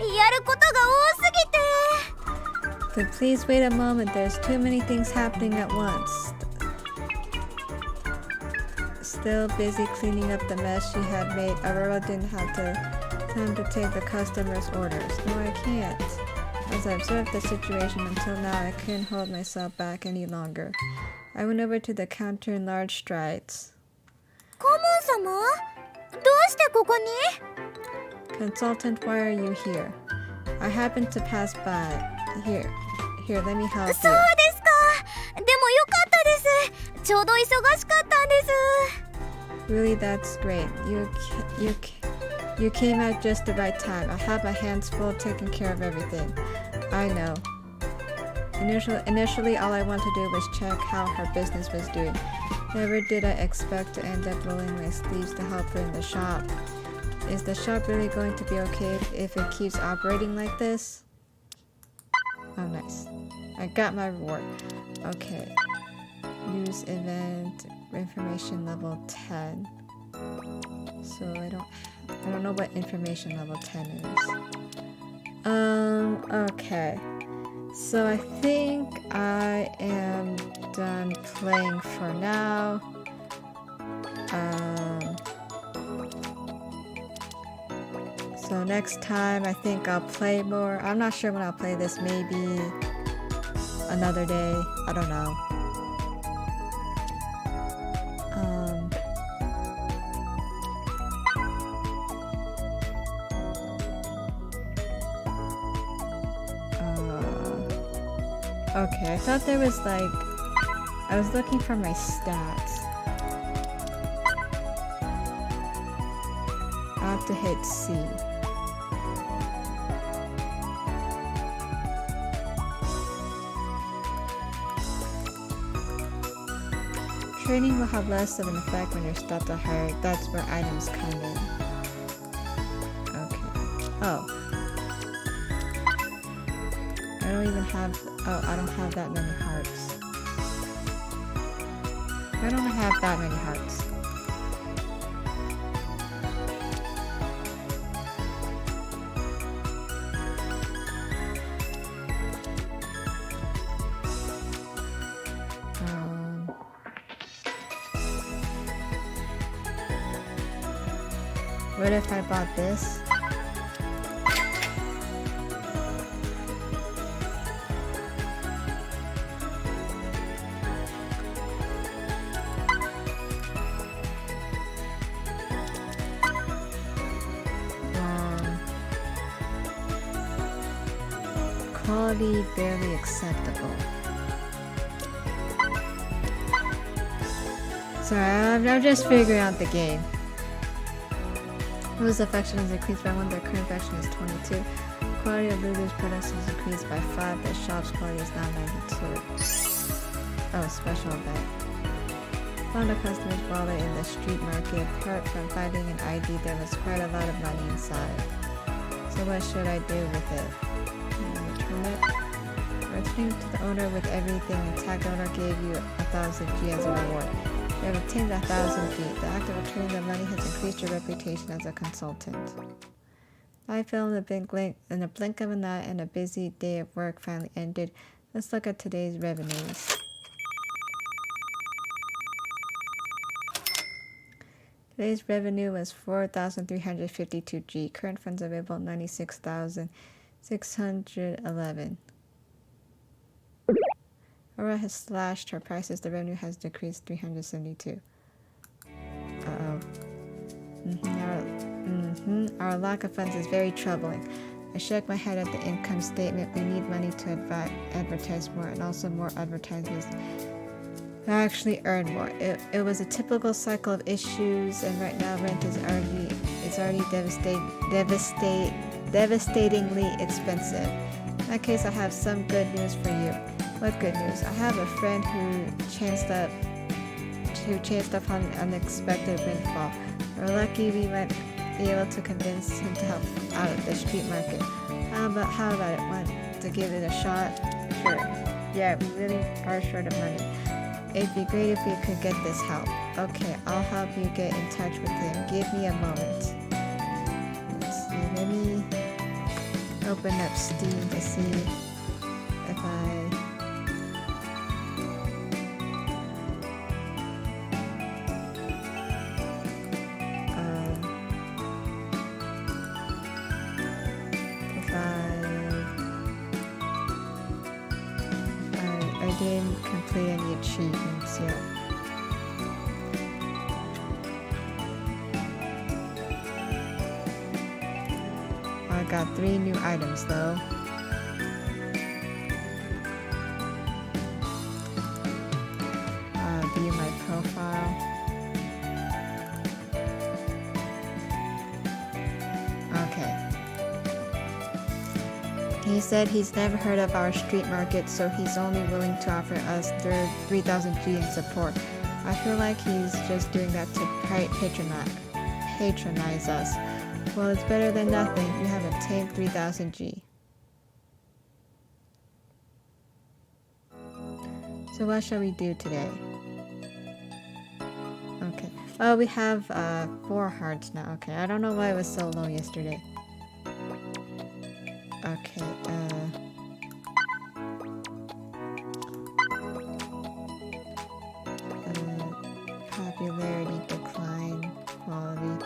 い。やることが多すぎて。Could please wait a moment? There's too many things happening at once. Still busy cleaning up the mess she had made, Aurora didn't have time to take the customer's orders. No, I can't. As I observed the situation until now, I couldn't hold myself back any longer. I went over to the counter in large strides. 顧問様？どうしてここに？ Consultant, why are you here? I happened to pass by. Here, let me help you. そうですか。でもよかったです。ちょうど忙しかったんです。Really, that's great. You came at just the right time. I have my hands full taking care of everything. I know. Initially, all I wanted to do was check how her business was doing. Never did I expect to end up rolling my sleeves to help her in the shop. Is the shop really going to be okay if it keeps operating like this? Oh, nice. I got my reward. Okay. Use event information level 10. So I don't know what information level 10 is. Okay. So I think I am done playing for now. So next time I think I'll play more. I'm not sure when I'll play this, maybe another day. I don't know. Okay, I thought there was like... I was looking for my stats. I'll have to hit C. Training will have less of an effect when your stats are higher. That's where items come in. Okay. Oh. I don't even have... Oh, I don't have that many hearts. I don't have that many hearts. What if I bought this? Quality barely acceptable. Sorry, I'm just figuring out the game. Lulu's affection is increased by 1, their current affection is 22. Quality of Lulu's products is increased by 5, the shop's quality is now 92. Oh, special event. Found a customer's wallet in the street market. Apart from finding an ID, there was quite a lot of money inside. So what should I do with it? Return it? Returning to the owner with everything intact. The owner gave you 1,000 G as a reward. You have obtained 1,000 G. The act of returning the money has increased your reputation as a consultant. I fell in a blink of an eye, and a busy day of work finally ended. Let's look at today's revenues. Today's revenue was 4,352 G. Current funds available 96,611. Aurora has slashed her prices. The revenue has decreased 372. Uh-oh. Our lack of funds is very troubling. I shook my head at the income statement. We need money to advertise more, and also more advertisers actually earn more. It was a typical cycle of issues, and right now rent is already devastatingly expensive. In that case, I have some good news for you. What good news? I have a friend who chanced upon an unexpected windfall. We're lucky we might be able to convince him to help out at the street market. How about it? Want to give it a shot? Sure. Yeah, we really are short of money. It'd be great if we could get this help. Okay, I'll help you get in touch with him. Give me a moment. Let's see, let me open up Steam to see if I didn't complete any achievements yet. I got 3 new items though. View my profile. Okay. He said he's never heard of our street market, so he's only willing to offer us 3,000 G in support. I feel like he's just doing that to patronize us. Well, it's better than nothing. You have obtained 3,000 G. So what shall we do today? Okay. Oh, we have 4 hearts now. Okay, I don't know why it was so low yesterday. Okay, popularity decline, quality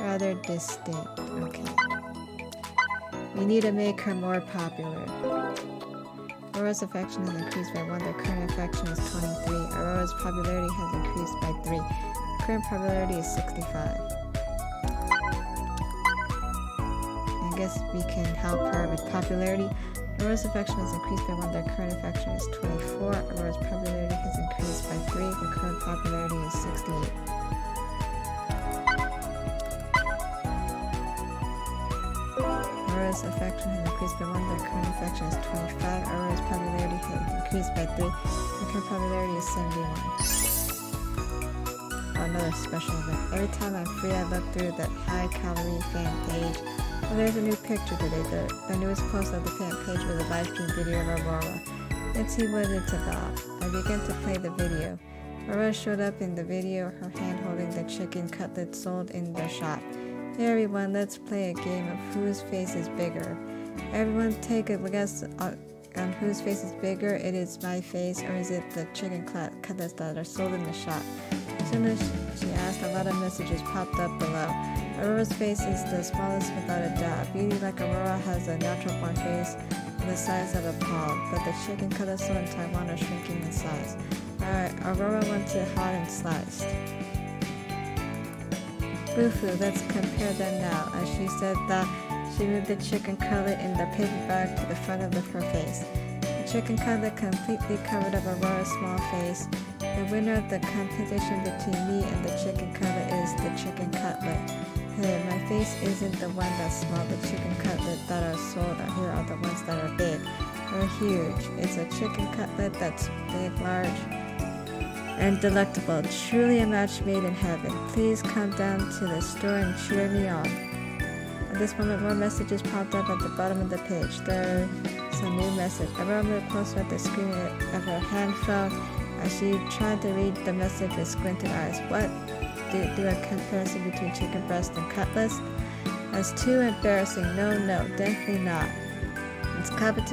rather distinct. Okay. We need to make her more popular. Aurora's affection has increased by 1. Their current affection is 23. Aurora's popularity has increased by 3. Current popularity is 65. I guess we can help her with popularity. Aurora's affection has increased by 1. Their current affection is 24. Aurora's popularity has increased by 3. The current popularity is 68. Aurora's affection has increased by 1. Their current affection is 25. Aurora's popularity has increased by 3. The current popularity is 71. Another special event. Every time I'm free, I look through that high-calorie fan page. Well, there's a new picture today. The newest post of the fan page was a live stream video of Aurora. Let's see what it's about. I began to play the video. Aurora showed up in the video, her hand holding the chicken cutlet sold in the shop. Hey everyone, let's play a game of whose face is bigger. Everyone take a guess on whose face is bigger. It is my face, or is it the chicken cutlets that are sold in the shop? As soon as she asked, a lot of messages popped up below. Aurora's face is the smallest without a doubt. Beauty like Aurora has a natural born face the size of a palm, but the chicken cutlets sold in Taiwan are shrinking in size. Alright, Aurora wants it hot and sliced. Boo-foo, let's compare them now. As she said that, she moved the chicken cutlet in the paper bag to the front of her face. The chicken cutlet completely covered up Aurora's small face. The winner of the competition between me and the chicken cutlet is the chicken cutlet. Hey, my face isn't the one that's small. The chicken cutlet that are sold out here are the ones that are big. They're huge. It's a chicken cutlet that's big, large, and delectable. Truly a match made in heaven. Please come down to the store and cheer me on. At this moment, more messages popped up at the bottom of the page. There's a new message. Aurora moved closer at the screen of her hand fell as she tried to read the message with squinted eyes. What? Do a comparison between chicken breast and cutlets? That's too embarrassing. No, definitely not. It's common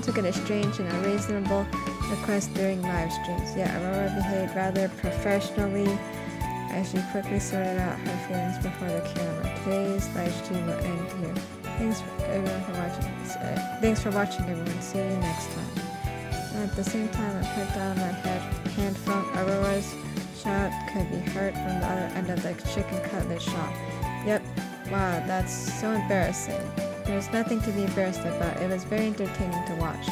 to get a strange and unreasonable request during live streams. Yet Aurora behaved rather professionally as she quickly sorted out her feelings before the camera. Today's live stream will end here. Thanks for watching, everyone. See you next time. And at the same time, I put down my hand phone. Aurora's shout could be heard from the other end of the chicken cutlet shop. Yep. Wow, that's so embarrassing. There's nothing to be embarrassed about. It was very entertaining to watch.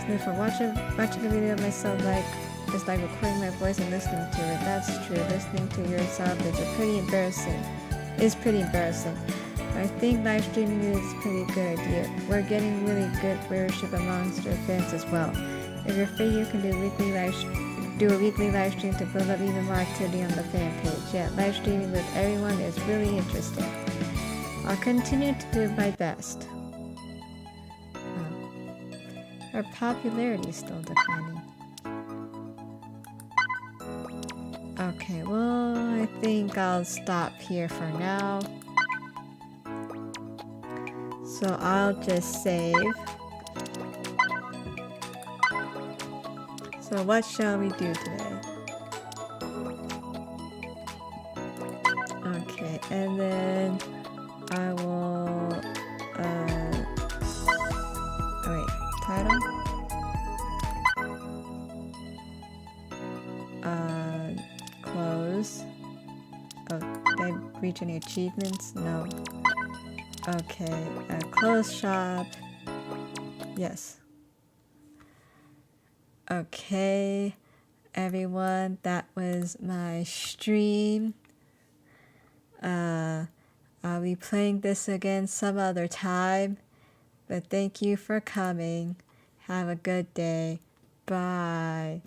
So for watching a video of myself it's like recording my voice and listening to it. That's true. Listening to yourself is pretty embarrassing. I think live streaming is a pretty good idea. We're getting really good viewership amongst your fans as well. If you're free, you can do a weekly live stream to build up even more activity on the fan page. Yeah, live streaming with everyone is really interesting. I'll continue to do my best. Her popularity is still declining. Okay, well, I think I'll stop here for now. So I'll just save. So what shall we do today? Okay, and then I will title? reach any achievements? No. Okay, a clothes shop. Yes. Okay, everyone, that was my stream. I'll be playing this again some other time, but thank you for coming. Have a good day. Bye.